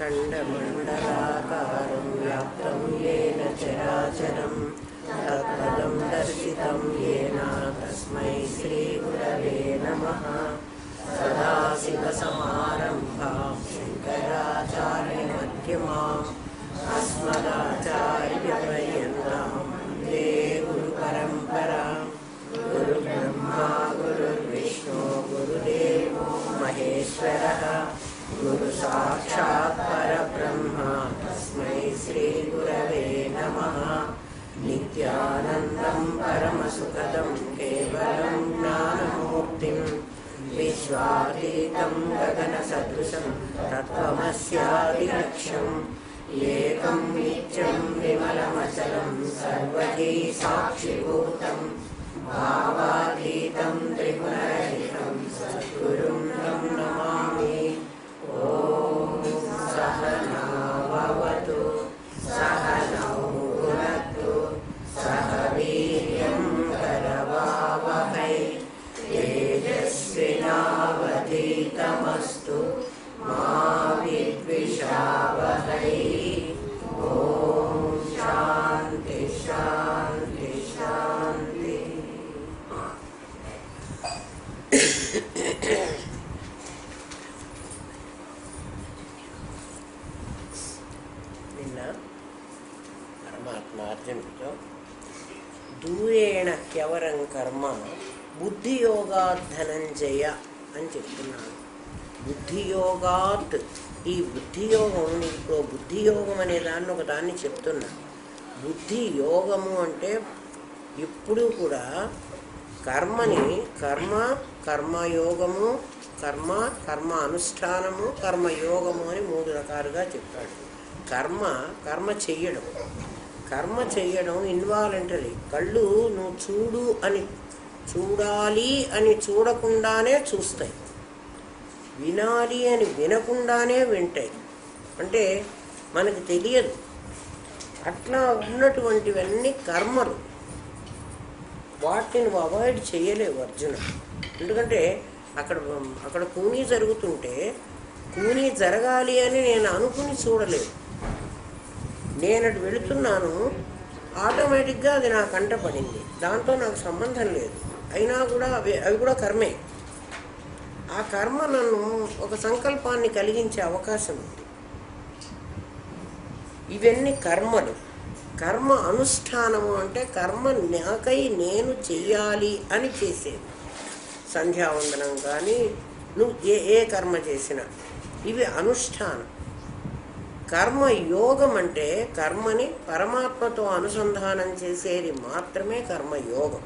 खण्डमण्डलाकारं व्याप्तं येन चराचरं तत्पदं दर्शितं येन तस्मै श्रीगुरवे नमः। सदाशिवसमारम्भां शङ्कराचार्यमध्यमाम् अस्मदाचार्यपर्यन्तां वन्दे गुरुपरम्पराम्। गुरुब्रह्मा गुरुर्विष्णु गुरुदेवो महेश्वरः गुरुसाक्षात् परब्रह्म तस्मै श्रीगुरवे नमः। नित्यानन्दं परमसुखदं केवलं ज्ञानमूर्तिं विश्वातीतं गगनसदृशं तत्त्वमस्यादिलक्ष्यम् एकं नित्यं विमलमचलं सर्वधी साक्षिभूतं भावातीतं त्रिगुणरहितं सद्गुरुं तं नमामि। ॐ सहना भवतु सहनौ भुनक्तु सह वीर्यं करवावहै तेजस्विनावधीतमस्तु मा विद्विषावहै। ॐ शान्ति शान्ति शान्ति। నిన్న పరమాత్మ అర్జునుడితో దూరేణ హ్యవరం కర్మ బుద్ధియోగాత్ ధనంజయ అని చెప్తున్నాడు. బుద్ధియోగాత్, ఈ బుద్ధియోగం, ఇప్పుడు బుద్ధియోగం అనే దాన్ని ఒక దాన్ని చెప్తున్నా. బుద్ధి యోగము అంటే ఎప్పుడూ కూడా కర్మని కర్మయోగము, కర్మ అనుష్ఠానము, కర్మయోగము అని మూడు రకాలుగా చెప్పాడు. కర్మ చెయ్యడం ఇన్వాలంటరీ. కళ్ళు నువ్వు చూడాలి అని చూడకుండానే చూస్తాయి, వినాలి అని వినకుండానే వింటాయి. అంటే మనకు తెలియదు. అట్లా ఉన్నటువంటివన్నీ కర్మలు. వాటిని నువ్వు అవాయిడ్ చేయలేవు అర్జున. ఎందుకంటే అక్కడ కూనీ జరుగుతుంటే కూనీ జరగాలి అని నేను అనుకుని చూడలేదు. నేను అటు వెళుతున్నాను, ఆటోమేటిక్గా అది నా కంట పడింది, దాంతో నాకు సంబంధం లేదు. అయినా కూడా అవి కూడా కర్మే. ఆ కర్మ నన్ను ఒక సంకల్పాన్ని కలిగించే అవకాశం ఉంది. ఇవన్నీ కర్మలు. కర్మ అనుష్ఠానము అంటే కర్మ నాకై నేను చెయ్యాలి అని చేసేది. సంధ్యావందనం కానీ నువ్వు ఏ కర్మ చేసినా ఇవి అనుష్ఠానం. కర్మయోగం అంటే కర్మని పరమాత్మతో అనుసంధానం చేసేది మాత్రమే కర్మయోగం.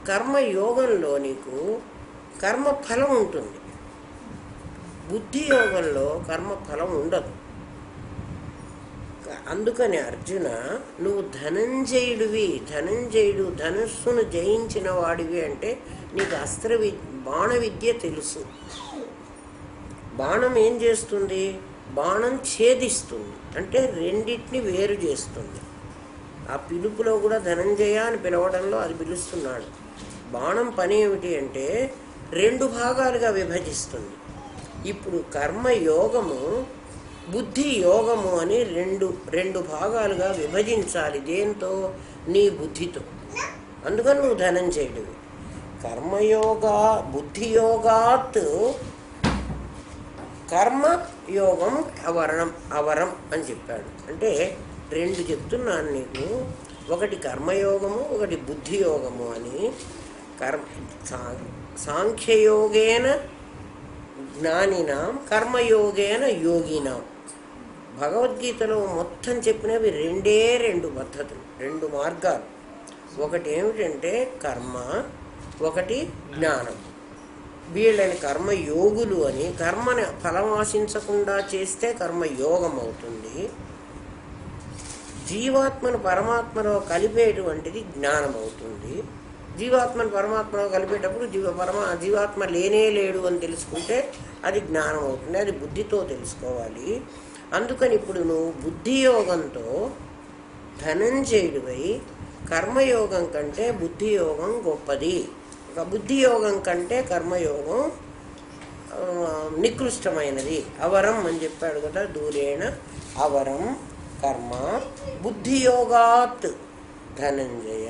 కర్మయోగంలో నీకు కర్మఫలం ఉంటుంది, బుద్ధియోగంలో కర్మఫలం ఉండదు. అందుకని అర్జున, నువ్వు ధనంజయుడు ధనుస్సును జయించిన వాడివి అంటే నీకు బాణ విద్య తెలుసు. బాణం ఏం చేస్తుంది? బాణం ఛేదిస్తుంది, అంటే రెండింటిని వేరు చేస్తుంది. ఆ పిలుపులో కూడా ధనంజయ అని పిలవడంలో అది పిలుస్తున్నాడు. బాణం పని ఏమిటి అంటే రెండు భాగాలుగా విభజిస్తుంది. ఇప్పుడు కర్మయోగము బుద్ధి యోగము అని రెండు భాగాలుగా విభజించాలి. దేంతో? నీ బుద్ధితో. అందుకని నువ్వు ధనంజయుడివి. బుద్ధియోగాత్ కర్మయోగం అవరం అని చెప్పాడు. అంటే రెండు చెప్తున్నాను నీకు, ఒకటి కర్మయోగము, ఒకటి బుద్ధియోగము అని. సాంఖ్యయోగేన జ్ఞానినాం కర్మయోగేన యోగినాం. భగవద్గీతలో మొత్తం చెప్పినవి రెండు పద్ధతులు, రెండు మార్గాలు. ఒకటి ఏమిటంటే కర్మ, ఒకటి జ్ఞానం. వీళ్ళని కర్మయోగులు అని. కర్మని ఫలం ఆశించకుండా చేస్తే కర్మయోగం అవుతుంది. జీవాత్మను పరమాత్మలో కలిపేటువంటిది జ్ఞానం అవుతుంది. జీవాత్మను పరమాత్మలో కలిపేటప్పుడు జీవాత్మ లేనే లేడు అని తెలుసుకుంటే అది జ్ఞానం అవుతుంది. అది బుద్ధితో తెలుసుకోవాలి. అందుకని ఇప్పుడు నువ్వు బుద్ధియోగంతో ధనంజయుడివై కర్మయోగం కంటే బుద్ధియోగం గొప్పది. బుద్ధియోగం కంటే కర్మయోగం నికృష్టమైనది. అవరం అని చెప్పాడు కదా, దూరేణ అవరం కర్మ బుద్ధియోగాత్ ధనంజయ.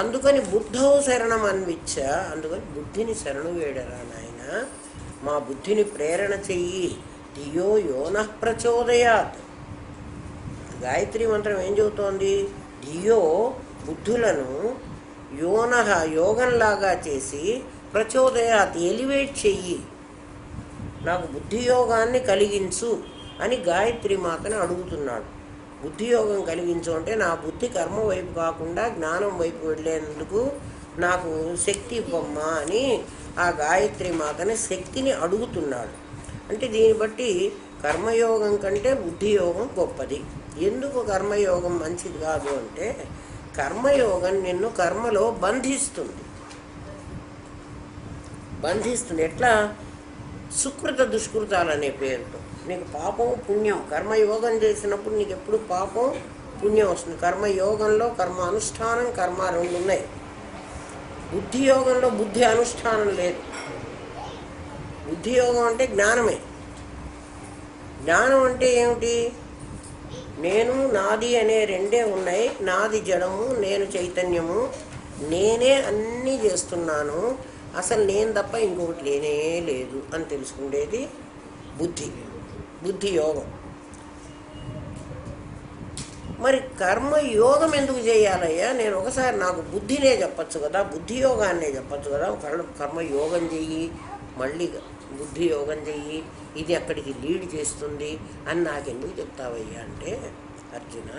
అందుకని బుద్ధౌ శరణం అన్విచ్చ, అందుకని బుద్ధిని శరణు వేడరా నాయన, మా బుద్ధిని ప్రేరణ చెయ్యి. ధియో యోనః ప్రచోదయాత్. గాయత్రి మంత్రం ఏం చెబుతోంది? ధియో బుద్ధులను యోనః యోగంలాగా చేసి ప్రచోదయాత్ ఎలివేట్ చెయ్యి, నాకు బుద్ధియోగాన్ని కలిగించు అని గాయత్రి మాతను అడుగుతున్నాడు. బుద్ధియోగం కలిగించు అంటే నా బుద్ధి కర్మ వైపు కాకుండా జ్ఞానం వైపు వెళ్ళేందుకు నాకు శక్తి ఇవ్వమ్మా అని ఆ గాయత్రి మాతని శక్తిని అడుగుతున్నాడు. అంటే దీన్ని బట్టి కర్మయోగం కంటే బుద్ధియోగం గొప్పది. ఎందుకు కర్మయోగం మంచిది కాదు అంటే, కర్మయోగం నిన్ను కర్మలో బంధిస్తుంది. ఎట్లా? సుకృత దుష్కృతాలు అనే పేరుతో నీకు పాపం పుణ్యం. కర్మయోగం చేసినప్పుడు నీకు ఎప్పుడు పాపం పుణ్యం వస్తుంది. కర్మయోగంలో కర్మ అనుష్ఠానం, కర్మ రెండు ఉన్నాయి. బుద్ధియోగంలో బుద్ధి అనుష్ఠానం లేదు. బుద్ధియోగం అంటే జ్ఞానమే. జ్ఞానం అంటే ఏమిటి? నేను నాది అనే రెండే ఉన్నాయి. నాది జడము, నేను చైతన్యము, నేనే అన్నీ చేస్తున్నాను, అసలు నేను తప్ప ఇంకొకటి లేనే లేదు అని తెలుసుకునేది బుద్ధి యోగం. మరి కర్మయోగం ఎందుకు చేయాలయ్యా? నేను ఒకసారి నాకు బుద్ధినే చెప్పచ్చు కదా, బుద్ధి యోగాన్నే చెప్పచ్చు కదా, కర్మయోగం చెయ్యి, మళ్ళీ బుద్ధి యోగం చెయ్యి, ఇది అక్కడికి లీడ్ చేస్తుంది అని నాకెందుకు చెప్తావయ్యా అంటే, అర్జున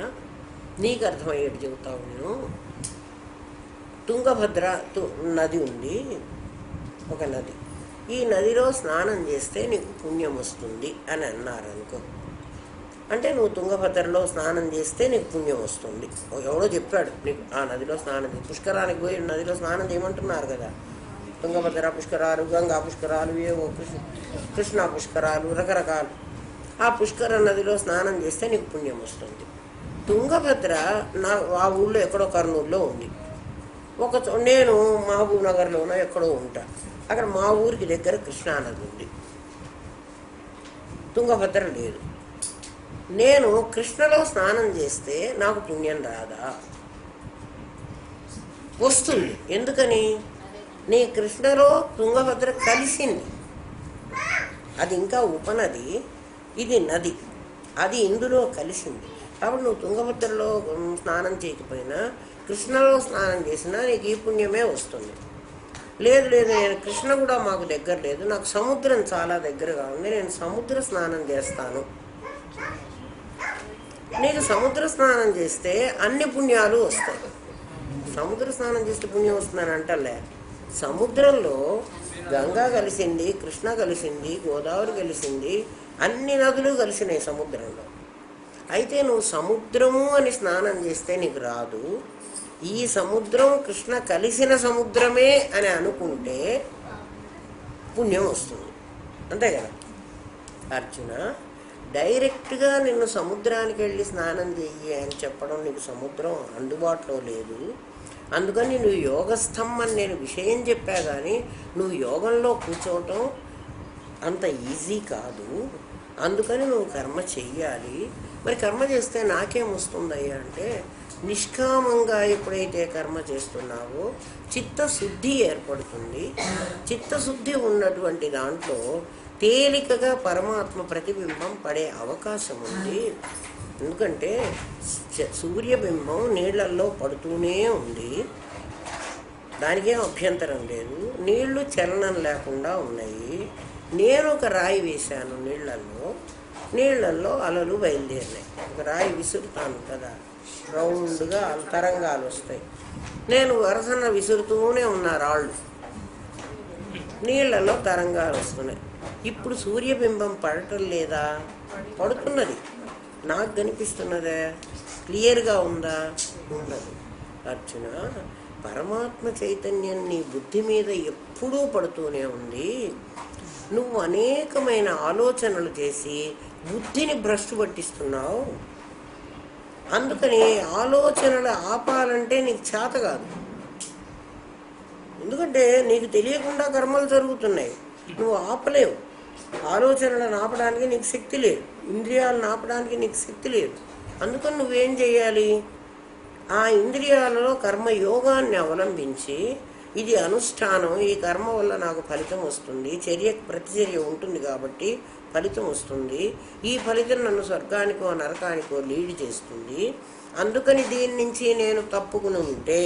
నీకు అర్థమయ్యేది చెబుతావు. నేను తుంగభద్ర నది ఉంది, ఒక నది. ఈ నదిలో స్నానం చేస్తే నీకు పుణ్యం వస్తుంది అని అన్నారు అనుకో. అంటే నువ్వు తుంగభద్రలో స్నానం చేస్తే నీకు పుణ్యం వస్తుంది. ఎవడో చెప్పాడు నీకు ఆ నదిలో స్నానం చేసి, పుష్కరానికి పోయి నదిలో స్నానం చేయమంటున్నారు కదా. తుంగభద్ర పుష్కరాలు, గంగా పుష్కరాలు, ఏవో కృష్ణా పుష్కరాలు, రకరకాలు. ఆ పుష్కర నదిలో స్నానం చేస్తే నీకు పుణ్యం వస్తుంది. తుంగభద్ర ఆ ఊళ్ళో ఎక్కడో కర్నూలులో ఉంది. నేను మహబూబ్ నగర్లోనో ఎక్కడో ఉంటా. అక్కడ మా ఊరికి దగ్గర కృష్ణానది ఉంది, తుంగభద్ర లేదు. నేను కృష్ణలో స్నానం చేస్తే నాకు పుణ్యం రాదా? వస్తుంది. ఎందుకని? నీ కృష్ణలో తుంగభద్ర కలిసింది. అది ఇంకా ఉపనది, ఇది నది, అది ఇందులో కలిసింది. కాబట్టి నువ్వు తుంగభద్రలో స్నానం చేయకపోయినా కృష్ణలో స్నానం చేసినా నీకు ఈ పుణ్యమే వస్తుంది. లేదు నేను కృష్ణ కూడా మాకు దగ్గర లేదు, నాకు సముద్రం చాలా దగ్గరగా ఉంది, నేను సముద్ర స్నానం చేస్తాను. నీకు సముద్ర స్నానం చేస్తే అన్ని పుణ్యాలు వస్తాయి. సముద్ర స్నానం చేస్తే పుణ్యం వస్తుందని అంటలే. సముద్రంలో గంగా కలిసింది, కృష్ణ కలిసింది, గోదావరి కలిసింది, అన్ని నదులు కలిసినాయి సముద్రంలో. అయితే నువ్వు సముద్రము అని స్నానం చేస్తే నీకు రాదు. ఈ సముద్రం కృష్ణ కలిసిన సముద్రమే అని అనుకుంటే పుణ్యం వస్తుంది. అంతే కదా అర్జున? డైరెక్ట్గా నిన్ను సముద్రానికి వెళ్ళి స్నానం చెయ్యి అని చెప్పడం నీకు సముద్రం అందుబాటులో లేదు. అందుకని నువ్వు యోగస్థం అని నేను విషయం చెప్పా, కానీ నువ్వు యోగంలో కూర్చోవటం అంత ఈజీ కాదు. అందుకని నువ్వు కర్మ చెయ్యాలి. మరి కర్మ చేస్తే నాకేం వస్తుందయ్యా అంటే, నిష్కామంగా ఎప్పుడైతే కర్మ చేస్తున్నావో చిత్తశుద్ధి ఏర్పడుతుంది. చిత్తశుద్ధి ఉన్నటువంటి దాంట్లో తేలికగా పరమాత్మ ప్రతిబింబం పడే అవకాశం ఉంది. ఎందుకంటే సూర్యబింబం నీళ్లల్లో పడుతూనే ఉంది, దానికేం అభ్యంతరం లేదు. నీళ్లు చలనం లేకుండా ఉన్నాయి. నేను ఒక రాయి వేశాను నీళ్లల్లో అలలు బయలుదేరినాయి. ఒక రాయి విసురుతాను కదా, రౌండ్గా తరంగాలు వస్తాయి. నేను వరుసన విసురుతూనే ఉన్నా రాళ్ళు, నీళ్లలో తరంగాలు వస్తున్నాయి. ఇప్పుడు సూర్యబింబం పడటం లేదా? పడుతున్నది. నాకు కనిపిస్తున్నదే? క్లియర్గా ఉందా? ఉండదు. అర్జున, పరమాత్మ చైతన్యం నీ బుద్ధి మీద ఎప్పుడూ పడుతూనే ఉంది. నువ్వు అనేకమైన ఆలోచనలు చేసి బుద్ధిని భ్రష్టు పట్టిస్తున్నావు. అందుకని ఆలోచనలు ఆపాలంటే నీకు చేత కాదు. ఎందుకంటే నీకు తెలియకుండా కర్మలు జరుగుతున్నాయి. నువ్వు ఆపలేవు. ఆలోచనలను ఆపడానికి నీకు శక్తి లేదు, ఇంద్రియాలను ఆపడానికి నీకు శక్తి లేదు. అందుకని నువ్వేం చేయాలి? ఆ ఇంద్రియాలలో కర్మయోగాన్ని అవలంబించి, ఇది అనుష్ఠానం, ఈ కర్మ వల్ల నాకు ఫలితం వస్తుంది, చర్యకు ప్రతిచర్య ఉంటుంది కాబట్టి ఫలితం వస్తుంది, ఈ ఫలితం నన్ను స్వర్గానికో నరకానికో లీడ్ చేస్తుంది, అందుకని దీని నుంచి నేను తప్పుకుని ఉంటే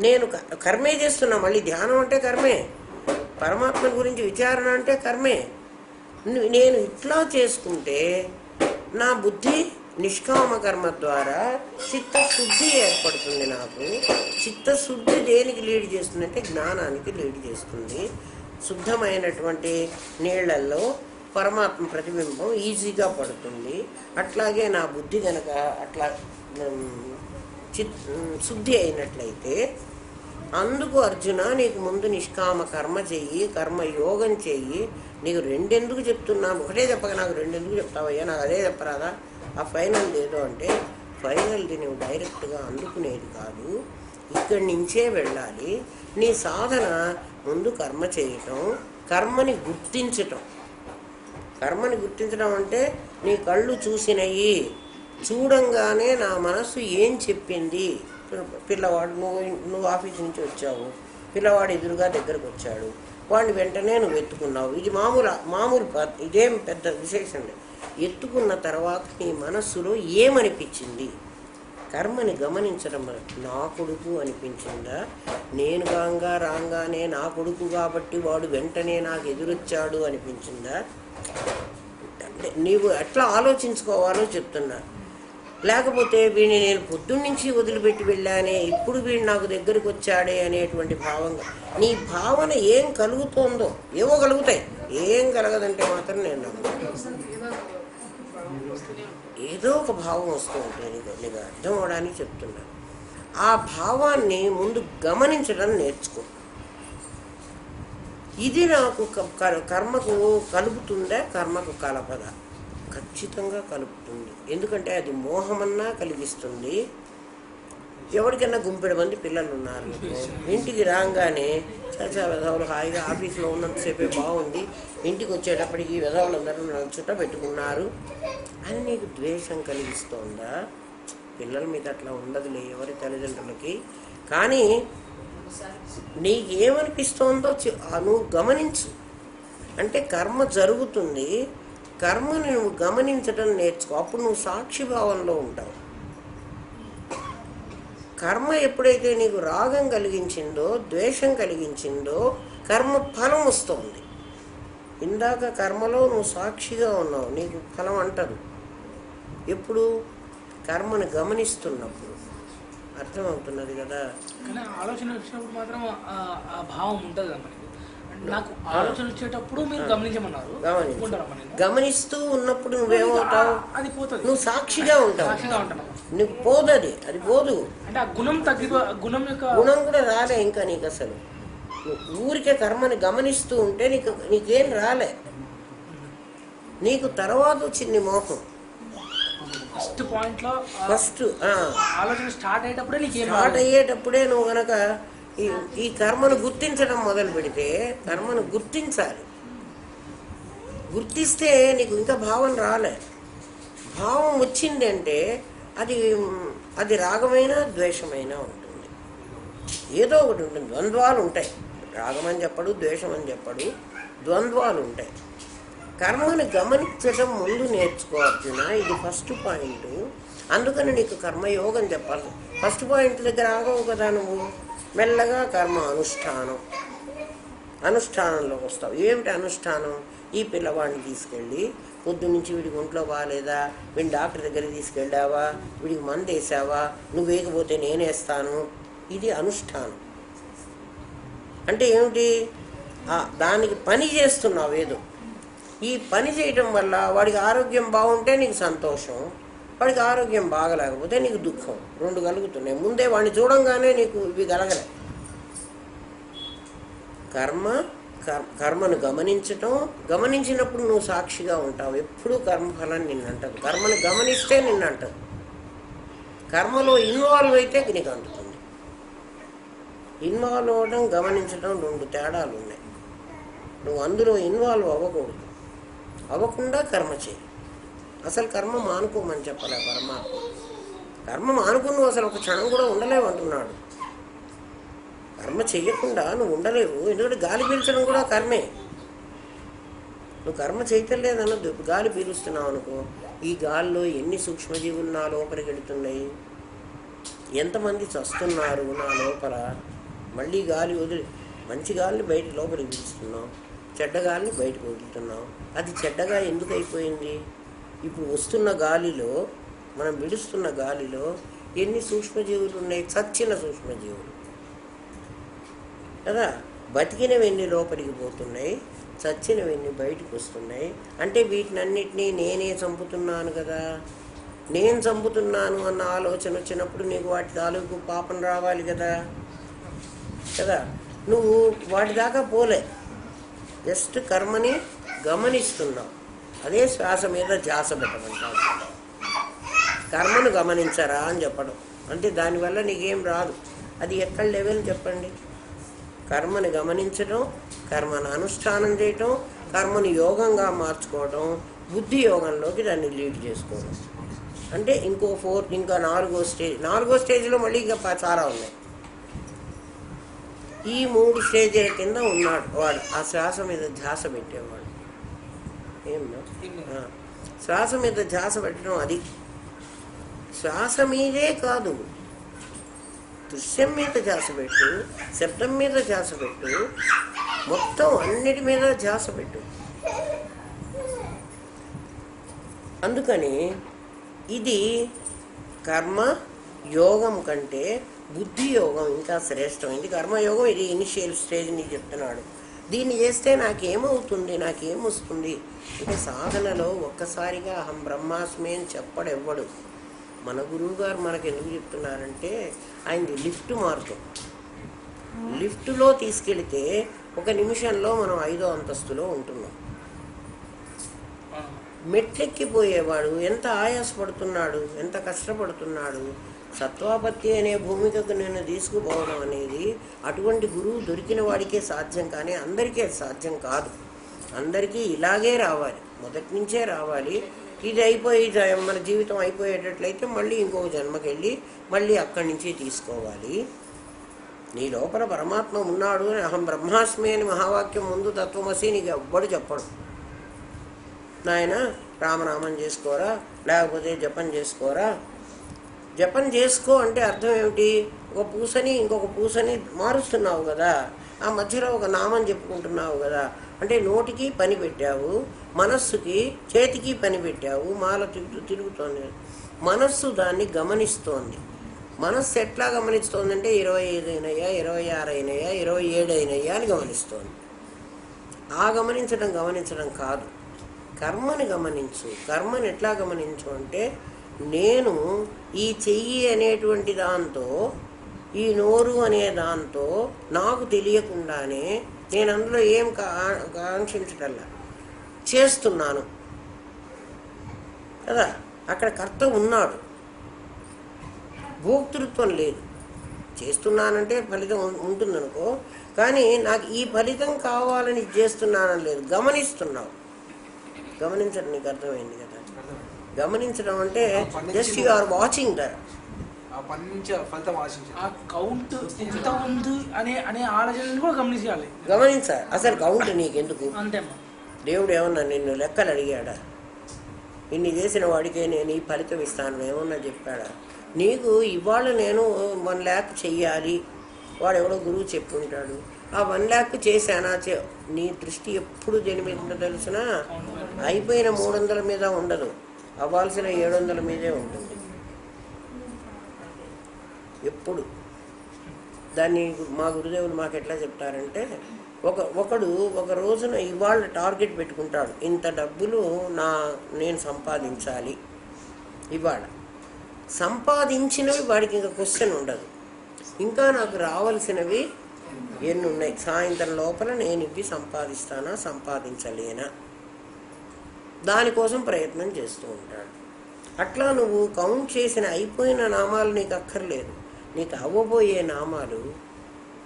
నేను కర్మే చేస్తున్నా. మళ్ళీ ధ్యానం అంటే కర్మే, పరమాత్మ గురించి విచారణ అంటే కర్మే. నేను ఇట్లా చేసుకుంటే నా బుద్ధి నిష్కామ కర్మ ద్వారా చిత్తశుద్ధి ఏర్పడుతుంది. నాకు చిత్తశుద్ధి దేనికి లీడ్ చేస్తుంది అంటే జ్ఞానానికి లీడ్ చేస్తుంది. శుద్ధమైనటువంటి నీళ్లలో పరమాత్మ ప్రతిబింబం ఈజీగా పడుతుంది. అట్లాగే నా బుద్ధి కనుక అట్లా శుద్ధి అయినట్లయితే, అందుకు అర్జున నీకు ముందు నిష్కామ కర్మ చెయ్యి, కర్మయోగం చెయ్యి. నీకు రెండెందుకు చెప్తున్నా? ఒకటే చెప్పక నాకు రెండెందుకు చెప్తావయ్యా, నాకు అదే చెప్పరాదా? ఆ ఫైనల్ ఏదో అంటే, ఫైనల్ది నువ్వు డైరెక్ట్గా అందుకునేది కాదు, ఇక్కడి నుంచే వెళ్ళాలి. నీ సాధన ముందు కర్మ చేయటం, కర్మని గుర్తించటం. కర్మని గుర్తించడం అంటే నీ కళ్ళు చూసినవి, చూడంగానే నా మనసు ఏం చెప్పింది. పిల్లవాడు, నువ్వు ఆఫీస్ నుంచి వచ్చావు, పిల్లవాడు ఎదురుగా దగ్గరకు వచ్చాడు, వాడిని వెంటనే నువ్వు ఎత్తుకున్నావు. ఇది మామూలు ఇదేం పెద్ద విశేషం లేదు. ఎత్తుకున్న తర్వాత నీ మనస్సులో ఏమనిపించింది? కర్మని గమనించడం. నా కొడుకు అనిపించిందా? నేను రాగానే నా కొడుకు కాబట్టి వాడు వెంటనే నాకు ఎదురొచ్చాడు అనిపించిందా? అంటే నీవు ఎట్లా ఆలోచించుకోవాలో చెప్తున్నా. లేకపోతే వీడిని నేను పొద్దున్నుంచి వదిలిపెట్టి వెళ్ళానే, ఇప్పుడు వీడు నాకు దగ్గరికి వచ్చాడే అనేటువంటి భావంగా నీ భావన ఏం కలుగుతోందో. ఏవో కలుగుతాయి, ఏం కలగదంటే మాత్రం నేను ఏదో ఒక భావం వస్తూ ఉంటుంది. నీకు అర్థం అవడానికి చెప్తున్నా. ఆ భావాన్ని ముందు గమనించడం నేర్చుకో. ఇది నాకు కర్మకు కలుపుతుందా, కర్మకు కలపదా? ఖచ్చితంగా కలుపుతుంది. ఎందుకంటే అది మోహమన్నా కలిగిస్తుంది. ఎవరికైనా గుంపెడు మంది పిల్లలు ఉన్నారు, ఇంటికి రాగానే చాలా వెధవులు హాయిగా ఆఫీస్లో ఉన్నంతసేపే బాగుంది, ఇంటికి వచ్చేటప్పటికి వెధవులందరూ నన్ను చుట్ట పెట్టుకున్నారు అని నీకు ద్వేషం కలిగిస్తోందా? పిల్లల మీద అట్లా ఉండదులే ఎవరి తల్లిదండ్రులకి. కానీ నీకేమనిపిస్తోందో నువ్వు గమనించు. అంటే కర్మ జరుగుతుంది, కర్మని నువ్వు గమనించడం నేర్చుకో. అప్పుడు నువ్వు సాక్షిభావంలో ఉంటావు. కర్మ ఎప్పుడైతే నీకు రాగం కలిగించిందో, ద్వేషం కలిగించిందో, కర్మ ఫలం వస్తుంది. ఇందాక కర్మలో నువ్వు సాక్షిగా ఉన్నావు, నీకు ఫలం అంటదు. ఎప్పుడు? కర్మను గమనిస్తున్నప్పుడు. అర్థమవుతున్నది కదా? కానీ ఆలోచన వచ్చినప్పుడు మాత్రం ఆ భావం ఉంటుంది కదా మనకి. నాకు ఆలోచన వచ్చేటప్పుడు మీరు గమనించమన్నారు. గమనిస్తూ ఉన్నప్పుడు నువ్వేమవుతావు? అది పోతుంది, నువ్వు సాక్షిగా ఉంటావు. నీకు పోదు, అది పోదు. అంటే ఆ గుణం గుణం యొక్క గుణం కూడా రాలే ఇంకా నీకు. అసలు ఊరికే కర్మని గమనిస్తూ ఉంటే నీకేం రాలే. నీకు తర్వాత వచ్చింది మోహం. ఫస్ట్ పాయింట్లో ఫస్ట్ ఆలోచన స్టార్ట్ అయ్యేటప్పుడే నువ్వు కనుక ఈ కర్మను గుర్తించడం మొదలు పెడితే, కర్మను గుర్తించాలి. గుర్తిస్తే నీకు ఇంకా భావం రాలే. భావం వచ్చిందంటే అది రాగమైన ద్వేషమైనా ఉంటుంది, ఏదో ఒకటి ఉంటుంది. ద్వంద్వాలు ఉంటాయి. రాగం అని చెప్పడు, ద్వేషం అని చెప్పడు, ద్వంద్వాలు ఉంటాయి. కర్మను గమనించడం ముందు నేర్చుకో అర్జున. ఇది ఫస్ట్ పాయింట్. అందుకని నీకు కర్మయోగం చెప్పాలి. ఫస్ట్ పాయింట్ దగ్గర ఆగవు కదా నువ్వు. మెల్లగా కర్మ అనుష్ఠానంలోకి వస్తావు. ఏమిటి అనుష్ఠానం? ఈ పిల్లవాడిని తీసుకెళ్ళి పొద్దున్నుంచి వీడికి ఒంట్లో బాగాలేదా, వీడిని డాక్టర్ దగ్గరికి తీసుకెళ్ళావా, వీడికి మందు వేసావా, నువ్వు వేయకపోతే నేనేస్తాను. ఇది అనుష్ఠానం. అంటే ఏమిటి? దానికి పని చేస్తున్నావు ఏదో. ఈ పని చేయటం వల్ల వాడికి ఆరోగ్యం బాగుంటే నీకు సంతోషం, వాడికి ఆరోగ్యం బాగలేకపోతే నీకు దుఃఖం. రెండు కలుగుతున్నాయి. ముందే వాడిని చూడంగానే నీకు ఇవి కలగలే. కర్మను గమనించినప్పుడు నువ్వు సాక్షిగా ఉంటావు. ఎప్పుడూ కర్మఫలం నిన్నంటదు. కర్మను గమనిస్తే నిన్నంటదు. కర్మలో ఇన్వాల్వ్ అయితే నీకు అంటుతుంది. ఇన్వాల్వ్ అవ్వడం, గమనించడం రెండు తేడాలు ఉన్నాయి. నువ్వు అందులో ఇన్వాల్వ్ అవ్వకూడదు. అవ్వకుండా కర్మ చేయి. అసలు కర్మ మానుకోమని చెప్పలే పరమాత్మ. కర్మ మానుకుని నువ్వు అసలు ఒక క్షణం కూడా ఉండలేవు అంటున్నాడు. కర్మ చెయ్యకుండా నువ్వు ఉండలేవు. ఎందుకంటే గాలి పీల్చడం కూడా కర్మే. నువ్వు కర్మ చేయటం లేదన్నది. గాలి పీలుస్తున్నావు అనుకో, ఈ గాలిలో ఎన్ని సూక్ష్మజీవులు నా లోపలికి వెళుతున్నాయి, ఎంతమంది చస్తున్నారు నా లోపల. మళ్ళీ గాలి వదిలి మంచి గాలిని బయట లోపలికి పీలుస్తున్నావు, చెడ్డ గాలిని బయటకు వదులుతున్నావు. అది చెడ్డగా ఎందుకు అయిపోయింది? ఇప్పుడు వస్తున్న గాలిలో, మనం విడుస్తున్న గాలిలో ఎన్ని సూక్ష్మజీవులు ఉన్నాయి? చచ్చిన సూక్ష్మజీవులు కదా. బతికినవన్నీ లోపలికి పోతున్నాయి, చచ్చినవన్నీ బయటకు వస్తున్నాయి. అంటే వీటినన్నిటినీ నేనే చంపుతున్నాను కదా. నేను చంపుతున్నాను అన్న ఆలోచన వచ్చినప్పుడు నీకు వాటి తాలూకు పాపం రావాలి కదా. నువ్వు వాటి దాకా పోలే, జస్ట్ కర్మని గమనిస్తున్నావు. అదే శ్వాస మీద ధ్యాస పెట్టమంటావు. కర్మను గమనించరా అని చెప్పడం అంటే దానివల్ల నీకేం రాదు. అది ఎక్కడ లెవెల్ చెప్పండి? కర్మని గమనించడం, కర్మను అనుష్ఠానం చేయటం, కర్మను యోగంగా మార్చుకోవడం, బుద్ధి యోగంలోకి దాన్ని లీడ్ చేసుకోవడం. అంటే ఇంకా నాలుగో స్టేజ్లో మళ్ళీ ఇంకా చాలా ఉన్నాయి. ఈ 3 స్టేజీల కింద ఉన్నాడు వాడు. ఆ శ్వాస మీద ధ్యాస పెట్టేవాడు. ఏమన్నా శ్వాస మీద ధ్యాస పెట్టడం, అది శ్వాస మీదే కాదు, దృశ్యం మీద ధ్యాస పెట్టు, శబ్దం మీద ధ్యాస పెట్టు, మొత్తం అన్నిటి మీద ధ్యాస పెట్టు. అందుకని ఇది కర్మ యోగం కంటే బుద్ధి యోగం ఇంకా శ్రేష్టమైంది. కర్మయోగం ఇది ఇనిషియల్ స్టేజ్ నీకు చెప్తున్నాడు. దీన్ని చేస్తే నాకేమవుతుంది, నాకేమొస్తుంది అంటే సాధనలో ఒక్కసారిగా అహం బ్రహ్మాస్మి అని చెప్పడు ఎవ్వడు. మన గురువు గారు మనకు ఎందుకు చెప్తున్నారంటే ఆయనది లిఫ్ట్ మార్గం. లిఫ్ట్లో తీసుకెళితే 1 నిమిషంలో మనం 5వ అంతస్తులో ఉంటున్నాం. మెట్లెక్కిపోయేవాడు ఎంత ఆయాసపడుతున్నాడు, ఎంత కష్టపడుతున్నాడు. సత్వాపత్తి అనే భూమికకు నేను తీసుకుపోవడం అనేది అటువంటి గురువు దొరికిన వాడికే సాధ్యం, కానీ అందరికీ అది సాధ్యం కాదు. అందరికీ ఇలాగే రావాలి, మొదటి నుంచే రావాలి. ఇది అయిపోయి మన జీవితం అయిపోయేటట్లయితే మళ్ళీ ఇంకొక జన్మకెళ్ళి మళ్ళీ అక్కడి నుంచి తీసుకోవాలి. నీ లోపల పరమాత్మ ఉన్నాడు అని అహం బ్రహ్మాస్మి అని మహావాక్యం ముందు తత్వమసి నీకు ఎవ్వడు చెప్పడు. నాయన రామనామం చేసుకోరా, లేకపోతే జపం చేసుకోరా. జపం చేసుకో అంటే అర్థం ఏమిటి? ఒక పూసని ఇంకొక పూసని మారుస్తున్నావు కదా, ఆ మధ్యలో ఒక నామం చెప్పుకుంటున్నావు కదా. అంటే నోటికి పని పెట్టావు, మనస్సుకి చేతికి పని పెట్టావు, మాల తిరుగుతోంది. మనస్సు దాన్ని గమనిస్తోంది. మనస్సు ఎట్లా గమనిస్తోంది అంటే 25 అయినాయా, 26 అయినాయా, 27 అయినాయా అని గమనిస్తోంది. ఆ గమనించడం కాదు, కర్మని గమనించు. కర్మని ఎట్లా గమనించు అంటే నేను ఈ చెయ్యి అనేటువంటి దాంతో, ఈ నోరు అనే దాంతో నాకు తెలియకుండానే నేను అందులో ఏం కాంక్షించటల్లా చేస్తున్నాను కదా. అక్కడ కర్త ఉన్నాడు, భోక్తృత్వం లేదు. చేస్తున్నానంటే ఫలితం ఉంటుందనుకో, కానీ నాకు ఈ ఫలితం కావాలని చేస్తున్నానని లేదు, గమనిస్తున్నావు. గమనించడం నీకు అర్థమైంది కదా. గమనించడం అంటే just you are watching that. Count ఎంత ఉంది అనే ఆలోచనలు కూడా గమనించాలి. అసలు కౌంట్ నీకెందుకు? అంతే. దేవుడు ఏమన్నా నిన్ను లెక్కలు అడిగాడా? ఇన్ని చేసిన వాడికే నేను ఈ ఫలితం ఇస్తాను ఏమన్నా చెప్పాడా? నీకు ఇవాళ నేను 1 lakh చెయ్యాలి, వాడు ఎవడో గురువు చెప్పుకుంటాడు. ఆ 1 lakh చేశానా? నీ దృష్టి ఎప్పుడు దేని మీద ఉందో తెలిసినా అయిపోయిన 300 మీద ఉండదు, అవ్వాల్సిన 700 మీదే ఉంటుంది ఎప్పుడు. దాన్ని మా గురుదేవులు మాకు ఎట్లా చెప్తారంటే, ఒకడు ఒక రోజున ఇవాళ టార్గెట్ పెట్టుకుంటాడు, ఇంత డబ్బులు నేను సంపాదించాలి. ఇవాళ సంపాదించినవి వాడికి ఇంకా క్వశ్చన్ ఉండదు. ఇంకా నాకు రావాల్సినవి ఎన్ని ఉన్నాయి, సాయంత్రం లోపల నేను ఇవి సంపాదిస్తానా సంపాదించలేనా, దానికోసం ప్రయత్నం చేస్తూ ఉంటాడు. అట్లా నువ్వు కౌంట్ చేసిన అయిపోయిన నామాలు నీకు అక్కర్లేదు. నీకు అవ్వబోయే నామాలు,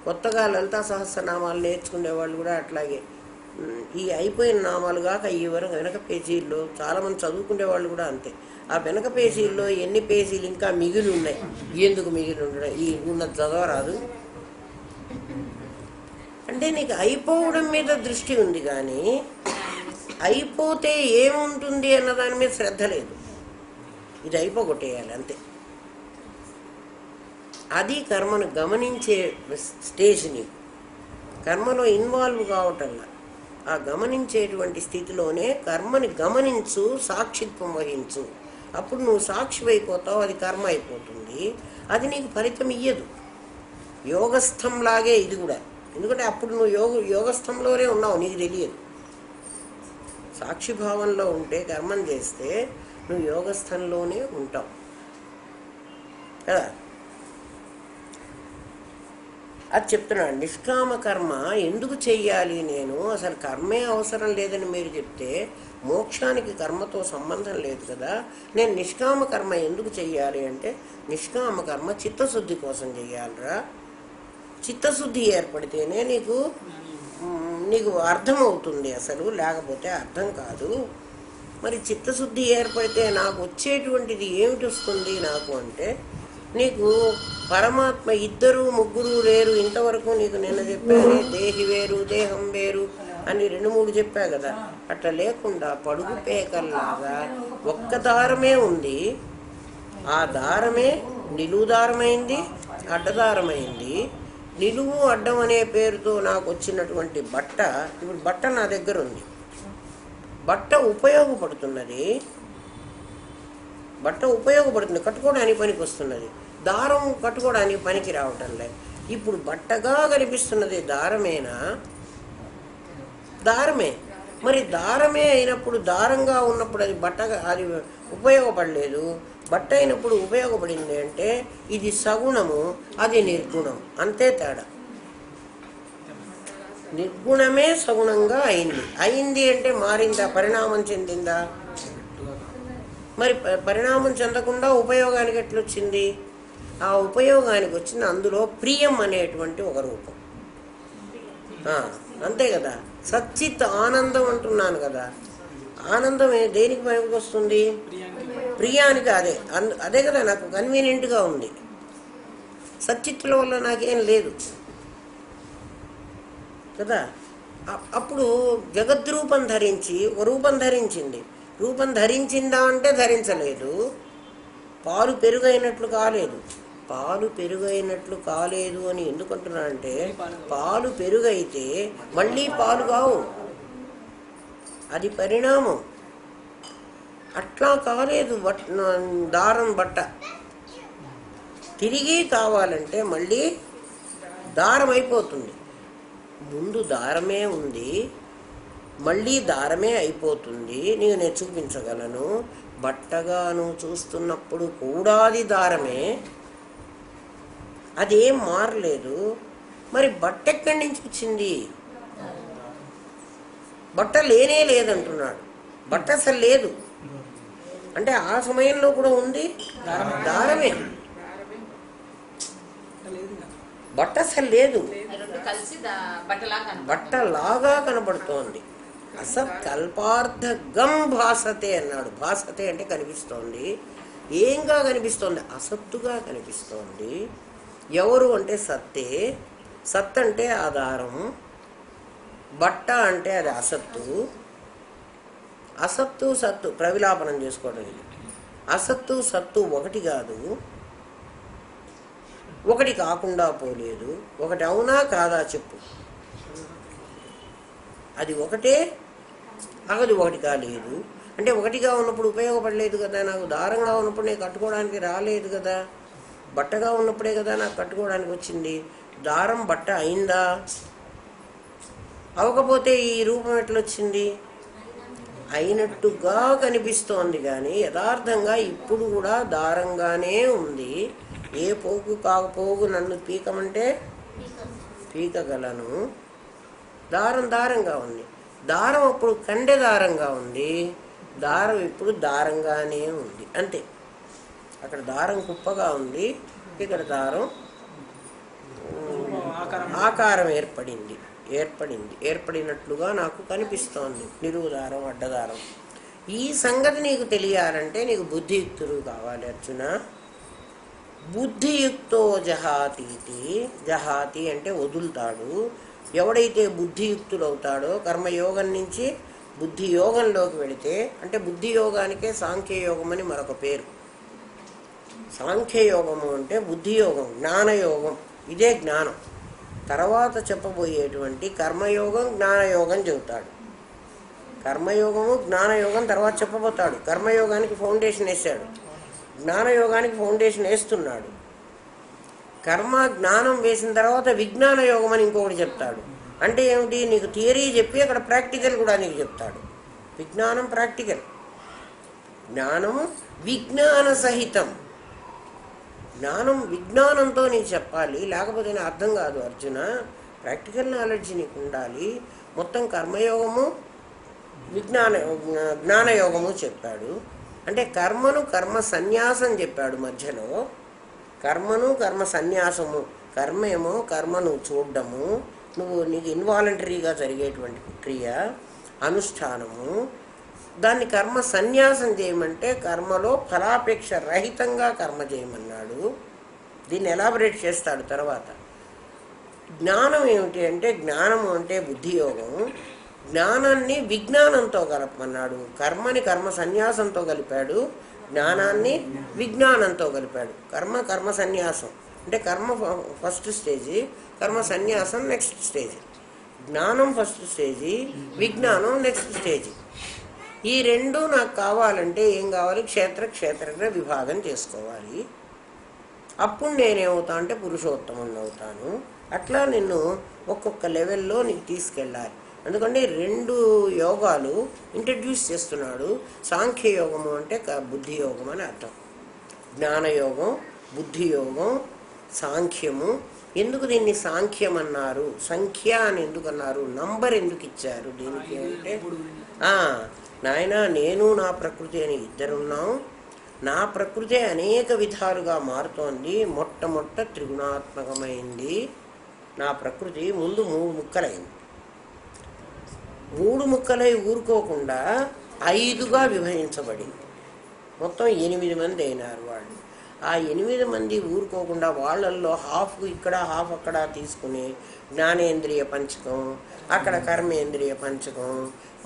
కొత్తగా లలితా సహస్రనామాలు నేర్చుకునే వాళ్ళు కూడా అట్లాగే ఈ అయిపోయిన నామాలు కాక ఈ వరకు వెనక పేజీల్లో చాలామంది చదువుకునే వాళ్ళు కూడా అంతే. ఆ వెనక పేజీల్లో ఎన్ని పేజీలు ఇంకా మిగిలి ఉన్నాయి, ఎందుకు మిగిలి ఉండడం, ఈ ఉన్నది చదవరాదు అంటే నీకు అయిపోవడం మీద దృష్టి ఉంది కానీ అయిపోతే ఏముంటుంది అన్న దాని మీద శ్రద్ధ లేదు. ఇది అయిపోగొట్టేయాలి అంతే. అది కర్మను గమనించే స్టేజ్. నీకు కర్మలో ఇన్వాల్వ్ కావటంలా ఆ గమనించేటువంటి స్థితిలోనే కర్మని గమనించు, సాక్షిత్వం వహించు. అప్పుడు నువ్వు సాక్షి అయిపోతావు, అది కర్మ అయిపోతుంది. అది నీకు ఫలితం ఇయ్యదు. యోగస్థంలాగే ఇది కూడా. ఎందుకంటే అప్పుడు నువ్వు యోగస్థంలోనే ఉన్నావు, నీకు తెలియదు. సాక్షిభావంలో ఉంటే కర్మం చేస్తే నువ్వు యోగస్థంలోనే ఉంటావు కదా. అది చెప్తున్నాడు. నిష్కామ కర్మ ఎందుకు చెయ్యాలి? నేను అసలు కర్మే అవసరం లేదని మీరు చెప్తే మోక్షానికి కర్మతో సంబంధం లేదు కదా, నేను నిష్కామ కర్మ ఎందుకు చెయ్యాలి అంటే, నిష్కామ కర్మ చిత్తశుద్ధి కోసం చెయ్యాలిరా. చిత్తశుద్ధి ఏర్పడితేనే నీకు అర్థమవుతుంది, అసలు లేకపోతే అర్థం కాదు. మరి చిత్తశుద్ధి ఏర్పడితే నాకు వచ్చేటువంటిది ఏమిటి వస్తుంది నాకు అంటే, నీకు పరమాత్మ ఇద్దరు ముగ్గురు లేరు. ఇంతవరకు నీకు నిన్న చెప్పాను, దేహి వేరు దేహం వేరు అని 2-3 చెప్పా కదా. అట్లా లేకుండా పడుగు పేకల్లాగా ఒక్క దారమే ఉంది. ఆ దారమే నిలువు దారమైంది, అడ్డదారమైంది. నిలువు అడ్డం అనే పేరుతో నాకు వచ్చినటువంటి బట్ట, ఇప్పుడు బట్ట నా దగ్గర ఉంది. బట్ట ఉపయోగపడుతున్నది, కట్టుకోవడానికి పనికి వస్తున్నది. దారం కట్టుకోవడానికి పనికి రావటం లేదు. ఇప్పుడు బట్టగా కనిపిస్తున్నది దారమేనా? దారమే. మరి దారమే అయినప్పుడు, దారంగా ఉన్నప్పుడు అది బట్టగా, అది ఉపయోగపడలేదు. బట్ట అయినప్పుడు ఉపయోగపడింది అంటే ఇది సగుణము, అది నిర్గుణం, అంతే తేడా. నిర్గుణమే సగుణంగా అయింది అంటే మారిందా, పరిణామం చెందిందా? మరి పరిణామం చెందకుండా ఉపయోగానికి ఎట్లొచ్చింది? ఆ ఉపయోగానికి వచ్చింది అందులో ప్రియం అనేటువంటి ఒక రూపం. అంతే కదా. సచ్చిత్ ఆనందం అంటున్నాను కదా. ఆనందం దేనికి పనికి వస్తుంది? ప్రియానికి. అదే కదా నాకు కన్వీనియంట్గా ఉంది. సచ్చిత్తుల వల్ల నాకేం లేదు కదా. అప్పుడు జగద్రూపం ధరించి ఒక రూపం ధరించింది. రూపం ధరించిందా అంటే ధరించలేదు. పాలు పెరుగైనట్లు కాలేదు. పాలు పెరుగైనట్లు కాలేదు అని ఎందుకంటున్నా అంటే, పాలు పెరుగైతే మళ్ళీ పాలు కావు, అది పరిణామం. అట్లా కాలేదు దారం బట్ట. తిరిగి కావాలంటే మళ్ళీ దారం అయిపోతుంది. ముందు దారమే ఉంది, మళ్ళీ దారమే అయిపోతుంది. నేను చూపించగలను. బట్టగా నువ్వు చూస్తున్నప్పుడు కూడా అది దారమే, అదేం మారలేదు. మరి బట్ట ఎక్కడి నుంచి వచ్చింది? బట్ట లేనే లేదంటున్నాడు. బట్ట అసలు లేదు అంటే ఆ సమయంలో కూడా ఉంది దారమే. బట్ట అసలు లేదు, బట్టలాగా కనబడుతోంది. అసత్కల్పార్థగం భాసతే అన్నాడు. భాసతే అంటే కనిపిస్తోంది. ఏంగా కనిపిస్తోంది? అసత్తుగా కనిపిస్తోంది. ఎవరు అంటే సత్తే. సత్ అంటే ఆధారం, బట్ట అంటే అది అసత్తు. అసత్తు సత్తు ప్రవిలాపనం చేసుకోవడం. ఇది అసత్తు సత్తు ఒకటి కాదు, ఒకటి కాకుండా పోలేదు. ఒకటి అవునా కాదా చెప్పు. అది ఒకటే, అది ఒకటి కాలేదు. అంటే ఒకటిగా ఉన్నప్పుడు ఉపయోగపడలేదు కదా నాకు. దారంగా ఉన్నప్పుడు నేను కట్టుకోవడానికి రాలేదు కదా. బట్టగా ఉన్నప్పుడే కదా నాకు కట్టుకోవడానికి వచ్చింది. దారం బట్ట అయిందా? అవకపోతే ఈ రూపం ఎట్లొచ్చింది? అయినట్టుగా కనిపిస్తోంది కానీ యథార్థంగా ఇప్పుడు కూడా దారంగానే ఉంది. ఏ పోగు కాకపోగు నన్ను పీకమంటే పీకగలను. దారం దారంగా ఉంది. దారం అప్పుడు కండె దారంగా ఉంది, దారం ఇప్పుడు దారంగానే ఉంది, అంతే. అక్కడ దారం కుప్పగా ఉంది, ఇక్కడ దారం ఆకారం ఏర్పడింది. ఏర్పడినట్లుగా నాకు కనిపిస్తోంది, నిలువుదారం అడ్డదారం. ఈ సంగతి నీకు తెలియాలంటే నీకు బుద్ధియుక్తులు కావాలి అర్జున. బుద్ధియుక్తో జహాతీతి, జహాతి అంటే వదులుతాడు. ఎవడైతే బుద్ధియుక్తుడవుతాడో కర్మయోగం నుంచి బుద్ధి యోగంలోకి వెళితే, అంటే బుద్ధి యోగానికే సాంఖ్యయోగం అని మరొక పేరు. సాంఖ్యయోగము అంటే బుద్ధియోగం, జ్ఞానయోగం. ఇదే జ్ఞానం. తర్వాత చెప్పబోయేటువంటి కర్మయోగం, జ్ఞానయోగం చెబుతాడు. కర్మయోగము జ్ఞానయోగం తర్వాత చెప్పబోతాడు. కర్మయోగానికి ఫౌండేషన్ వేశాడు, జ్ఞానయోగానికి ఫౌండేషన్ వేస్తున్నాడు. కర్మ జ్ఞానం వేసిన తర్వాత విజ్ఞాన యోగం అని ఇంకొకటి చెప్తాడు. అంటే ఏమిటి? నీకు థియరీ చెప్పి అక్కడ ప్రాక్టికల్ కూడా నీకు చెప్తాడు. విజ్ఞానం ప్రాక్టికల్, జ్ఞానము విజ్ఞాన సహితం. జ్ఞానం విజ్ఞానంతో నీకు చెప్పాలి, లేకపోతే నాకు అర్థం కాదు అర్జున. ప్రాక్టికల్ నాలెడ్జ్ నీకు ఉండాలి. మొత్తం కర్మయోగము జ్ఞానయోగము చెప్పాడు. అంటే కర్మను కర్మ సన్యాసం చెప్పాడు మధ్యలో. కర్మను కర్మ సన్యాసము. కర్మేమో కర్మను చూడడము, నీకు ఇన్వాలంటరీగా జరిగేటువంటి క్రియ, అనుష్ఠానము. దాన్ని కర్మ సన్యాసం చేయమంటే కర్మలో ఫలాపేక్ష రహితంగా కర్మ చేయమన్నాడు. దీన్ని ఎలాబరేట్ చేస్తాడు తర్వాత. జ్ఞానం ఏమిటి అంటే, జ్ఞానము అంటే బుద్ధియోగం. జ్ఞానాన్ని విజ్ఞానంతో కలపమన్నాడు. కర్మని కర్మ సన్యాసంతో కలిపాడు, జ్ఞానాన్ని విజ్ఞానంతో కలిపాడు. కర్మ సన్యాసం అంటే కర్మ ఫస్ట్ స్టేజీ, కర్మ సన్యాసం నెక్స్ట్ స్టేజీ. జ్ఞానం ఫస్ట్ స్టేజీ, విజ్ఞానం నెక్స్ట్ స్టేజీ. ఈ రెండు నాకు కావాలంటే ఏం కావాలి? క్షేత్ర విభాగం చేసుకోవాలి. అప్పుడు నేనేమవుతా అంటే పురుషోత్తముని అవుతాను. అట్లా నిన్ను ఒక్కొక్క లెవెల్లో నీకు తీసుకెళ్ళాలి. ఎందుకంటే 2 యోగాలు ఇంట్రడ్యూస్ చేస్తున్నాడు. సాంఖ్యయోగము అంటే బుద్ధియోగం అని అర్థం. జ్ఞానయోగం, బుద్ధియోగం, సాంఖ్యము. ఎందుకు దీన్ని సాంఖ్యం అన్నారు? సంఖ్య అని ఎందుకు అన్నారు? నంబర్ ఎందుకు ఇచ్చారు దీనికి అంటే, నాయన నేను నా ప్రకృతి అని ఇద్దరున్నాం. నా ప్రకృతి అనేక విధాలుగా మారుతోంది. మొట్టమొదట త్రిగుణాత్మకమైంది నా ప్రకృతి. ముందు 3 ముక్కలైంది. 3 ముక్కలై ఊరుకోకుండా 5గా విభజించబడింది. మొత్తం 8 మంది అయినారు వాళ్ళు. ఆ 8 మంది ఊరుకోకుండా వాళ్ళల్లో హాఫ్ ఇక్కడ హాఫ్ అక్కడ తీసుకుని జ్ఞానేంద్రియ పంచకం, అక్కడ కర్మేంద్రియ పంచకం,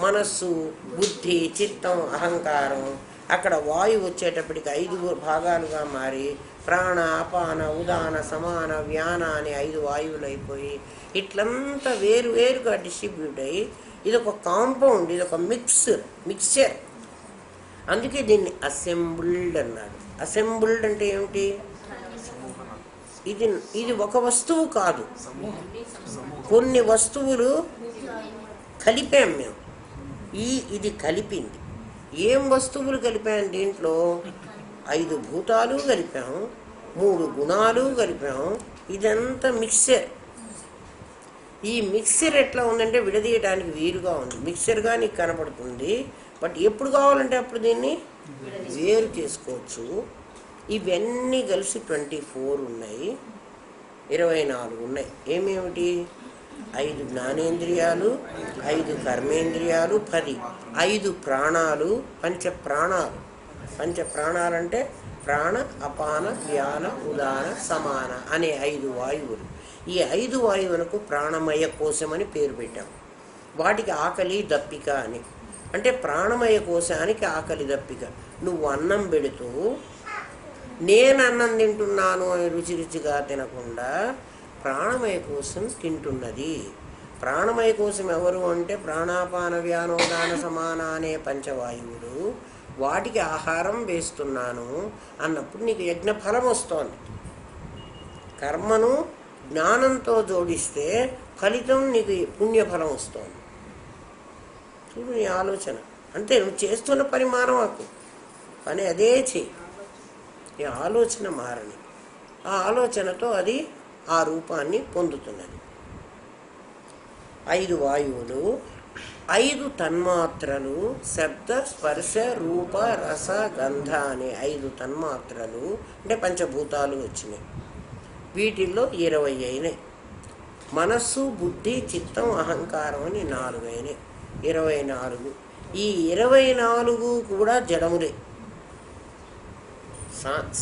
మనస్సు, బుద్ధి, చిత్తం, అహంకారం, అక్కడ వాయువు వచ్చేటప్పటికి 5 భాగాలుగా మారి ప్రాణ, అపాన, ఉదాన, సమాన, వ్యాన అని 5 వాయువులు అయిపోయి ఇట్లంతా వేరుగా డిస్ట్రిబ్యూట్ అయ్యి ఇదొక కాంపౌండ్, ఇదొక మిక్స్చర్. అందుకే దీన్ని అసెంబుల్డ్ అన్నాడు. అసెంబుల్డ్ అంటే ఏమిటి? ఇది ఒక వస్తువు కాదు, కొన్ని వస్తువులు కలిపాం మేము. ఇది కలిపింది. ఏం వస్తువులు కలిపాం దీంట్లో? 5 భూతాలు కలిపాం, 3 గుణాలు కలిపాం. ఇదంతా మిక్సర్. ఈ మిక్సర్ ఎట్లా ఉందంటే విడదీయడానికి వీలుగా ఉంది. మిక్సర్గా నీకు కనపడుతుంది, బట్ ఎప్పుడు కావాలంటే అప్పుడు దీన్ని వేరు చేసుకోవచ్చు. ఇవన్నీ కలిసి 24 ఉన్నాయి, 24 ఉన్నాయి. ఏమేమిటి? 5 జ్ఞానేంద్రియాలు, 5 కర్మేంద్రియాలు, 10, 5 ప్రాణాలు, పంచప్రాణాలు. పంచప్రాణాలంటే ప్రాణ, అపాన, వ్యాన, ఉదాన, సమాన అనే 5 వాయువులు. ఈ 5 వాయువులకు ప్రాణమయ కోశం అని పేరు పెట్టాం. వాటికి ఆకలి దప్పిక అని. అంటే ప్రాణమయ కోశానికి ఆకలి దప్పిక. నువ్వు అన్నం పెడుతూ నేను అన్నం తింటున్నాను అని రుచిగా తినకుండా ప్రాణమయ కోశం తింటున్నది. ప్రాణమయ కోశం ఎవరు అంటే ప్రాణాపాన వ్యానోదాన సమాన అనే పంచవాయువులు. వాటికి ఆహారం వేస్తున్నాను అన్నప్పుడు నీకు యజ్ఞఫలం వస్తోంది. కర్మను జ్ఞానంతో జోడిస్తే ఫలితం నీకు పుణ్యఫలం వస్తుంది. చూడు నీ ఆలోచన. అంతే, నువ్వు చేస్తున్న పని మానవాకు, పని అదే చెయ్యి. నీ ఆలోచన మారని. ఆ ఆలోచనతో అది ఆ రూపాన్ని పొందుతున్నది. 5 వాయువులు, 5 తన్మాత్రలు, శబ్ద, స్పర్శ, రూప, రస, గంధ అనే 5 తన్మాత్రలు అంటే పంచభూతాలు వచ్చినాయి. వీటిల్లో 20 అయినాయి. మనస్సు, బుద్ధి, చిత్తం, అహంకారం అని 4 అయినాయి. 24. ఈ 24 కూడా జడములే.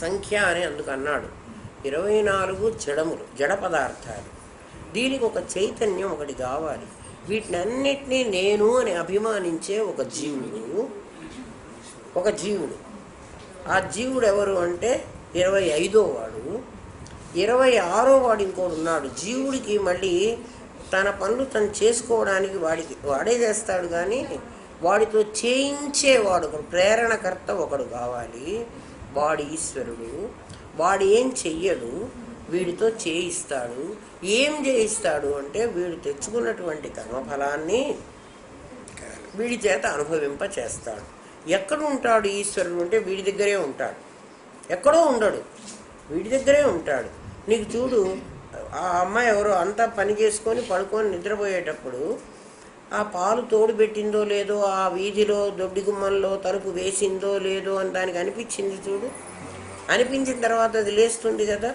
సంఖ్య అని అందుకు అన్నాడు. 24 జడములు, జడ పదార్థాలు. దీనికి ఒక చైతన్యం ఒకటి కావాలి. వీటినన్నిటినీ నేను అని అభిమానించే ఒక జీవుడు. ఆ జీవుడు ఎవరు అంటే 25వ వాడు. 26వ వాడు ఇంకోడు ఉన్నాడు. జీవుడికి మళ్ళీ తన పనులు తను చేసుకోవడానికి వాడే చేస్తాడు, కానీ వాడితో చేయించేవాడు ఒకడు, ప్రేరణకర్త ఒకడు కావాలి. వాడు ఈశ్వరుడు. వాడు ఏం చెయ్యడు, వీడితో చేయిస్తాడు. ఏం చేయిస్తాడు అంటే వీడు తెచ్చుకున్నటువంటి కర్మఫలాన్ని వీడి చేత అనుభవింప చేస్తాడు. ఎక్కడ ఉంటాడు ఈశ్వరుడు అంటే వీడి దగ్గరే ఉంటాడు, ఎక్కడో ఉండడు, వీడి దగ్గరే ఉంటాడు. నీకు చూడు, ఆ అమ్మాయి ఎవరో అంతా పని చేసుకొని పడుకొని నిద్రపోయేటప్పుడు ఆ పాలు తోడు పెట్టిందో లేదో, ఆ వీధిలో దొడ్డి గుమ్మంలో తలుపు వేసిందో లేదో అని దానికి అనిపించింది చూడు. అనిపించిన తర్వాత అది లేస్తుంది కదా.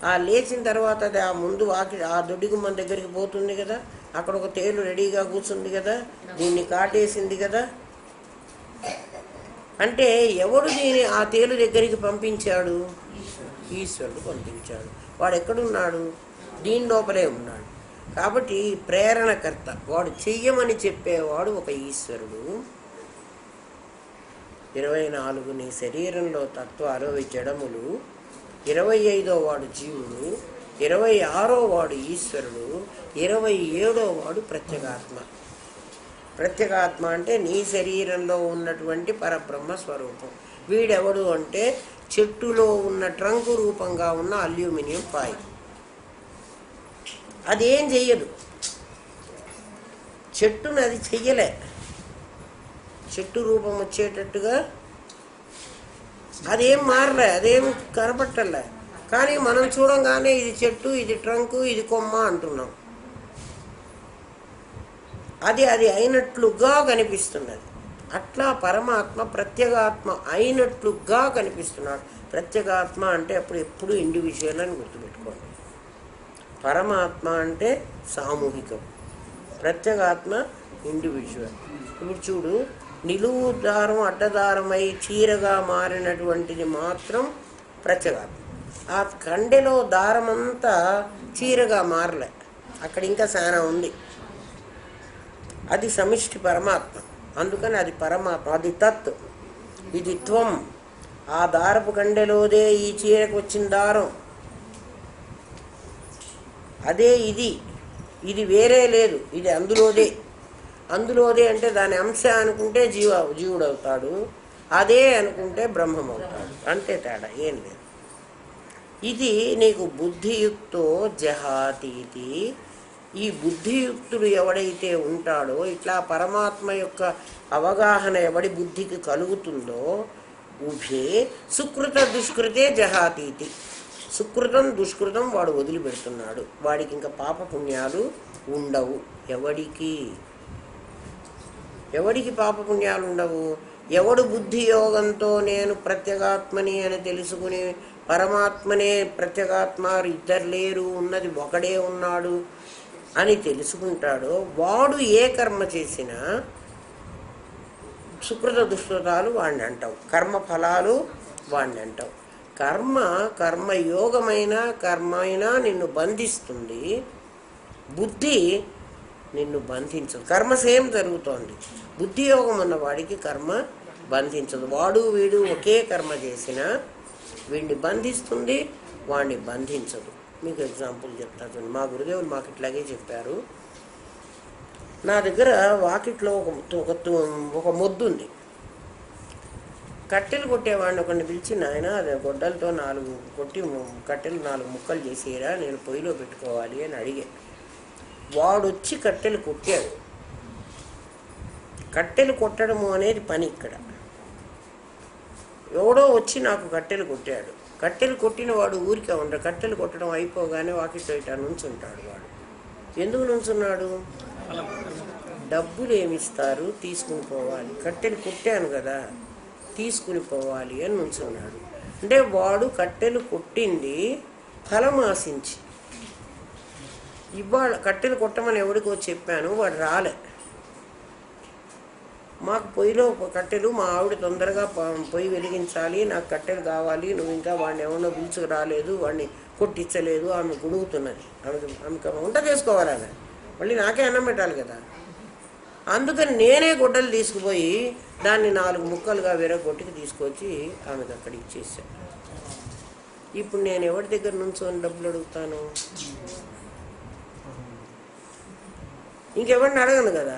ఆ లేచిన తర్వాత అది ఆ ముందు ఆ దొడ్డి గుమ్మం దగ్గరికి పోతుంది కదా. అక్కడ ఒక తేలు రెడీగా కూర్చుంది కదా, దీన్ని కాటేసింది కదా. అంటే ఎవడు ఆ తేలు దగ్గరికి పంపించాడు? ఈశ్వరుడు పంపించాడు. వాడు ఎక్కడున్నాడు? దీని లోపలే ఉన్నాడు. కాబట్టి ప్రేరణకర్త వాడు చెయ్యమని చెప్పేవాడు ఒక ఈశ్వరుడు. 24 నీ శరీరంలో తత్వాలు, అవి జడములు. 25వ వాడు జీవుడు. 26వ వాడు ఈశ్వరుడు. 27వ వాడు ప్రత్యేగాత్మ. ప్రత్యేగాత్మ అంటే నీ శరీరంలో ఉన్నటువంటి పరబ్రహ్మ స్వరూపం. వీడెవడు అంటే చెట్టులో ఉన్న ట్రంకు రూపంగా ఉన్న అల్యూమినియం పాయ్. అదేం చెయ్యదు, చెట్టును అది చెయ్యలే. చెట్టు రూపం వచ్చేటట్టుగా అదేం మారలే, అదేం కనపట్టలే. కానీ మనం చూడంగానే ఇది చెట్టు, ఇది ట్రంకు, ఇది కొమ్మ అంటున్నాం. అది అయినట్లుగా కనిపిస్తున్నది. అట్లా పరమాత్మ ప్రత్యేగాత్మ అయినట్లుగా కనిపిస్తున్నాడు. ప్రత్యేగాత్మ అంటే ఎప్పుడు ఇండివిజువల్ అని గుర్తుపెట్టుకోండి. పరమాత్మ అంటే సామూహికం, ప్రత్యేగాత్మ ఇండివిజువల్. ఇప్పుడు చూడు, నిలువు దారం అడ్డదారమై చీరగా మారినటువంటిది మాత్రం ప్రత్యేగాత్మ. ఆ కండెలో దారమంతా చీరగా మారలే, అక్కడ ఇంకా చాలా ఉంది. అది సమిష్టి పరమాత్మ. అందుకని అది పరమాత్మ, అది తత్, ఇది త్వం. ఆ దారపు కండెలోదే ఈ చీరకు వచ్చిన దారం, అదే ఇది వేరే లేదు, ఇది అందులోదే అంటే దాని అంశ అనుకుంటే జీవుడు అవుతాడు, అదే అనుకుంటే బ్రహ్మం అవుతాడు. అంతే తేడా, ఏం లేదు. ఇది నీకు బుద్ధియుక్తో జహాతీతి. ఈ బుద్ధియుక్తుడు ఎవడైతే ఉంటాడో, ఇట్లా పరమాత్మ యొక్క అవగాహన ఎవడి బుద్ధికి కలుగుతుందో, ఉభే సుకృత దుష్కృతే జహాతీతి. సుకృతం దుష్కృతం వాడు వదిలిపెడుతున్నాడు. వాడికి ఇంకా పాపపుణ్యాలు ఉండవు. ఎవడికి పాపపుణ్యాలు ఉండవు? ఎవడు బుద్ధి యోగంతో నేను ప్రత్యేగాత్మని అని తెలుసుకుని పరమాత్మనే ప్రత్యేగాత్మ, ఇద్దరు లేరు, ఉన్నది ఒకడే ఉన్నాడు అని తెలుసుకుంటాడో, వాడు ఏ కర్మ చేసినా సుకృత దుష్కృతాలు వాడిని అంటావు, కర్మఫలాలు వాడిని అంటావు. కర్మయోగమైన కర్మైనా నిన్ను బంధిస్తుంది, బుద్ధి నిన్ను బంధించదు. కర్మ సేమ్ జరుగుతోంది. బుద్ధి యోగం ఉన్న వాడికి కర్మ బంధించదు. వాడు వీడు ఒకే కర్మ చేసినా వీడిని బంధిస్తుంది, వాడిని బంధించదు. మీకు ఎగ్జాంపుల్ చెప్తాను. మా గురుదేవులు మాకు ఇట్లాగే చెప్పారు. నా దగ్గర వాకిట్లో ఒక మొద్దు ఉంది. కట్టెలు కొట్టేవాడిని ఒకరిని పిలిచి, నాయన అది గొడ్డలతో 4 కొట్టి కట్టెలు 4 ముక్కలు చేసేరా, నేను పొయ్యిలో పెట్టుకోవాలి అని అడిగా. వాడొచ్చి కట్టెలు కొట్టాడు. కట్టెలు కొట్టడము అనేది పని ఇక్కడ. ఎవడో వచ్చి నాకు కట్టెలు కొట్టాడు. కట్టెలు కొట్టిన వాడు ఊరికే ఉండడు. కట్టెలు కొట్టడం అయిపోగానే వాకిట్లో ఇట్లా నుంచుంటాడు. వాడు ఎందుకు నుంచున్నాడు? డబ్బులు ఏమిస్తారు, తీసుకుని పోవాలి. కట్టెలు కొట్టాను కదా, తీసుకుని పోవాలి అని నుంచున్నాడు. అంటే వాడు కట్టెలు కొట్టింది ఫలం ఆశించి. ఇవాళ కట్టెలు కొట్టమని ఎవరికో చెప్పాను, వాడు రాలే. మాకు పొయ్యిలో కట్టెలు, మా ఆవిడ తొందరగా పొయ్యి వెలిగించాలి, నాకు కట్టెలు కావాలి, నువ్వు ఇంకా వాడిని ఎవరినో పిలుచుకు రాలేదు, వాడిని కొట్టించలేదు, ఆమె గుడుగుతున్నది. ఆమెకు వంట చేసుకోవాలి, ఆమె మళ్ళీ నాకే అన్నం పెట్టాలి కదా. అందుకని నేనే గుడ్డలు తీసుకుపోయి దాన్ని 4 ముక్కలుగా విరగొట్టుకు తీసుకొచ్చి ఆమెకు అక్కడ ఇచ్చేసాను. ఇప్పుడు నేను ఎవరి దగ్గర నుంచొని డబ్బులు అడుగుతాను? ఇంకెవరిని అడగను కదా.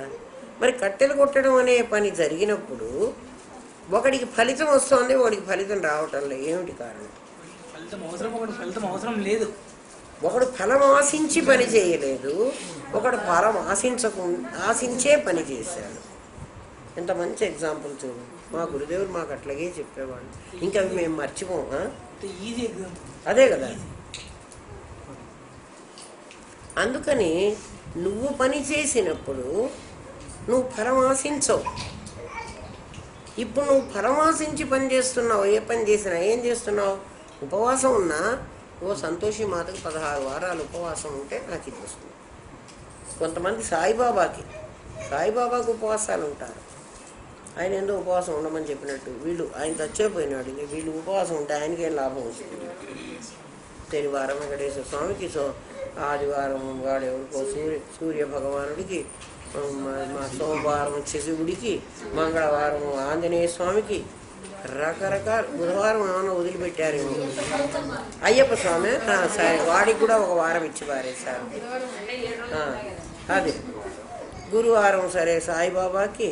మరి కట్టెలు కొట్టడం అనే పని జరిగినప్పుడు ఒకడికి ఫలితం వస్తుంది, ఒకడికి ఫలితం రావటం లేదు. ఏమిటి కారణం? ఫలితం అవసరం లేదు. ఒకడు ఫలం ఆశించి పని చేయలేదు, ఒకడు ఫలం ఆశించే పని చేశాడు. ఎంత మంచి ఎగ్జాంపుల్ చూడు. మా గురుదేవులు మాకు అట్లాగే చెప్పేవాడు. ఇంకా అవి మేము మర్చిపోమా? అదే కదా. అందుకని నువ్వు పని చేసినప్పుడు నువ్వు ఫలం ఆశించవు. ఇప్పుడు నువ్వు ఫలం ఆశించి పని చేస్తున్నావు. ఏ పని చేసినా ఏం చేస్తున్నావు? ఉపవాసం ఉన్నా, ఓ సంతోషి మాతకు 16 వారాలు ఉపవాసం ఉంటే నాకు ఇది వస్తుంది. కొంతమంది సాయిబాబాకి ఉపవాసాలు ఉంటారు. ఆయన ఎందుకు ఉపవాసం ఉండమని చెప్పినట్టు, వీళ్ళు ఆయన చచ్చిపోయినాడు, వీళ్ళు ఉపవాసం ఉంటే ఆయనకేం లాభం వస్తుంది? శనివారం వెంకటేశ్వర స్వామికి, ఆదివారం వాడు ఎవరికో సూర్య భగవానుడికి, మా సోమవారం శివుడికి, మంగళవారం ఆంజనేయ స్వామికి, రకరకాల. బుధవారం ఏమైనా వదిలిపెట్టారు, అయ్యప్ప స్వామి, సరే వాడికి కూడా ఒక వారం ఇచ్చి పారేశారు. అదే గురువారం సరే సాయిబాబాకి,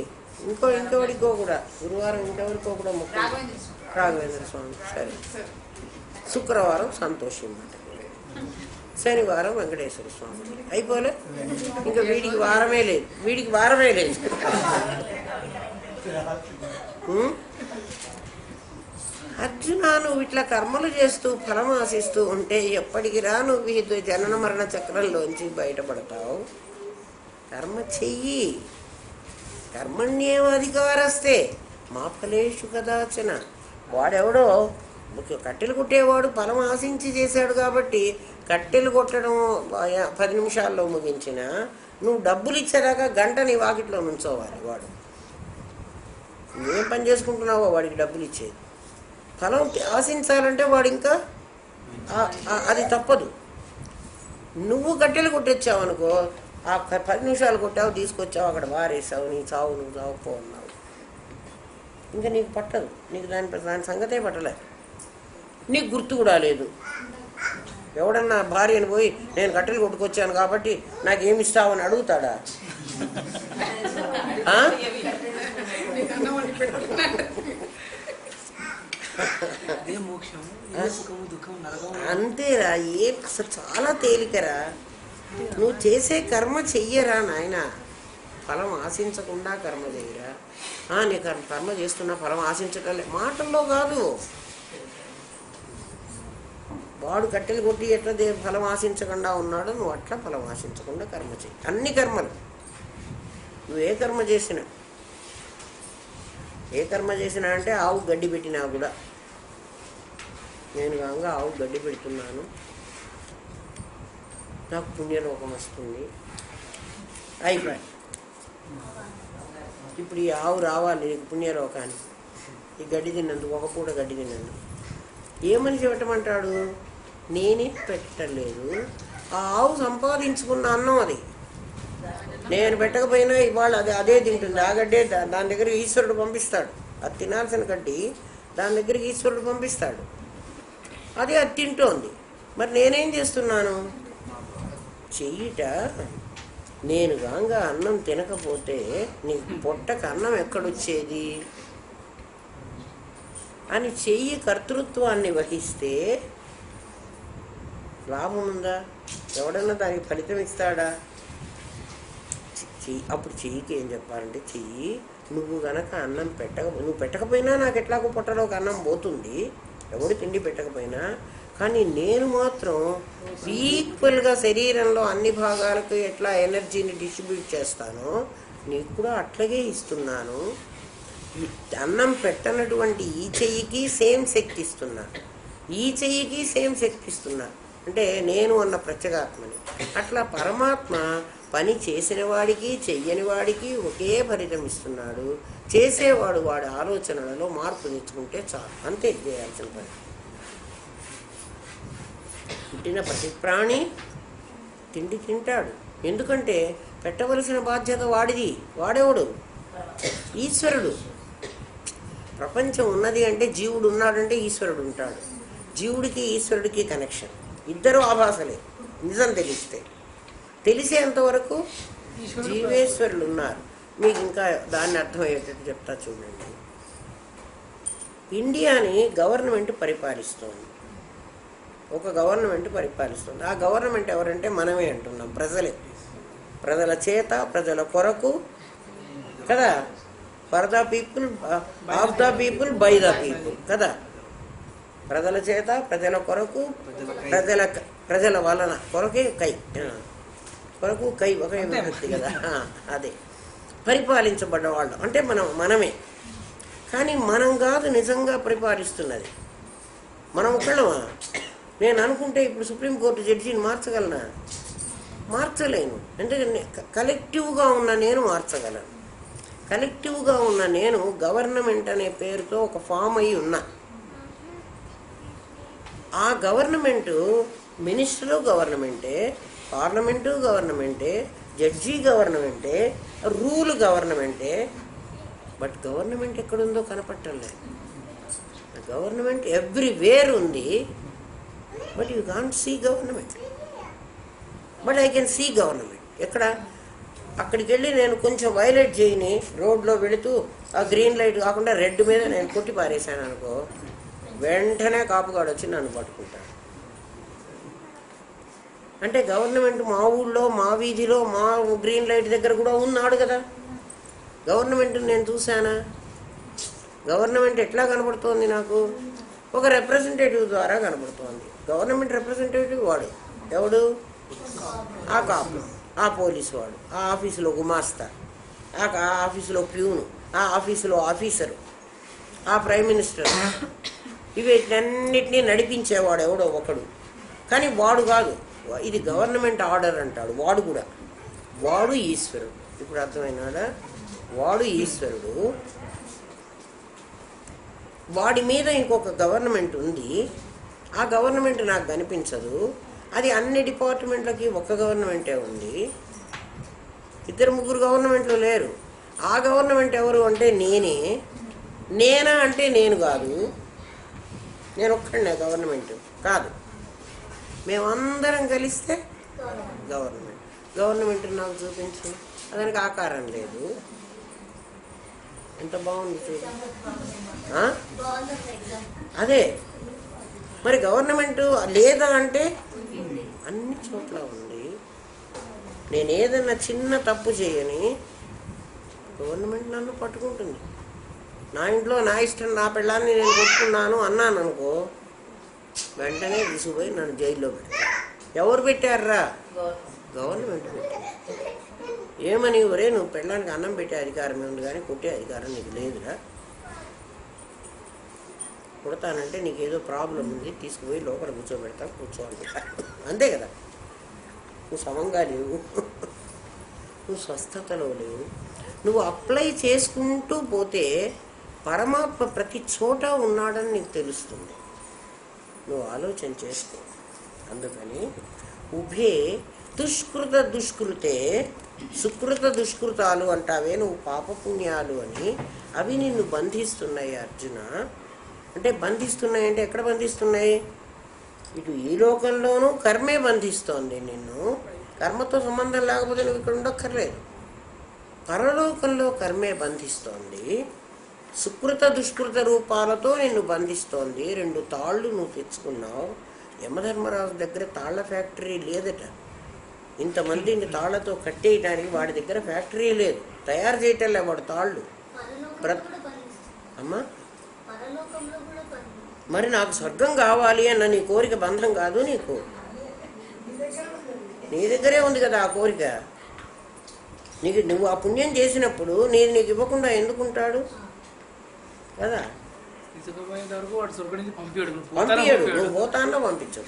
ఇంకెవరికో కూడా గురువారం ఇంకెవరికో కూడా మొక్క రాఘవేంద్ర స్వామి సరే, శుక్రవారం సంతోషి మాట, శనివారం వెంకటేశ్వర స్వామి. అయిపోలే, ఇంకా వీడికి వారమే లేదు. అర్జున, నువ్వు ఇట్లా కర్మలు చేస్తూ ఫలం ఆశిస్తూ ఉంటే ఎప్పటికి రా నువ్వు ఈ జనన మరణ చక్రంలోంచి బయటపడతావు? కర్మ చెయ్యి. కర్మణ్యేవాధికారస్తే మా ఫలేషు కదాచన. వాడెవడో కట్టెలు కొట్టేవాడు ఫలం ఆశించి చేశాడు కాబట్టి కట్టెలు కొట్టడం 10 నిమిషాల్లో ముగించిన, నువ్వు డబ్బులు ఇచ్చేదాకా గంట నీ వాకిట్లో నుంచోవాలి. వాడు నువ్వేం పని చేసుకుంటున్నావో వాడికి డబ్బులు ఇచ్చేది. ఫలం ఆశించాలంటే వాడు ఇంకా అది తప్పదు. నువ్వు కట్టెలు కొట్టొచ్చావు అనుకో, ఆ 10 నిమిషాలు కొట్టావు, తీసుకొచ్చావు, అక్కడ వారేసావు, నీ చావు నువ్వు చావుకో ఉన్నావు. ఇంకా నీకు పట్టదు, నీకు దాని సంగతే పట్టలే, నీకు గుర్తు కూడా లేదు. ఎవడన్నా భార్యను పోయి నేను కట్టెలు కొట్టుకొచ్చాను కాబట్టి నాకేమి ఇస్తావని అడుగుతాడా? అంతేరా. అసలు చాలా తేలికరా. నువ్వు చేసే కర్మ చెయ్యరా నాయన, ఫలం ఆశించకుండా కర్మ చెయ్యరా. నీ కర్మ చేస్తున్నా ఫలం ఆశించటం మాటల్లో కాదు. వాడు కట్టెలు కొట్టి ఎట్లా ఫలం ఆశించకుండా ఉన్నాడో నువ్వు అట్లా ఫలం ఆశించకుండా కర్మ చెయ్యి. అన్ని కర్మలు నువ్వు ఏ కర్మ చేసినా అంటే ఆవు గడ్డి పెట్టినా కూడా, నేను కాక ఆవు గడ్డి పెడుతున్నాను, నాకు పుణ్యలోకం వస్తుంది, అయిపోయి. ఇప్పుడు ఈ ఆవు రావాలి నీకు పుణ్యలోకానికి, ఈ గడ్డి తిన్నందుకు, ఒక పూట గడ్డి తిన్నందుకు. ఏమని చెప్పటమంటాడు? నేనే పెట్టలేదు, ఆ ఆవు సంపాదించుకున్న అన్నం అది. నేను పెట్టకపోయినా ఇవాళ అదే తింటుంది. ఆ గడ్డే దాని దగ్గరికి ఈశ్వరుడు పంపిస్తాడు. అది తినాల్సిన గడ్డి దాని దగ్గరికి ఈశ్వరుడు పంపిస్తాడు. అది తింటోంది. మరి నేనేం చేస్తున్నాను? చెయ్యిట. నేను కాక అన్నం తినకపోతే నీకు పొట్టకు అన్నం ఎక్కడొచ్చేది అని చెయ్యి కర్తృత్వాన్ని వహిస్తే లాభం ఉందా? ఎవడన్నా దానికి ఫలితం ఇస్తాడా? అప్పుడు చెయ్యికి ఏం చెప్పాలంటే, చెయ్యి నువ్వు గనక అన్నం నువ్వు పెట్టకపోయినా నాకు ఎట్లాగో పొట్టలోకి అన్నం పోతుంది, ఎవడు తిండి పెట్టకపోయినా. కానీ నేను మాత్రం ఈక్వల్గా శరీరంలో అన్ని భాగాలకు ఎట్లా ఎనర్జీని డిస్ట్రిబ్యూట్ చేస్తానో నీకు కూడా అట్లాగే ఇస్తున్నాను. అన్నం పెట్టనటువంటి ఈ చెయ్యికి సేమ్ శక్తి ఇస్తున్నా, ఈ చెయ్యికి సేమ్ శక్తి ఇస్తున్నా. అంటే నేను అన్న ప్రత్యేగాత్మని. అట్లా పరమాత్మ పని చేసిన వాడికి చెయ్యని వాడికి ఒకే ఫలితం ఇస్తున్నాడు. చేసేవాడు వాడి ఆలోచనలలో మార్పు తెచ్చుకుంటే చాలు, అంతే చేయాల్సిన పని. పుట్టిన ప్రతి ప్రాణి తిండి తింటాడు. ఎందుకంటే పెట్టవలసిన బాధ్యత వాడిది. వాడేవాడు ఈశ్వరుడు. ప్రపంచం ఉన్నది అంటే జీవుడు ఉన్నాడంటే ఈశ్వరుడు ఉంటాడు. జీవుడికి ఈశ్వరుడికి కనెక్షన్. ఇద్దరు ఆభాసలే నిజం తెలిస్తే. తెలిసేంతవరకు జీవేశ్వరులు ఉన్నారు. మీకు ఇంకా దాన్ని అర్థమయ్యేటట్టు చెప్తా చూడండి. ఇండియాని గవర్నమెంట్ పరిపాలిస్తోంది. ఒక గవర్నమెంట్ పరిపాలిస్తుంది. ఆ గవర్నమెంట్ ఎవరంటే మనమే అంటున్నాం, ప్రజలే. ప్రజల చేత, ప్రజల కొరకు కదా. For the people, of the people, by the people కదా. ప్రజల చేత, ప్రజల కొరకు, ప్రజల వలన, కొరకే కై, కొరకు కై ఒకే విభక్తి కదా. అదే పరిపాలించబడ్డ వాళ్ళు అంటే మనమే. కానీ మనం కాదు నిజంగా పరిపాలిస్తున్నది. మనం ఒకళ్ళమా? నేను అనుకుంటే ఇప్పుడు సుప్రీంకోర్టు జడ్జిని మార్చగలనా? మార్చలేను. ఎందుకంటే కలెక్టివ్గా ఉన్న నేను మార్చగలను. కలెక్టివ్గా ఉన్న నేను గవర్నమెంట్ అనే పేరుతో ఒక ఫామ్ అయి ఉన్నా. ఆ గవర్నమెంటు మినిస్టరు గవర్నమెంటే, పార్లమెంటు గవర్నమెంటే, జడ్జి గవర్నమెంటే, రూల్ గవర్నమెంటే. బట్ గవర్నమెంట్ ఎక్కడుందో కనపట్టలేదు. గవర్నమెంట్ ఎవ్రీవేర్ ఉంది. But you can't see government. But I can see government. ఎక్కడ? అక్కడికి వెళ్ళి నేను కొంచెం వైలేట్ చేయని రోడ్లో వెళుతూ ఆ గ్రీన్ లైట్ కాకుండా రెడ్ మీద నేను కొట్టి పారేశాను అనుకో, వెంటనే కాపుగాడు వచ్చి నన్ను పట్టుకుంటాడు. అంటే గవర్నమెంట్ మా ఊళ్ళో, మా వీధిలో, మా గ్రీన్ లైట్ దగ్గర కూడా ఉన్నాడు కదా. గవర్నమెంట్ నేను చూశానా? గవర్నమెంట్ ఎట్లా కనబడుతోంది నాకు? ఒక రిప్రజెంటేటివ్ ద్వారా కనబడుతోంది. గవర్నమెంట్ రిప్రజెంటేటివ్ వాడు ఎవడు? ఆ కాపు, ఆ పోలీసు వాడు, ఆ ఆఫీసులో గుమాస్తా, ఆ ఆఫీసులో ప్యూను, ఆ ఆఫీసులో ఆఫీసరు, ఆ ప్రైమ్ మినిస్టర్, వీటన్నిటినీ నడిపించేవాడు ఎవడో ఒకడు. కానీ వాడు కాదు. ఇది గవర్నమెంట్ ఆర్డర్ అంటాడు. వాడు కూడా, వాడు ఈశ్వరుడు. ఇప్పుడు అర్థమైనాడా? వాడు ఈశ్వరుడు. వాడి మీద ఇంకొక గవర్నమెంట్ ఉంది. ఆ గవర్నమెంట్ నాకు కనిపించదు. అది అన్ని డిపార్ట్మెంట్లకి ఒక గవర్నమెంటే ఉంది. ఇద్దరు ముగ్గురు గవర్నమెంట్లు లేరు. ఆ గవర్నమెంట్ ఎవరు అంటే నేనే. నేనా అంటే నేను కాదు. నేను ఒక్కడే గవర్నమెంట్ కాదు. మేమందరం కలిస్తే గవర్నమెంట్. గవర్నమెంట్ నాకు చూపించు. దానికి ఆకారం లేదు. ఎంత బాగుంది చూడు. అదే మరి గవర్నమెంట్ లేదా అంటే అన్ని చోట్ల ఉంది. నేను ఏదైనా చిన్న తప్పు చేయని గవర్నమెంట్ నన్ను పట్టుకుంటుంది. నా ఇంట్లో నా ఇష్టం, నా పిల్లాన్ని నేను కొట్టుకున్నాను అన్నాను అనుకో, వెంటనే తీసుకుపోయి నన్ను జైల్లో పెట్టారు. ఎవరు పెట్టారా? గవర్నమెంట్ పెట్టారు. ఏమని? ఒరే నువ్వు పిల్లానికి అన్నం పెట్టే అధికారం ఉంది కానీ కొట్టే అధికారం నీకు లేదురా. కొడతానంటే నీకు ఏదో ప్రాబ్లం ఉంది, తీసుకుపోయి లోపల కూర్చోబెడతా, కూర్చోవాలి. అంతే కదా. నువ్వు సమంగా లేవు, నువ్వు స్వస్థతలో లేవు. నువ్వు అప్లై చేసుకుంటూ పోతే పరమాత్మ ప్రతి చోట ఉన్నాడని నీకు తెలుస్తుంది. నువ్వు ఆలోచన చేసుకో. అందుకని ఉభే దుష్కృత దుష్కృతే సుకృత దుష్కృతాలు అంటావే నువ్వు, పాపపుణ్యాలు అని. అవి నిన్ను బంధిస్తున్నాయి అర్జున. అంటే బంధిస్తున్నాయి అంటే ఎక్కడ బంధిస్తున్నాయి? ఇటు ఈ లోకంలోనూ కర్మే బంధిస్తోంది నిన్ను. కర్మతో సంబంధం లేకపోతే నువ్వు ఇక్కడ ఉండక్కర్లేదు. పరలోకంలో కర్మే బంధిస్తోంది. సుకృత దుష్కృత రూపాలతో నిన్ను బంధిస్తోంది. 2 తాళ్ళు నువ్వు తెచ్చుకున్నావు. యమధర్మరాజు దగ్గర తాళ్ల ఫ్యాక్టరీ లేదట. ఇంతమందిని తాళ్లతో కట్టేయడానికి వాడి దగ్గర ఫ్యాక్టరీ లేదు. తయారు చేయటంలే వాడు తాళ్ళు. అమ్మా మరి నాకు స్వర్గం కావాలి అన్న నీ కోరిక బంధం కాదు నీకు. నీ దగ్గరే ఉంది కదా ఆ కోరిక. నువ్వు ఆ పుణ్యం చేసినప్పుడు నీకు ఇవ్వకుండా ఎందుకుంటాడు కదా. తీసుకుపోయేంత వరకు వాడు స్వర్గం నుంచి పంపించాడు నువ్వు పోతానో పంపించదు.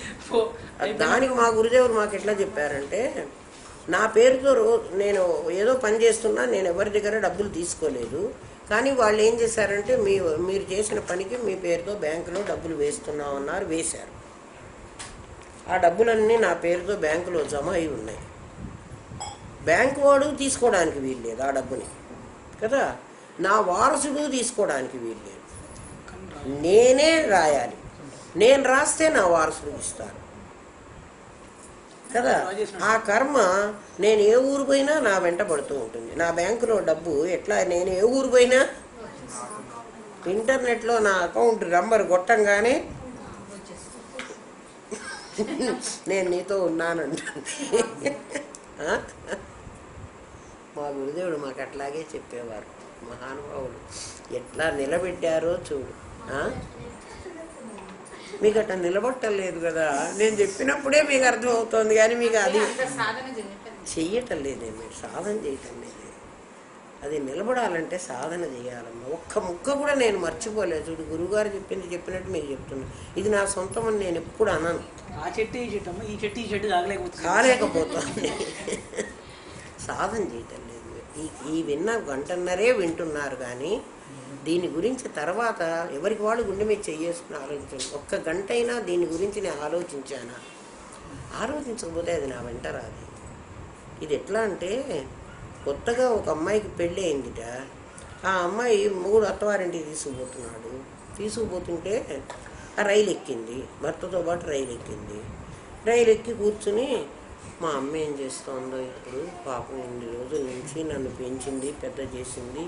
దానికి మా గురుదేవులు మాకు ఎట్లా చెప్పారంటే, నా పేరుతో నేను ఏదో పని చేస్తున్నా, నేను ఎవరి దగ్గర డబ్బులు తీసుకోలేదు, కానీ వాళ్ళు ఏం చేశారంటే మీరు చేసిన పనికి మీ పేరుతో బ్యాంకులో డబ్బులు వేస్తున్నాం అన్నారు, వేశారు. ఆ డబ్బులన్నీ నా పేరుతో బ్యాంకులో జమ అయి ఉన్నాయి. బ్యాంకు వాడు తీసుకోవడానికి వీల్లేదు ఆ డబ్బుని కదా, నా వారసుడు తీసుకోవడానికి వీల్లేదు. నేనే రాయాలి, నేను రాస్తే నా వారసుడు ఇస్తారు కదా. ఆ కర్మ నేను ఏ ఊరు పోయినా నా వెంట పడుతూ ఉంటుంది. నా బ్యాంకులో డబ్బు ఎట్లా, నేను ఏ ఊరు పోయినా ఇంటర్నెట్లో నా అకౌంట్ నంబర్ కొట్టంగానే నేను నీతో ఉన్నానంటుంది. మా గురుదేవుడు మాకు అట్లాగే చెప్పేవారు. మహానుభావులు ఎట్లా నిలబెట్టారో చూడు. మీకు అట్లా నిలబట్టలేదు కదా, నేను చెప్పినప్పుడే మీకు అర్థమవుతుంది, కానీ మీకు అది చెయ్యటం లేదే, మీరు సాధన చేయటం లేదే. అది నిలబడాలంటే సాధన చేయాలమ్మా. ఒక్క ముక్క కూడా నేను మర్చిపోలేదు. చూడు, గురువుగారు చెప్పినట్టు మీకు చెప్తున్నా. ఇది నా సొంతం అని నేను ఎప్పుడు అనను. ఆ చెట్టు ఈ చెట్టు, ఈ చెట్టు ఈ చెట్టు కాలేకపోతుంది. సాధన చేయటం లేదు. ఈ విన్న గంటన్నరే వింటున్నారు, కానీ దీని గురించి తర్వాత ఎవరికి వాళ్ళు గుండె మీద చెయ్యేసుకుని ఆలోచించండి. ఒక్క గంట అయినా దీని గురించి నేను ఆలోచించానా? ఆలోచించకపోతే అది నా వెంట రాదు. ఇది ఎట్లా అంటే, కొత్తగా ఒక అమ్మాయికి పెళ్ళి అయిందిట. ఆ అమ్మాయి మూడు అత్తవారింటికి తీసుకుపోతుంటే ఆ రైలు ఎక్కింది, భర్తతో పాటు రైలు ఎక్కింది. రైలు ఎక్కి కూర్చుని, మా అమ్మ ఏం చేస్తుందో ఇప్పుడు, పాపం ఇన్ని రోజుల నుంచి నన్ను పెంచింది, పెద్ద చేసింది,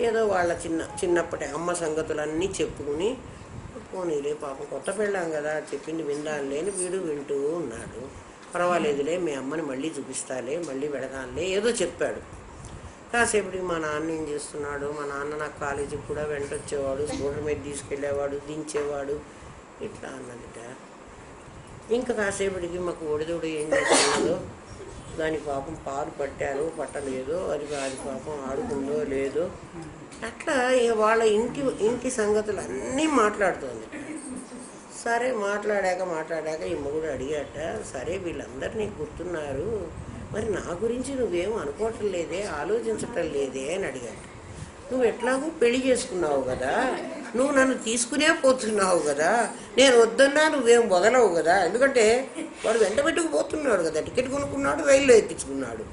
ఏదో వాళ్ళ చిన్నప్పటి అమ్మ సంగతులన్నీ చెప్పుకుని, పోనీలే పాపం కొత్త పెళ్ళాం కదా, చెప్పింది విందాలే అని వీడు వింటూ ఉన్నాడు. పర్వాలేదులే, మీ అమ్మని మళ్ళీ చూపిస్తాలే, మళ్ళీ వెళదానులే ఏదో చెప్పాడు. కాసేపటికి మా నాన్న ఏం చేస్తున్నాడు, మా నాన్న నాకు కాలేజీకి కూడా వెంట వచ్చేవాడు, స్కూటర్ మీద తీసుకెళ్ళేవాడు, దించేవాడు, ఇట్లా అన్నదిట. ఇంకా కాసేపటికి మాకు ఒడిదోడు ఏం చేస్తున్నాడో, దానికి పాపం పాలు పట్టారో పట్టలేదో, అది పాపం ఆడుకుందో లేదో, అట్లా వాళ్ళ ఇంటి సంగతులు అన్నీ మాట్లాడుతోంది. సరే మాట్లాడాక ఈ మొగుడు అడిగాట, సరే వీళ్ళందరూ నీకు గుర్తున్నారు, మరి నా గురించి నువ్వేం అనుకోవటం లేదే, ఆలోచించటం లేదే అని అడిగాట. నువ్వు ఎట్లాగూ పెళ్లి చేసుకున్నావు కదా, నువ్వు నన్ను తీసుకునే పోతున్నావు కదా, నేను వద్దన్నా నువ్వేం వదలవు కదా, ఎందుకంటే వాడు వెంట పెట్టుకుపోతున్నాడు కదా, టికెట్ కొనుక్కున్నాడు, రైల్లో ఎక్కించుకున్నాడు,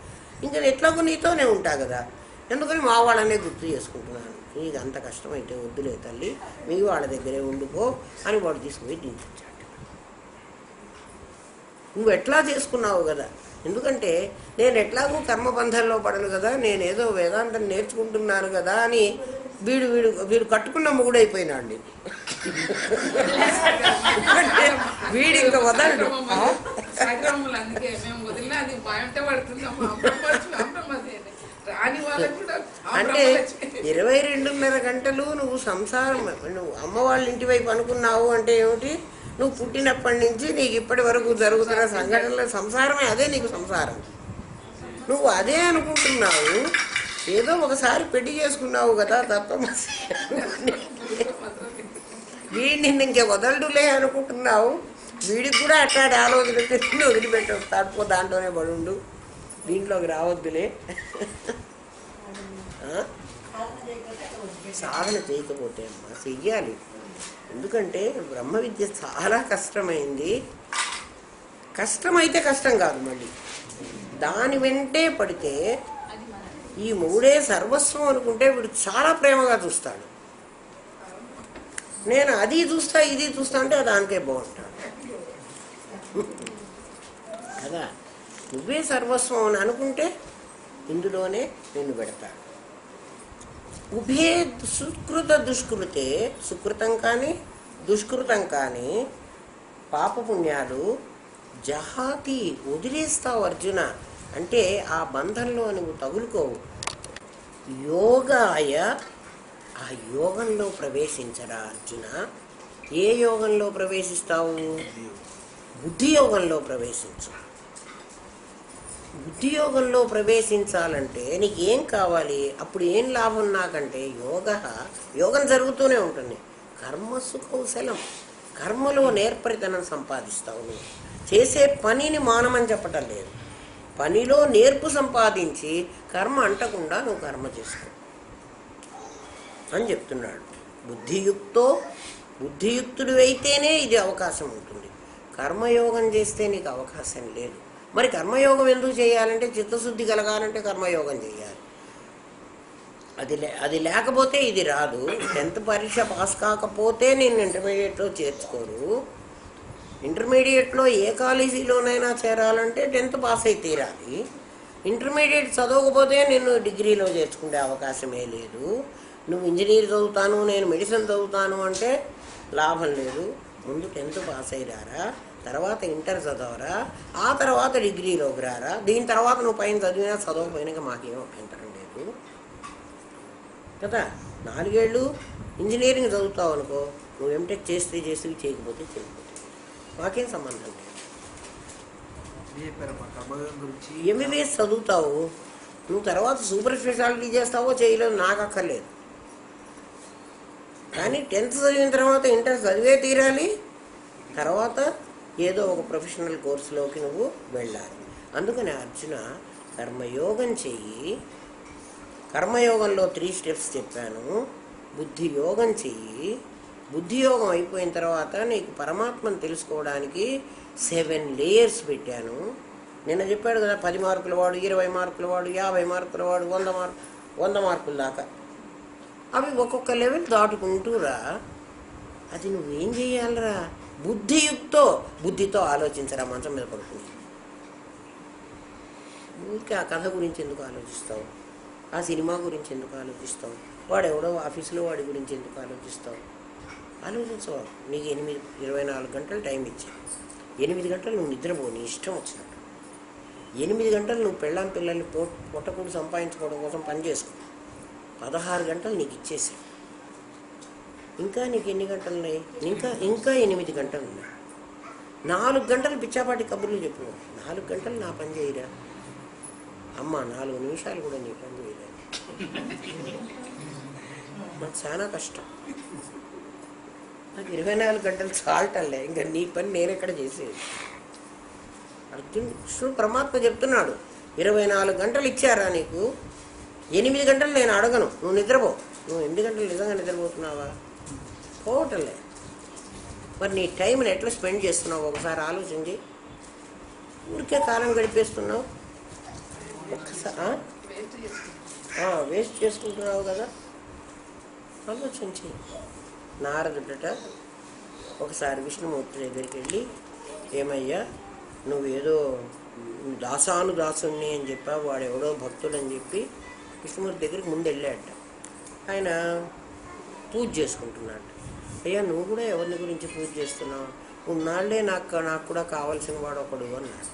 ఇంకా ఎట్లాగో నీతోనే ఉంటా కదా, ఎందుకని మా వాళ్ళనే గుర్తు చేసుకుంటున్నాను. నీకు అంత కష్టమైతే వద్దులే తల్లి, మీ వాళ్ళ దగ్గరే ఉండిపో అని వాడు తీసుకుపోయి దించాడు. నువ్వు ఎట్లా చేసుకున్నావు కదా, ఎందుకంటే నేను ఎట్లాగూ కర్మబంధంలో పడను కదా, నేనేదో వేదాంతం నేర్చుకుంటున్నాను కదా అని వీడు కట్టుకున్న మొగుడైపోయినాడు. వీడు ఇంకా వదలడు. అంటే 22.5 గంటలు నువ్వు సంసారం, నువ్వు అమ్మ వాళ్ళ ఇంటి వైపు అనుకున్నావు అంటే ఏమిటి, నువ్వు పుట్టినప్పటి నుంచి నీకు ఇప్పటి వరకు జరుగుతున్న సంఘటనల సంసారమే, అదే నీకు సంసారం. నువ్వు అదే అనుకుంటున్నావు, ఏదో ఒకసారి పెళ్లి చేసుకున్నావు కదా తప్ప వీడిని ఇంకే వదలడులే అనుకుంటున్నావు. వీడికి కూడా అట్లాంటి ఆలోచన తెచ్చి వదిలిపెట్టావు, తడుపో దాంట్లోనే పడుండు, దీంట్లోకి రావద్దులే. సాధన చేయకపోతే అమ్మా చెయ్యాలి. ఎందుకంటే బ్రహ్మ విద్య చాలా కష్టమైంది. కష్టమైతే కష్టం కాదు, మళ్ళీ దాని వెంటే పడితే ఈ మూడే సర్వస్వం అనుకుంటే వీడు చాలా ప్రేమగా చూస్తాడు. నేను అది చూస్తా ఇది చూస్తా అంటే దానికే బాగుంటాడు కదా. నువ్వే సర్వస్వం అని అనుకుంటే ఇందులోనే నిన్ను పెడతాడు. ఉభే సుకృత దుష్కృతే, సుకృతం కానీ దుష్కృతం కానీ పాపపుణ్యాలు జహాతి వదిలేస్తావు అర్జున. అంటే ఆ బంధంలో నువ్వు తగులుకోవు. యోగాయ, ఆ యోగంలో ప్రవేశించరా అర్జున. ఏ యోగంలో ప్రవేశిస్తావు? బుద్ధి యోగంలో ప్రవేశించు. బుద్ధి యోగంలో ప్రవేశించాలంటే నీకు ఏం కావాలి? అప్పుడు ఏం లాభం నాకంటే యోగం జరుగుతూనే ఉంటుంది, కర్మసు కౌశలం, కర్మలో నేర్పరితనం సంపాదిస్తావు. నువ్వు చేసే పనిని మానమని చెప్పటం లేదు, పనిలో నేర్పు సంపాదించి కర్మ అంటకుండా నువ్వు కర్మ చేసుకో అని చెప్తున్నాడు. బుద్ధియుక్తుడు అయితేనే ఇది అవకాశం ఉంటుంది. కర్మయోగం చేస్తే నీకు అవకాశం లేదు. మరి కర్మయోగం ఎందుకు చేయాలంటే చిత్తశుద్ధి కలగాలంటే కర్మయోగం చేయాలి. అది లేకపోతే ఇది రాదు. 10th పరీక్ష పాస్ కాకపోతే నేను ఇంటర్మీడియట్లో చేర్చుకోరు. ఇంటర్మీడియట్లో ఏ కాలేజీలోనైనా చేరాలంటే 10th పాస్ అయి తీరాలి. ఇంటర్మీడియట్ చదవకపోతే నేను డిగ్రీలో చేర్చుకునే అవకాశమే లేదు. నువ్వు ఇంజనీర్ చదువుతాను, నేను మెడిసిన్ చదువుతాను అంటే లాభం లేదు. ముందు 10th పాస్ అయ్యారా, తర్వాత ఇంటర్ చదవరా, ఆ తర్వాత డిగ్రీలోకి రారా. దీని తర్వాత నువ్వు పైన చదివినా చదవకపోయినాక మాకేం అభ్యంతరం లేదు కదా. 4 ఏళ్ళు ఇంజనీరింగ్ చదువుతావు అనుకో, నువ్వు ఎంటెక్ చేస్తే చేసి చేయకపోతే మాకేం సంబంధం లేదు. ఎంబీబీఎస్ చదువుతావు, నువ్వు తర్వాత సూపర్ స్పెషాలిటీ చేస్తావో చేయలేదు నాకు అక్కర్లేదు. కానీ 10th చదివిన తర్వాత ఇంటర్ చదివే తీరాలి. తర్వాత ఏదో ఒక ప్రొఫెషనల్ కోర్సులోకి నువ్వు వెళ్ళాలి. అందుకని అర్జున కర్మయోగం చెయ్యి. కర్మయోగంలో 3 స్టెప్స్ చెప్పాను. బుద్ధి యోగం చెయ్యి. బుద్ధి యోగం అయిపోయిన తర్వాత నీకు పరమాత్మను తెలుసుకోవడానికి 7 లేయర్స్ పెట్టాను. నిన్న చెప్పాడు కదా, 10 మార్కుల వాడు, 20 మార్కుల వాడు, 50 మార్కుల వాడు, 100 మార్కుల దాకా. అవి ఒక్కొక్క లెవెల్ దాటుకుంటూ రా. అది నువ్వేం చేయాలరా, బుద్ధితో ఆలోచించరా. మంచం మీద పడుతుంది ఊరికే ఆ కథ గురించి ఎందుకు ఆలోచిస్తావు, ఆ సినిమా గురించి ఎందుకు ఆలోచిస్తావు, వాడెవడో ఆఫీసులో వాడి గురించి ఎందుకు ఆలోచిస్తావు. ఆలోచించవా. నీకు 24 గంటలు టైం ఇచ్చా. 8 గంటలు నువ్వు నిద్రపో, నీ ఇష్టం వచ్చినట్టు. 8 గంటలు నువ్వు పిల్లల్ని పొట్టకూడు సంపాదించుకోవడం కోసం పని చేసుకో. 16 గంటలు నీకు ఇచ్చేసి, ఇంకా నీకు ఎన్ని గంటలు ఉన్నాయి? ఇంకా 8 గంటలు ఉన్నాయి. 4 గంటలు పిచ్చాపాటి కబుర్లు చెప్పు. 4 గంటలు నా పని చేయరా అమ్మ, 4 నిమిషాలు కూడా నీ పని చేయలేదు. నాకు చాలా కష్టం. నాకు 24 గంటలు చాలటల్లే, ఇంకా నీ పని నేనెక్కడ చేసేది. కృష్ణుడు పరమాత్మ చెప్తున్నాడు, 24 గంటలు ఇచ్చారా నీకు, 8 గంటలు నేను అడగను, నువ్వు నిద్రపో. నువ్వు 8 గంటలు నిజంగా నిద్రపోతున్నావా? పోవటంలే. మరి నీ టైంని ఎట్లా స్పెండ్ చేస్తున్నావు ఒకసారి ఆలోచించి. ఊరికే కాలం గడిపేస్తున్నావు, ఒక్కసారి వేస్ట్ చేసుకుంటున్నావు కదా. ఆలోచించి. నారదుడట ఒకసారి విష్ణుమూర్తి దగ్గరికి వెళ్ళి, ఏమయ్యా నువ్వేదో దాసుణ్ణి అని చెప్పావు, వాడెవడో భక్తుడని చెప్పి విష్ణుమూర్తి దగ్గరికి ముందు వెళ్ళాడట. ఆయన పూజ చేసుకుంటున్నాడు. అయ్యా నువ్వు కూడా ఎవరిని గురించి పూజ చేస్తున్నావు? ఉన్నాళ్లే నాకు కూడా కావాల్సిన వాడు ఒకడు అన్నాడు.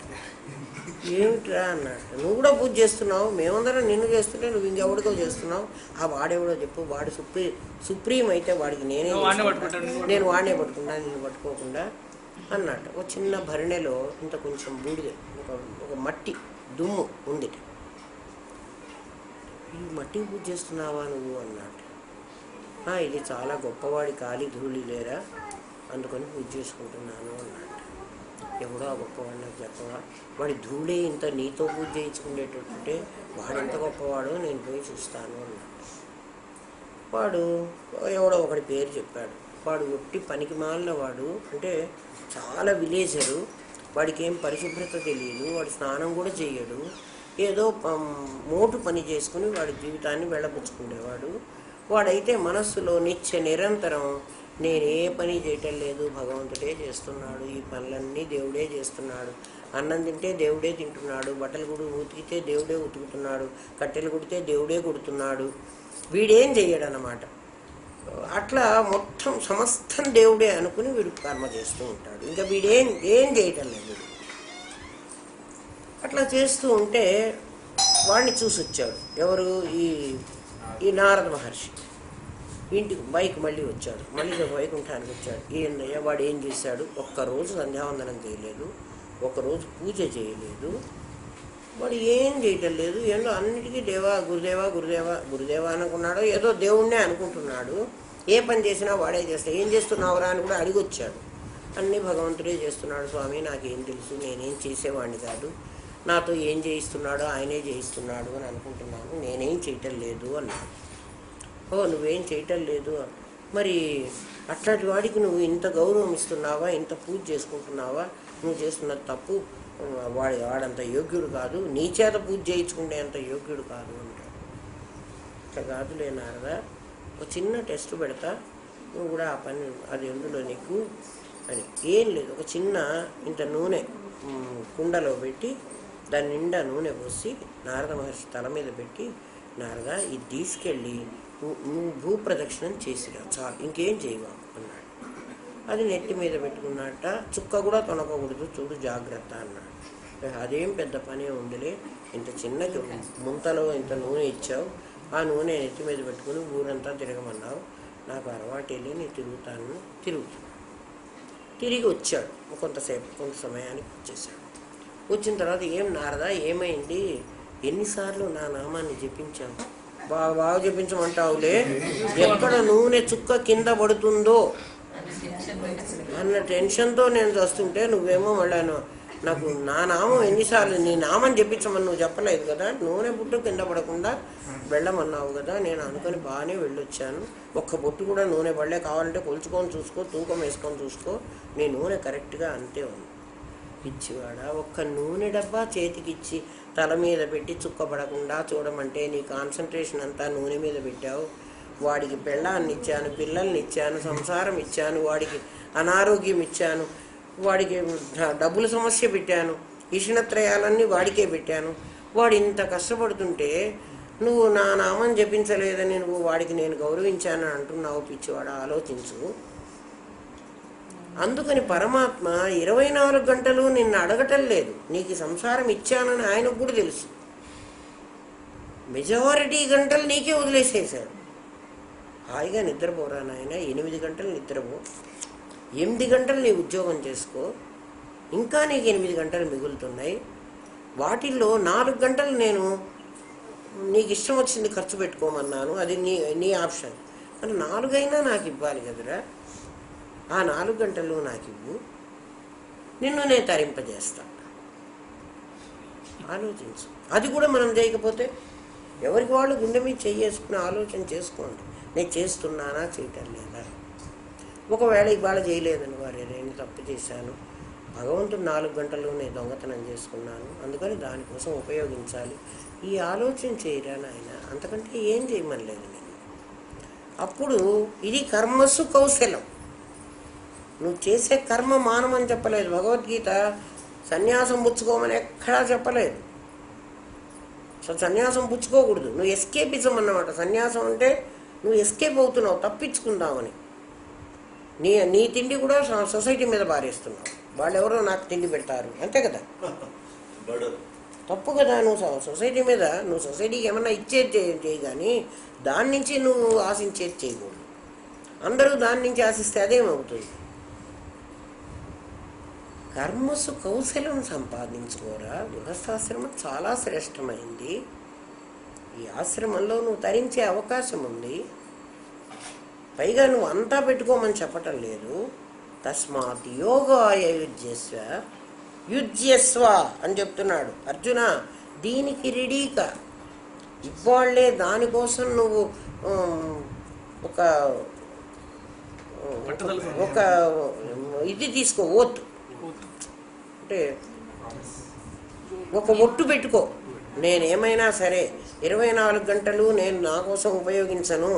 ఏమిట్రా అన్నాడు. నువ్వు కూడా పూజ చేస్తున్నావు, మేమందరం నిన్ను చేస్తుంటే నువ్వు ఇంకెవడికో చేస్తున్నావు. ఆ వాడెవడో చెప్పు. వాడు సుప్రీం అయితే వాడికి నేను వాడినే పట్టుకున్నా, నిన్ను పట్టుకోకుండా అన్నట్టు. ఒక చిన్న భరణెలో ఇంత కొంచెం బూడిద, ఒక మట్టి దుమ్ము ఉంది. ఈ మట్టికి పూజ చేస్తున్నావా నువ్వు అన్నట్టు. ఇది చాలా గొప్పవాడి కాలి ధూళి లేరా, అందుకని పూజ చేసుకుంటున్నాను అన్నట్టు. ఎవడో ఆ గొప్పవాడు నాకు చెప్పవా? వాడి ధూళే ఇంత నీతో పూజ చేయించుకునేటట్టుంటే వాడెంత గొప్పవాడో నేను పోయి చూస్తాను అన్నట్టు. వాడు ఎవడో ఒకటి పేరు చెప్పాడు. వాడు ఒట్టి పనికి మాలిన వాడు, అంటే చాలా విలేజరు. వాడికి ఏం పరిశుభ్రత తెలియదు, వాడు స్నానం కూడా చేయడు. ఏదో మోటు పని చేసుకుని వాడి జీవితాన్ని వెళ్ళబుచ్చుకునేవాడు. వాడైతే మనస్సులో నిరంతరం నేను ఏ పని చేయటం లేదు, భగవంతుడే చేస్తున్నాడు, ఈ పనులన్నీ దేవుడే చేస్తున్నాడు, అన్నం తింటే దేవుడే తింటున్నాడు, బట్టలు కూడా ఉతికితే దేవుడే ఉతుకుతున్నాడు, కట్టెలు కుడితే దేవుడే కుడుతున్నాడు, వీడేం చెయ్యడు అన్నమాట. అట్లా మొత్తం సమస్తం దేవుడే అనుకుని వీడు కర్మ చేస్తూ ఉంటాడు. ఇంకా వీడేం చేయటం లేదు వీడు. అట్లా చేస్తూ ఉంటే వాడిని చూసి వచ్చాడు. ఎవరు? ఈ నారద మహర్షి. ఇంటికి బైక్ మళ్ళీ వచ్చాడు. మళ్ళీ వైకుంఠానికి వచ్చాడు. ఏందయ్యా వాడు ఏం చేశాడు? ఒక్కరోజు సంధ్యావందనం చేయలేదు, ఒక్కరోజు పూజ చేయలేదు, వాడు ఏం చేయటం లేదు. ఏందో అన్నిటికీ దేవా గురుదేవా గురుదేవా గురుదేవా అనుకున్నాడు. ఏదో దేవుణ్ణే అనుకుంటున్నాడు. ఏ పని చేసినా వాడే చేస్తాడు. ఏం చేస్తున్నావురా అని కూడా అడిగొచ్చాడు. అన్నీ భగవంతుడే చేస్తున్నాడు స్వామి, నాకేం తెలుసు, నేనేం చేసేవాడిని కాదు, నాతో ఏం చేయిస్తున్నాడో ఆయనే చేయిస్తున్నాడు అని అనుకుంటున్నాను, నేనేం చేయటం లేదు అన్నాడు. ఓ నువ్వేం చేయటం లేదు, మరి అట్లాంటి వాడికి నువ్వు ఇంత గౌరవం ఇస్తున్నావా, ఇంత పూజ చేసుకుంటున్నావా, నువ్వు చేస్తున్నది తప్పు, వాడంత యోగ్యుడు కాదు, నీ చేత పూజ చేయించుకుంటే అంత యోగ్యుడు కాదు అంటాడు. ఇట్లా కాదులే నారదా, ఒక చిన్న టెస్ట్ పెడతా, నువ్వు కూడా ఆ పని అది ఎందులో నీకు అని. ఏం లేదు, ఒక చిన్న ఇంత నూనె కుండలో పెట్టి దాని నిండా నూనె పోసి నారద మహర్షి తల మీద పెట్టి, నారద ఇది తీసుకెళ్ళి నువ్వు భూప్రదక్షిణం చేసిరా చాలు, ఇంకేం చేయవా అన్నాడు. అది నెత్తి మీద పెట్టుకున్నట్ట, చుక్క కూడా తొనకకూడదు చూడు జాగ్రత్త అన్నాడు. అదేం పెద్ద పనే ఉందిలే, ఇంత చిన్న ముంతలో ఇంత నూనె ఇచ్చావు, ఆ నూనె నెత్తి మీద పెట్టుకుని ఊరంతా తిరగమన్నావు, నాకు అలవాటు వెళ్ళి నేను తిరుగుతాను. తిరిగి వచ్చాడు. కొంత సమయానికి వచ్చేసాడు. వచ్చిన తర్వాత ఏం నారదా ఏమైంది, ఎన్నిసార్లు నా నామాన్ని జపించావు, బాగా జపించమంటావులే, ఎక్కడ నూనె చుక్క కింద పడుతుందో అన్న టెన్షన్తో నేను వస్తుంటే నువ్వేమో మళ్ళీ నాకు నా నామం ఎన్నిసార్లు, నీ నామం చెప్పించమని నువ్వు చెప్పలేదు కదా, నూనె బుట్టు కింద పడకుండా వెళ్ళమన్నావు కదా, నేను అనుకుని బాగానే వెళ్ళొచ్చాను, ఒక్క బొట్టు కూడా నూనె పడలే, కావాలంటే కొలుచుకొని చూసుకో, తూకం వేసుకొని చూసుకో, నీ నూనె కరెక్ట్గా అంతే ఉంది. పిచ్చివాడ, ఒక్క నూనె డబ్బా చేతికిచ్చి తల మీద పెట్టి చుక్క పడకుండా చూడమంటే నీ కాన్సన్ట్రేషన్ అంతా నూనె మీద పెట్టావు. వాడికి పెళ్ళాన్ని ఇచ్చాను, పిల్లల్ని ఇచ్చాను, సంసారం ఇచ్చాను, వాడికి అనారోగ్యం ఇచ్చాను, వాడికి డబ్బుల సమస్య పెట్టాను, ఈషణత్రయాలన్నీ వాడికే పెట్టాను. వాడు ఇంత కష్టపడుతుంటే నువ్వు నా నామం జపించలేదని నువ్వు వాడికి నేను గౌరవించానని అంటున్నావు. పిచ్చివాడ, ఆలోచించు. అందుకని పరమాత్మ 24 గంటలు నిన్ను అడగటం లేదు, నీకు సంసారం ఇచ్చానని ఆయనకు కూడా తెలుసు. మెజారిటీ గంటలు నీకే వదిలేసేసాడు. హాయిగా నిద్రపోరా నాయన, 8 గంటలు నిద్రపో, 8 గంటలు నీ ఉద్యోగం చేసుకో, ఇంకా నీకు 8 గంటలు మిగులుతున్నాయి. వాటిల్లో 4 గంటలు నేను నీకు ఇష్టం వచ్చింది ఖర్చు పెట్టుకోమన్నాను, అది నీ ఆప్షన్. మరి 4 అయినా నాకు ఇవ్వాలి కదరా, ఆ 4 గంటలు నాకు ఇవ్వు, నిన్ను నేను తరింపజేస్తా. ఆలోచించు. అది కూడా మనం చేయకపోతే ఎవరికి వాళ్ళు గుండె మీద చేసుకుని ఆలోచన చేసుకోండి, నేను చేస్తున్నానా చేయటం లేదా. ఒకవేళ ఇవాళ చేయలేదని వారు నేను తప్పు చేశాను, భగవంతుడు 4 గంటలు నేను దొంగతనం చేసుకున్నాను, అందుకని దానికోసం ఉపయోగించాలి, ఈ ఆలోచన చేయరా నాయన, అంతకంటే ఏం చేయమనలేదు నేను. అప్పుడు ఇది కర్మసు కౌశలం. నువ్వు చేసే కర్మ మానమని చెప్పలేదు భగవద్గీత, సన్యాసం పుచ్చుకోమని ఎక్కడా చెప్పలేదు. సన్యాసం పుచ్చుకోకూడదు, నువ్వు ఎస్కేపిజం అన్నమాట. సన్యాసం అంటే నువ్వు ఎస్కేప్ అవుతున్నావు, తప్పించుకుందామని. నీ తిండి కూడా సొసైటీ మీద పారేస్తున్నావు, వాళ్ళు ఎవరో నాకు తిండి పెడతారు, అంతే కదా, తప్పు కదా. నువ్వు సొసైటీ మీద, నువ్వు సొసైటీకి ఏమన్నా ఇచ్చేది చేయి, కానీ దాని నుంచి నువ్వు ఆశించేది చేయకూడదు. అందరూ దాని నుంచి ఆశిస్తే అదేమవుతుంది. కర్మసు కౌశలం సంపాదించుకోరా. గృహస్థాశ్రమం చాలా శ్రేష్టమైంది. ఈ ఆశ్రమంలో నువ్వు తరించే అవకాశం ఉంది. పైగా నువ్వు అంతా పెట్టుకోమని చెప్పటం లేదు. తస్మాత్ యోగాయ యుజ్యస్వ అని చెప్తున్నాడు. అర్జున, దీనికి రెడీగా ఇవ్వాళ్లే, దానికోసం నువ్వు ఒక ఇది తీసుకో, ఓత్ అంటే ఒక ఒట్టు పెట్టుకో, నేనేమైనా సరే 24 గంటలు నేను నా కోసం ఉపయోగించను,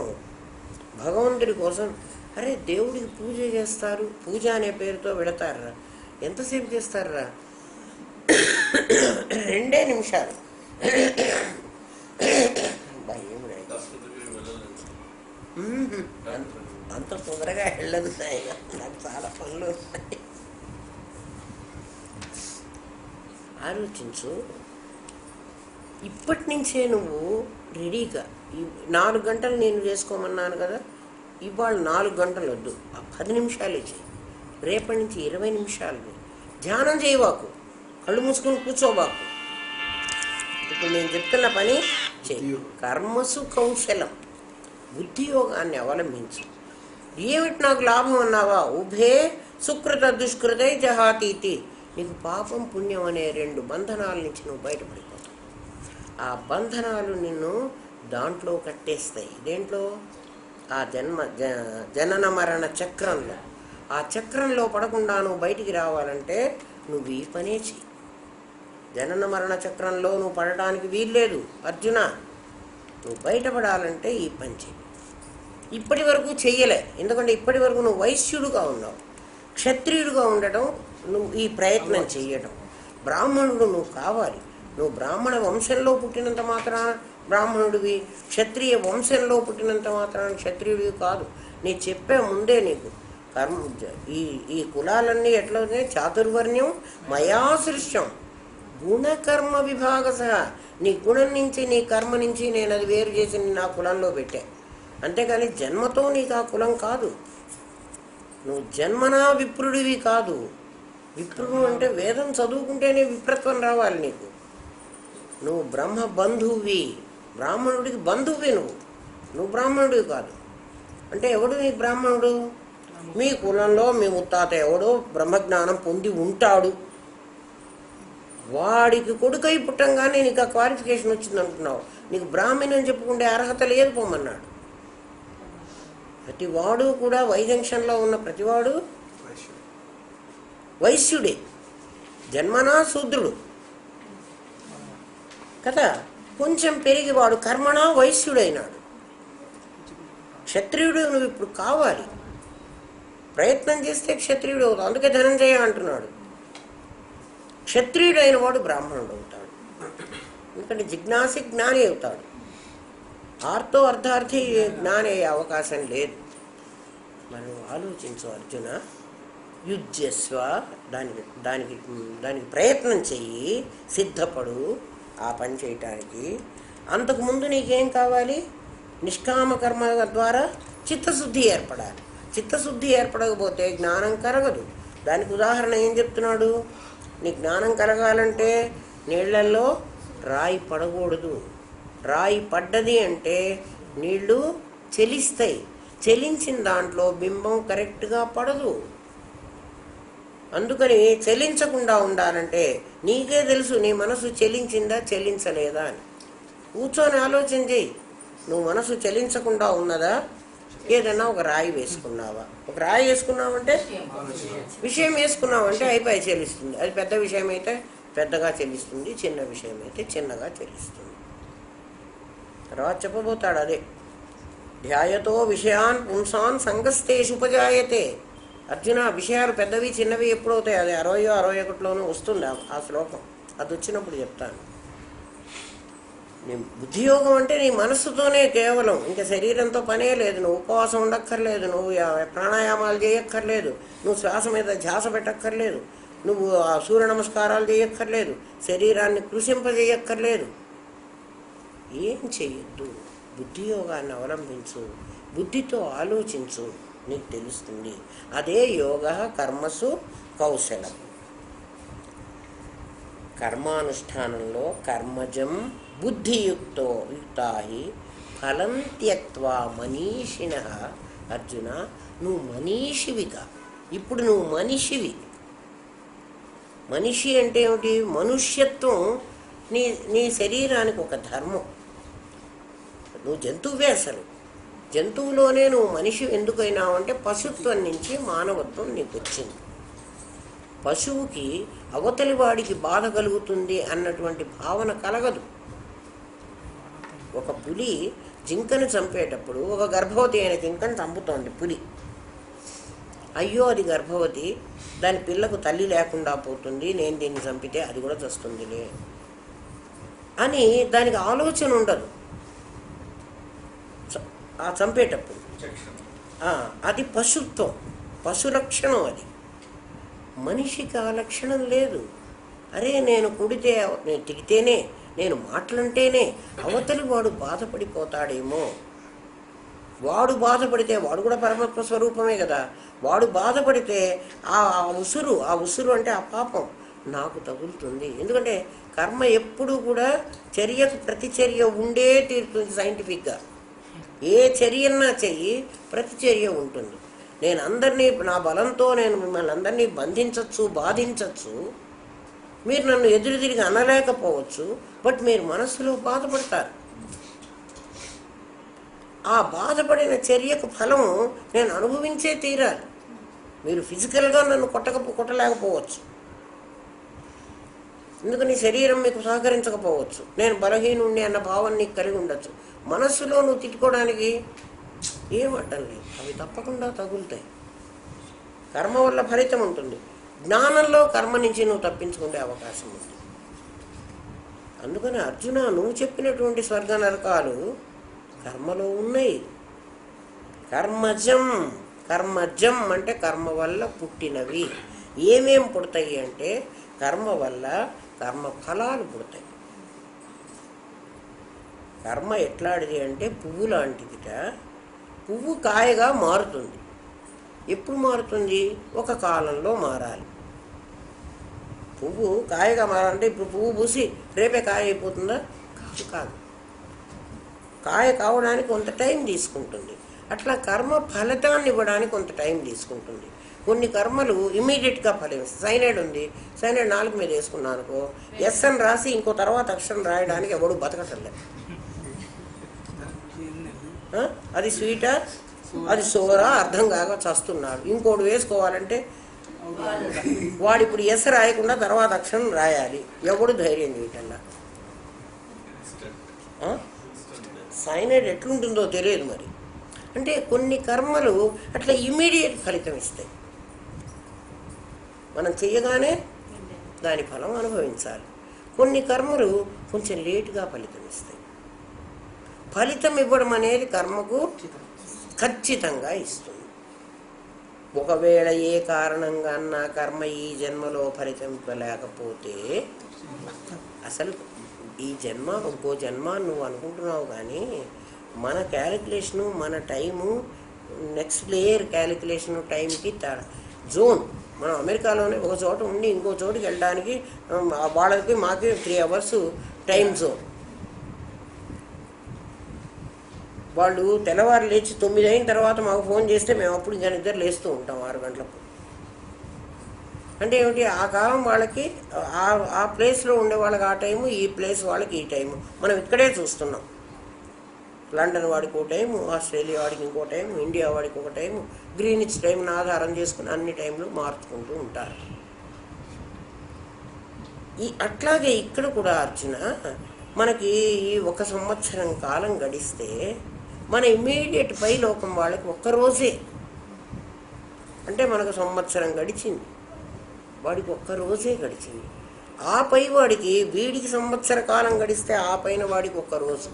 భగవంతుడి కోసం. అరే దేవుడికి పూజ చేస్తారు, పూజ అనే పేరుతో వెళతారా, ఎంతసేపు చేస్తారా, 2 నిమిషాలు. అంత తొందరగా వెళ్ళదు నాయన, నాకు చాలా పనులు ఉన్నాయి. ఆలోచించు. ఇప్పటి నుంచే నువ్వు రెడీగా 4 గంటలు నేను చేసుకోమన్నాను కదా, ఇవాళ 4 గంటలు వద్దు, 10 నిమిషాలే చేయి. రేపటి నుంచి 20 నిమిషాలు ధ్యానం చేయవాకు, కళ్ళు మూసుకొని కూర్చోబాకు. ఇప్పుడు నేను చెప్తున్న పని చేయి. కర్మసు కౌశలం, బుద్ధి యోగాన్ని అవలంబించు. ఏమిటి నాకు లాభం అన్నావా? ఉభే సుకృత దుష్కృతై జహాతీతి. నీకు పాపం పుణ్యం అనే 2 బంధనాల నుంచి నువ్వు బయటపడిపోతావు. ఆ బంధనాలు నిన్ను దాంట్లో కట్టేస్తాయి. దేంట్లో? ఆ జనన మరణ చక్రంలో. ఆ చక్రంలో పడకుండా నువ్వు బయటికి రావాలంటే నువ్వు ఈ పనే చెయ్యి. జనన మరణ చక్రంలో నువ్వు పడడానికి వీల్లేదు అర్జున. నువ్వు బయటపడాలంటే ఈ పని చెయ్యి. ఇప్పటి వరకు చెయ్యలే, ఎందుకంటే ఇప్పటి వరకు నువ్వు వైశ్యుడుగా ఉన్నావు. క్షత్రియుడుగా ఉండటం నువ్వు ఈ ప్రయత్నం చెయ్యటం. బ్రాహ్మణుడు నువ్వు కావాలి. నువ్వు బ్రాహ్మణ వంశంలో పుట్టినంత మాత్రాన బ్రాహ్మణుడివి, క్షత్రియ వంశంలో పుట్టినంత మాత్రాన క్షత్రియుడివి కాదు. నేను చెప్పే ముందే నీకు కర్మ ఈ కులాలన్నీ ఎట్లా ఉన్నాయి? చాతుర్వర్ణ్యం మయా సృష్టం గుణకర్మ విభాగ సహా. నీ గుణం నుంచి నీ కర్మ నుంచి నేను అది వేరు చేసి నా కులంలో పెట్టా. అంతేకాని జన్మతో నీకు ఆ కులం కాదు. నువ్వు జన్మనా విప్రుడివి కాదు. విప్రుడు అంటే వేదం చదువుకుంటేనే విప్రత్వం రావాలి నీకు. నువ్వు బ్రహ్మ బంధువువి, బ్రాహ్మణుడికి బంధువువి. నువ్వు బ్రాహ్మణుడివి కాదు. అంటే ఎవడు నీ బ్రాహ్మణుడు? మీ కులంలో మీ ముత్తాత ఎవడో బ్రహ్మజ్ఞానం పొంది ఉంటాడు. వాడికి కొడుకై పుట్టంగానే నీకు ఆ క్వాలిఫికేషన్ వచ్చింది అనుకున్నావు. నీకు బ్రాహ్మణి అని చెప్పుకుంటే అర్హత లేదు పోమన్నాడు. ప్రతివాడు కూడా వైజంక్షన్లో ఉన్న ప్రతివాడు వైశ్యుడే, జన్మనా శూద్రుడు కదా. కొంచెం పెరిగి వాడు కర్మణా వైశ్యుడైనాడు. క్షత్రియుడు నువ్వు ఇప్పుడు కావాలి. ప్రయత్నం చేస్తే క్షత్రియుడు అవుతావు. అందుకే ధనంజయ అంటున్నాడు, క్షత్రియుడైన వాడు బ్రాహ్మణుడు అవుతాడు. ఎందుకంటే జిజ్ఞాసి జ్ఞాని అవుతాడు. ఆర్తో అర్థార్థి జ్ఞాని అయ్యే అవకాశం లేదు. మనం ఆలోచించు అర్జున. యుజ్యస్వ, దానికి ప్రయత్నం చెయ్యి, సిద్ధపడు ఆ పని చేయటానికి. అంతకుముందు నీకేం కావాలి? నిష్కామ కర్మ ద్వారా చిత్తశుద్ధి ఏర్పడాలి. చిత్తశుద్ధి ఏర్పడకపోతే జ్ఞానం కరగదు. దానికి ఉదాహరణ ఏం చెప్తున్నాడు? నీ జ్ఞానం కలగాలంటే నీళ్లలో రాయి పడకూడదు. రాయి పడ్డది అంటే నీళ్లు చెలిస్తాయి. చెలించిన దాంట్లో బింబం కరెక్ట్గా పడదు. అందుకని చెలించకుండా ఉండాలంటే నీకే తెలుసు నీ మనసు చెలించిందా చెలించలేదా అని. కూర్చొని ఆలోచన చేయి. నువ్వు మనసు చెలించకుండా ఉన్నదా? ఏదైనా ఒక రాయి వేసుకున్నావా? ఒక రాయి వేసుకున్నావంటే విషయం వేసుకున్నావంటే అయిపోయి చెల్లిస్తుంది. అది పెద్ద విషయం అయితే పెద్దగా చెల్లిస్తుంది, చిన్న విషయం అయితే చిన్నగా చెల్లిస్తుంది. తర్వాత చెప్పబోతాడు అదే. ధ్యాయతో విషయాన్ పుంసాన్ సంగస్తేషు ఉపజాయతే. అర్జున, విషయాలు పెద్దవి చిన్నవి ఎప్పుడవుతాయి? అది 60, 61లోనూ వస్తుంది ఆ శ్లోకం. అది వచ్చినప్పుడు చెప్తాను. నీ బుద్ధియోగం అంటే నీ మనస్సుతోనే కేవలం, ఇంకా శరీరంతో పనే లేదు. నువ్వు ఉపవాసం ఉండక్కర్లేదు, నువ్వు ప్రాణాయామాలు చేయక్కర్లేదు, నువ్వు శ్వాస మీద ధ్యాస పెట్టక్కర్లేదు, నువ్వు సూర్య నమస్కారాలు చేయక్కర్లేదు, శరీరాన్ని కృషింపజేయక్కర్లేదు, ఏం చెయ్యొద్దు. బుద్ధియోగాన్ని అవలంబించు, బుద్ధితో ఆలోచించు, నీకు తెలుస్తుంది. అదే యోగ కర్మసు కౌశలం. కర్మానుష్ఠానంలో కర్మజం బుద్ధియుక్తాహి ఫలం త్యక్త్వా మనీషిణః. అర్జున, నువ్వు మనీషివిగా. ఇప్పుడు నువ్వు మనిషివి. మనిషి అంటే ఏమిటి? మనుష్యత్వం నీ శరీరానికి ఒక ధర్మం. నువ్వు జంతువువే. అసలు జంతువులోనే నువ్వు మనిషి ఎందుకైనావు అంటే పశుత్వం నుంచి మానవత్వం నీకు వచ్చింది. పశువుకి అవతలి వాడికి బాధ కలుగుతుంది అన్నటువంటి భావన కలగదు. ఒక పులి జింకను చంపేటప్పుడు ఒక గర్భవతి అయిన జింకను చంపుతోంది పులి. అయ్యో అది గర్భవతి, దాని పిల్లకు తల్లి లేకుండా పోతుంది, నేను దీన్ని చంపితే అది కూడా చస్తుందిలే అని దానికి ఆలోచన ఉండదు ఆ చంపేటప్పుడు. అది పశుత్వం, పశు లక్షణం. అది మనిషికి ఆ లక్షణం లేదు. అరే, నేను కుడితే, నేను తిడితేనే, నేను మాటలంటేనే అవతలి వాడు బాధపడిపోతాడేమో. వాడు బాధపడితే వాడు కూడా పరమాత్మ స్వరూపమే కదా. వాడు బాధపడితే ఆ ఉసురు అంటే ఆ పాపం నాకు తగులుతుంది. ఎందుకంటే కర్మ ఎప్పుడూ కూడా చర్యకు ప్రతిచర్య ఉండే తీరుతుంది. సైంటిఫిక్గా ఏ చర్యన్నా చెయ్యి, ప్రతిచర్య ఉంటుంది. నేను అందరినీ నా బలంతో నేను మిమ్మల్ని అందరినీ బంధించవచ్చు, బాధించవచ్చు, మీరు నన్ను ఎదురు తిరిగి అనలేకపోవచ్చు, బట్ మీరు మనస్సులో బాధపడతారు. ఆ బాధపడిన చర్యకు ఫలం నేను అనుభవించే తీరాలి. మీరు ఫిజికల్గా నన్ను కొట్టలేకపోవచ్చు, ఎందుకని శరీరం మీకు సహకరించకపోవచ్చు, నేను బలహీనుణ్ణి అన్న భావం నీకు కలిగి ఉండొచ్చు. మనస్సులో నువ్వు తిట్టుకోవడానికి ఏమడ్డం లేదు, అవి తప్పకుండా తగులుతాయి. కర్మ వల్ల ఫలితం ఉంటుంది. జ్ఞానంలో కర్మ నుంచి నువ్వు తప్పించుకునే అవకాశం ఉంది. అందుకని అర్జున, నువ్వు చెప్పినటువంటి స్వర్గ నరకాలు కర్మలో ఉన్నాయి. కర్మజం, కర్మజం అంటే కర్మ వల్ల పుట్టినవి. ఏమేం పుడతాయి అంటే కర్మ వల్ల కర్మ ఫలాలు పుడతాయి. కర్మ ఎట్లాంటిది అంటే పువ్వు లాంటిదిట. పువ్వు కాయగా మారుతుంది. ఎప్పుడు మారుతుంది? ఒక కాలంలో మారాలి. పువ్వు కాయగా మారాలంటే ఇప్పుడు పువ్వు పూసి రేపే కాయ అయిపోతుందా? కాదు. కాయ కావడానికి కొంత టైం తీసుకుంటుంది. అట్లా కర్మ ఫలితాన్ని ఇవ్వడానికి కొంత టైం తీసుకుంటుంది. కొన్ని కర్మలు ఇమీడియట్గా ఫలిస్తాయి. సైనైడ్ ఉంది, సైనైడ్ నాలుగు మీద వేసుకున్నాను అనుకో, ఎస్ అని రాసి ఇంకో తర్వాత అక్షరం రాయడానికి ఎవడు బతకటలేదు. అది స్వీటా, అది సోరా అర్థం కాక చస్తున్నాడు. ఇంకోటి వేసుకోవాలంటే వాడు ఇప్పుడు ఎస్ రాయకుండా తర్వాత అక్షరం రాయాలి. ఎవడు ధైర్యం చేయటల్లా. సైనైడ్ ఎట్లుంటుందో తెలియదు మరి. అంటే కొన్ని కర్మలు అట్లా ఇమీడియట్ ఫలితం ఇస్తాయి. మనం చేయగానే దాని ఫలం అనుభవించాలి. కొన్ని కర్మలు కొంచెం లేటుగా ఫలితం ఇస్తాయి. ఫలితం ఇవ్వడం అనేది కర్మకు ఖచ్చితంగా ఇస్తుంది. ఒకవేళ ఏ కారణంగా నా కర్మ ఈ జన్మలో ఫలితం ఇవ్వలేకపోతే, అసలు ఈ జన్మ ఇంకో జన్మ నువ్వు అనుకుంటున్నావు, కానీ మన క్యాలిక్యులేషను, మన టైము, నెక్స్ట్ లేయర్ క్యాలిక్యులేషను టైంకి జోన్. మనం అమెరికాలోనే ఒక చోట ఉండి ఇంకో చోటుకి వెళ్ళడానికి వాళ్ళకి మాకు 3 hours టైం జోన్. వాళ్ళు తెల్లవారు లేచి 9 అయిన తర్వాత మాకు ఫోన్ చేస్తే మేము అప్పుడు ఇంకా నిద్ర లేస్తూ ఉంటాం 6 గంటలకు. అంటే ఏమిటి? ఆ కాలం వాళ్ళకి ఆ ప్లేస్లో ఉండే వాళ్ళకి ఆ టైము, ఈ ప్లేస్ వాళ్ళకి ఈ టైము. మనం ఇక్కడే చూస్తున్నాం. లండన్ వాడికి ఒక టైము, ఆస్ట్రేలియా వాడికి ఇంకో టైము, ఇండియా వాడికి ఒక టైము, గ్రీనిచ్ టైంను ఆధారం చేసుకుని అన్ని టైంలు మార్చుకుంటూ ఉంటారు. అట్లాగే ఇక్కడ కూడా అర్జున, మనకి ఈ 1 సంవత్సరం కాలం గడిస్తే మన ఇమ్మీడియట్ పై లోకం వాళ్ళకి ఒక్కరోజే. అంటే మనకు సంవత్సరం గడిచింది, వాడికి ఒక్కరోజే గడిచింది. ఆ పై వాడికి, వీడికి సంవత్సర కాలం గడిస్తే ఆ పైన వాడికి ఒక్కరోజు.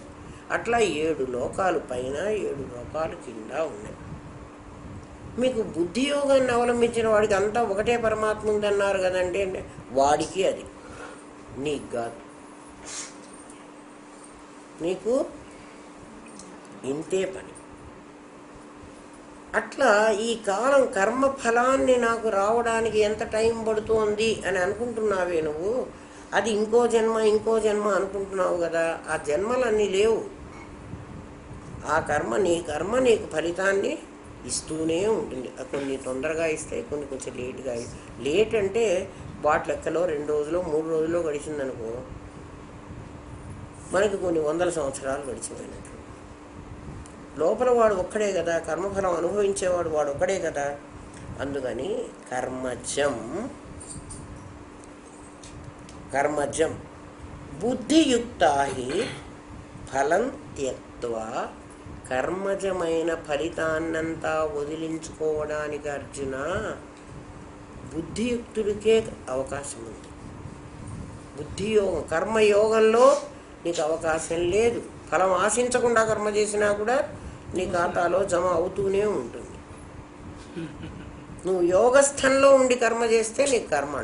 అట్లా 7 లోకాలు పైన 7 లోకాలు కింద ఉన్నాయి. మీకు బుద్ధి యోగాన్ని అవలంబించిన వాడికి అంతా ఒకటే పరమాత్మ ఉందన్నారు కదంటే, వాడికి అది, నీకు కాదు. నీకు ఇంతే పని. అట్లా ఈ కాలం కర్మ ఫలాన్ని నాకు రావడానికి ఎంత టైం పడుతోంది అని అనుకుంటున్నావే నువ్వు, అది ఇంకో జన్మ అనుకుంటున్నావు కదా. ఆ జన్మలన్నీ లేవు. ఆ కర్మ నీకు ఫలితాన్ని ఇస్తూనే ఉంటుంది. కొన్ని తొందరగా ఇస్తాయి, కొన్ని కొంచెం లేట్గా. లేట్ అంటే వాటి లెక్కలో 2 రోజులు 3 రోజుల్లో గడిచిందనుకో, మనకి కొన్ని 100 సంవత్సరాలు గడిచిపోయినట్లు. లోపల వాడు ఒక్కడే కదా, కర్మఫలం అనుభవించేవాడు వాడు ఒక్కడే కదా. అందుకని కర్మజం బుద్ధియుక్తా హి ఫలం త్యక్త్వా. కర్మజమైన ఫలితాన్నంతా వదిలించుకోవడానికి అర్జున బుద్ధియుక్తుడికే అవకాశం ఉంది. బుద్ధియోగం, కర్మయోగంలో నీకు అవకాశం లేదు. ఫలం ఆశించకుండా కర్మ చేసినా కూడా నీ ఖాతాలో జమ అవుతూనే ఉంటుంది. నువ్వు యోగస్థంలో ఉండి కర్మ చేస్తే నీకు కర్మ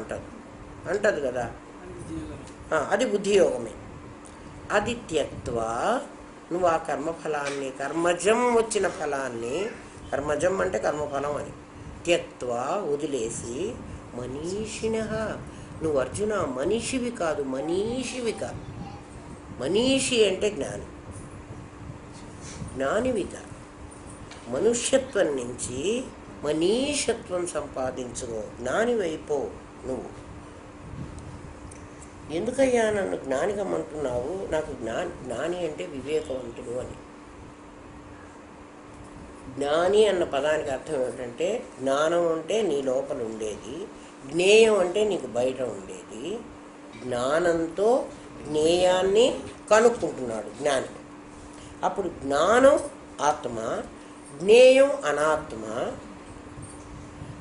అంటది కదా, అది బుద్ధియోగమే. అది త్యక్త్వా, నువ్వు ఆ కర్మఫలాన్ని, కర్మజం వచ్చిన ఫలాన్ని, కర్మజం అంటే కర్మఫలం అని, త్యక్త్వా వదిలేసి, మనీషిణః, నువ్వు అర్జున మనిషివి కాదు, మనీషివి కాదు. మనీషి అంటే జ్ఞానివి కాదు. మనుష్యత్వం నుంచి మనీషత్వం సంపాదించుకో, జ్ఞానివైపో నువ్వు. ఎందుకయ్యా నన్ను జ్ఞానికమంటున్నావు? నాకు జ్ఞాని అంటే వివేకవంతుడు అని. జ్ఞాని అన్న పదానికి అర్థం ఏమిటంటే, జ్ఞానం అంటే నీ లోపల ఉండేది, జ్ఞేయం అంటే నీకు బయట ఉండేది. జ్ఞానంతో జ్ఞేయాన్ని కనుక్కుంటున్నాడు జ్ఞాని. అప్పుడు జ్ఞానం ఆత్మ, జ్ఞేయం అనాత్మ.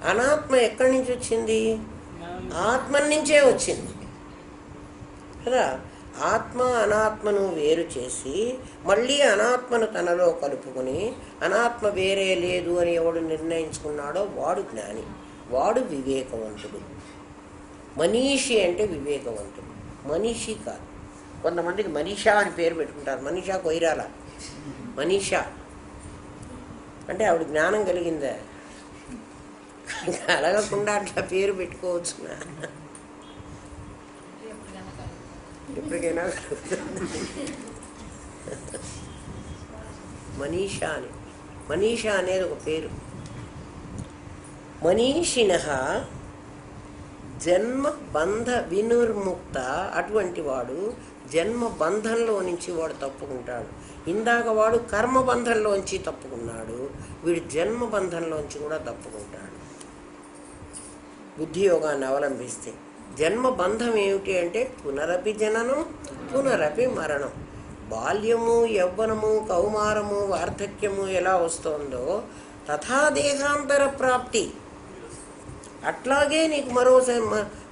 అనాత్మ ఎక్కడి నుంచి వచ్చింది? ఆత్మ నుంచే వచ్చింది కదా. ఆత్మ అనాత్మను వేరు చేసి మళ్ళీ అనాత్మను తనలో కలుపుకొని, అనాత్మ వేరే లేదు అని ఎవడు నిర్ణయించుకున్నాడో వాడు జ్ఞాని, వాడు వివేకవంతుడు. మనీషి అంటే వివేకవంతుడు, మనిషి కాదు. కొంతమందికి మనీషా అని పేరు పెట్టుకుంటారు. మనీషా కొయిరాల, మనీషా అంటే ఆవిడ జ్ఞానం కలిగిందా? కలగకుండా అట్లా పేరు పెట్టుకోవచ్చు. ఎప్పటికైనా మనీషా అని, మనీషా అనేది ఒక పేరు. మనీషిణ జన్మ బంధ వినుర్ముక్త. అటువంటి వాడు జన్మ బంధంలో నుంచి వాడు తప్పుకుంటాడు. ఇందాక వాడు కర్మబంధంలోంచి తప్పుకున్నాడు, వీడు జన్మ బంధంలోంచి కూడా తప్పుకుంటాడు బుద్ధి యోగాన్ని అవలంబిస్తే. జన్మ బంధం ఏమిటి అంటే పునరపి జననం పునరపి మరణం. బాల్యము, యవ్వనము, కౌమారము, వార్ధక్యము ఎలా వస్తుందో తథా దేహాంతర ప్రాప్తి, అట్లాగే నీకు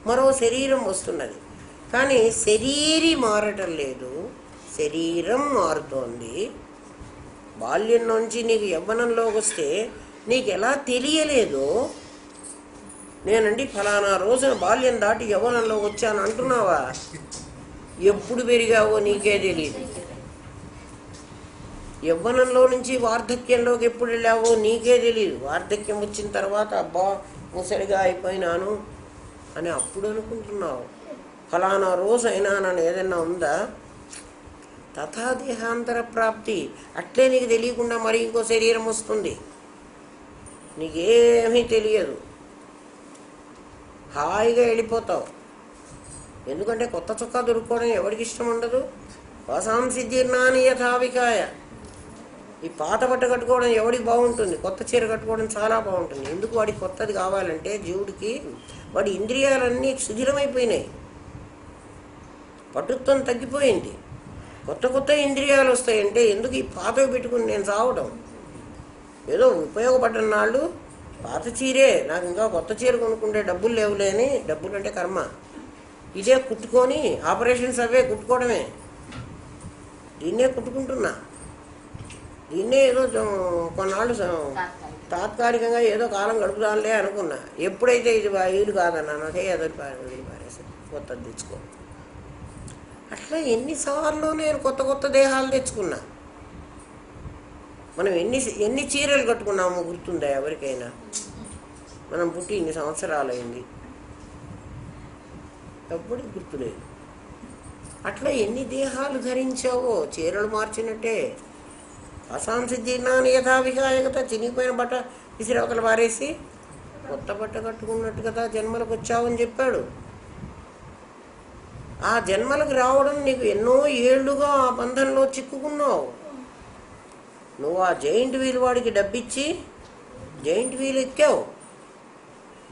మరో శరీరం వస్తున్నది. కానీ శరీరీ మారటం లేదు, శరీరం మారుతోంది. బాల్యం నుంచి నీకు యవ్వనంలోకి వస్తే నీకు ఎలా తెలియలేదో, నేనండి ఫలానా రోజున బాల్యం దాటి యవ్వనంలోకి వచ్చాను అంటున్నావా? ఎప్పుడు పెరిగావో నీకే తెలియదు. యవ్వనంలో నుంచి వార్ధక్యంలోకి ఎప్పుడు వెళ్ళావో నీకే తెలియదు. వార్ధక్యం వచ్చిన తర్వాత అబ్బా ముసలిగా అయిపోయినాను అని అప్పుడు అనుకుంటున్నావు. ఫలానా రోజు అయినా నన్ను ఏదైనా ఉందా? తథా దేహాంతర ప్రాప్తి. అట్లే నీకు తెలియకుండా మరి ఇంకో శరీరం వస్తుంది, నీకేమీ తెలియదు, హాయిగా వెళ్ళిపోతావు. ఎందుకంటే కొత్త చొక్కా దొరుకుకోవడం ఎవరికి ఇష్టం ఉండదు? వాసాంసి జీర్ణాని యథావికాయ. ఈ పాత బట్ట కట్టుకోవడం ఎవడికి బాగుంటుంది? కొత్త చీర కట్టుకోవడం చాలా బాగుంటుంది. ఎందుకు వాడికి కొత్తది కావాలంటే జీవుడికి వాడి ఇంద్రియాలన్నీ శిథిలమైపోయినాయి, పటుత్వం తగ్గిపోయింది. కొత్త కొత్త ఇంద్రియాలు వస్తాయంటే ఎందుకు ఈ పాతవి పెట్టుకుని నేను సావడం? ఏదో ఉపయోగపడ్డ నాళ్ళు పాత చీరే, నాకు ఇంకా కొత్త చీర కొనుక్కుంటే డబ్బులు లేవులే అని, డబ్బులు అంటే కర్మ, ఇదే కుట్టుకొని ఆపరేషన్స్ అవే కుట్టుకోవడమే, దీన్నే కుట్టుకుంటున్నా, దీన్నే ఏదో కొన్నాళ్ళు తాత్కాలికంగా ఏదో కాలం గడుపుదాంలే అనుకున్నా. ఎప్పుడైతే ఇది వీలు కాదన్నాను, అదే ఎదురు పారేసి కొత్తది తెచ్చుకో. అట్లా ఎన్నిసార్లు నేను కొత్త కొత్త దేహాలు తెచ్చుకున్నా. మనం ఎన్ని చీరలు కట్టుకున్నామో గుర్తుందా ఎవరికైనా? మనం పుట్టి ఇన్ని సంవత్సరాలు అయింది, ఎప్పటికి గుర్తులేదు. అట్లా ఎన్ని దేహాలు ధరించావో చీరలు మార్చినట్టే. అసాంసి జీర్ణాన్ని యథావికాయకత. చినిగిపోయిన బట్ట విసిరవకలు పారేసి కొత్త బట్ట కట్టుకున్నట్టు కదా జన్మలకు వచ్చావని చెప్పాడు. ఆ జన్మలకు రావడం నీకు ఎన్నో ఏళ్లుగా ఆ బంధంలో చిక్కుకున్నావు. నువ్వు ఆ జైంట్ వీల్ వాడికి డబ్బిచ్చి జైంట్ వీల్ ఎక్కావు,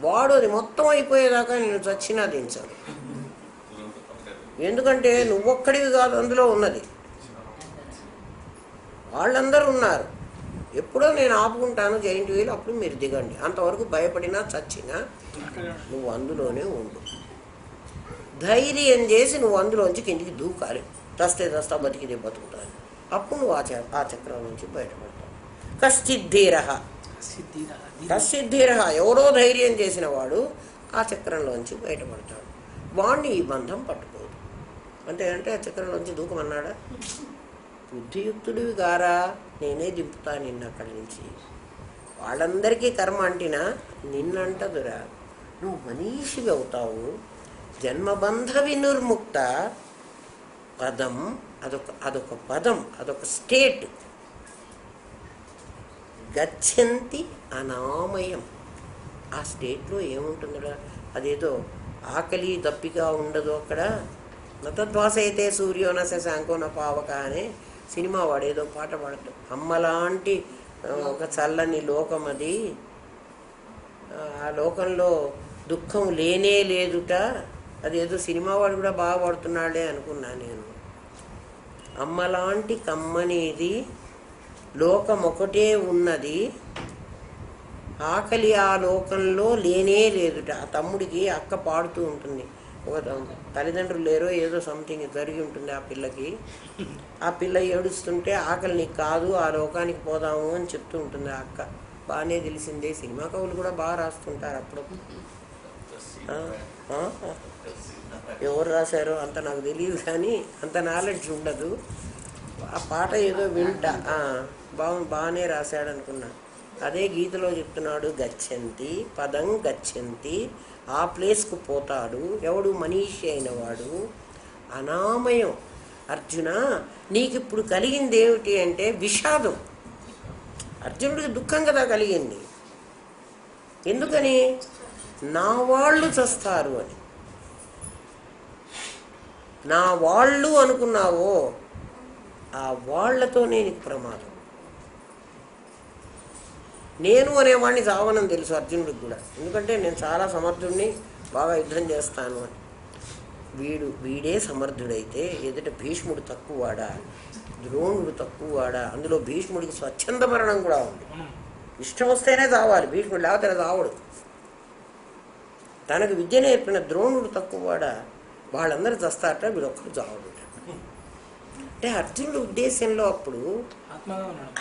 వాడు అది మొత్తం అయిపోయేదాకా నేను చచ్చినా దించాడు. ఎందుకంటే నువ్వొక్కడివి కాదు అందులో ఉన్నది, వాళ్ళందరూ ఉన్నారు. ఎప్పుడో నేను ఆపుకుంటాను జైంట్ వీల్, అప్పుడు మీరు దిగండి. అంతవరకు భయపడినా చచ్చినా నువ్వు అందులోనే ఉండు. ధైర్యం చేసి నువ్వు అందులోంచి కిందికి దూకాలి. చస్తా బతికిదే బతుకుతాను. అప్పుడు నువ్వు ఆ చక్రం నుంచి బయటపడతావు. కశ్చిద్ధీర, కశ్చిద్ధీర, ఎవరో ధైర్యం చేసిన వాడు ఆ చక్రంలోంచి బయటపడతాడు. వాణ్ణి ఈ బంధం పట్టుకోదు. అంతేనంటే ఆ చక్రంలోంచి దూకమన్నాడా? బుద్ధియుక్తుడివి గారా, నేనే దింపుతా నిన్ను అక్కడి నుంచి. వాళ్ళందరికీ కర్మ అంటినా నిన్నంటదురా. నువ్వు మనీషివి అవుతావు. జన్మబంధ వినుర్ముక్త పదం, అదొక పదం, అదొక స్టేట్. గచ్చంతి అనామయం. ఆ స్టేట్లో ఏముంటుందిరా, అదేదో ఆకలి దప్పిగా ఉండదు అక్కడ. నతద్వాసైతే సూర్యోన శశాంకోన పావక అనే సినిమా వాడేదో పాట పాడతాడు. అమ్మలాంటి ఒక చల్లని లోకం అది, ఆ లోకంలో దుఃఖం లేనే లేదుట. అదేదో సినిమా వాడు కూడా బాగా పాడుతున్నాడే అనుకున్నా నేను. అమ్మలాంటి కమ్మనేది లోకం ఒకటే ఉన్నది, ఆకలి ఆ లోకంలో లేనే లేదుట. ఆ తమ్ముడికి అక్క పాడుతూ ఉంటుంది, ఒక తల్లిదండ్రులు లేరో ఏదో సంథింగ్ జరిగి ఉంటుంది ఆ పిల్లకి. ఆ పిల్ల ఏడుస్తుంటే ఆకలి నీకు కాదు, ఆ లోకానికి పోదాము అని చెప్తూ ఉంటుంది ఆ అక్క. బాగానే తెలిసిందే, సినిమా కవులు కూడా బాగా రాస్తుంటారు అప్పుడప్పుడు. ఎవరు రాశారో అంత నాకు తెలియదు, కానీ అంత నాలెడ్జ్ ఉండదు. ఆ పాట ఏదో వింటా, బాగానే రాశాడు అనుకున్నా. అదే గీతలో చెప్తున్నాడు, గచ్చంతి పదం గచ్చంతి, ఆ ప్లేస్కు పోతాడు ఎవడు, మనీషి అయినవాడు. అనామయం. అర్జున నీకు ఇప్పుడు కలిగింది ఏమిటి అంటే విషాదం. అర్జునుడికి దుఃఖం కదా కలిగింది. ఎందుకని? నా వాళ్ళు చస్తారు అని. నా వాళ్ళు అనుకున్నావో ఆ వాళ్లతోనే నీకు ప్రమాదం. నేను అనేవాడిని చావనని తెలుసు అర్జునుడికి కూడా, ఎందుకంటే నేను చాలా సమర్థుడిని, బాగా యుద్ధం చేస్తాను అని. వీడే సమర్థుడైతే ఎదుట భీష్ముడు తక్కువవాడా, ద్రోణుడు తక్కువవాడా? అందులో భీష్ముడికి స్వచ్ఛంద మరణం కూడా ఉంది. ఇష్టం వస్తేనే చావాలి భీష్ముడు, లేకపోతే చావడు. తనకు విద్య నేర్పిన ద్రోణుడు తక్కువవాడా? వాళ్ళందరూ చస్తారట, వీడొక్కడు చావడు. అంటే అర్జునుడి ఉద్దేశంలో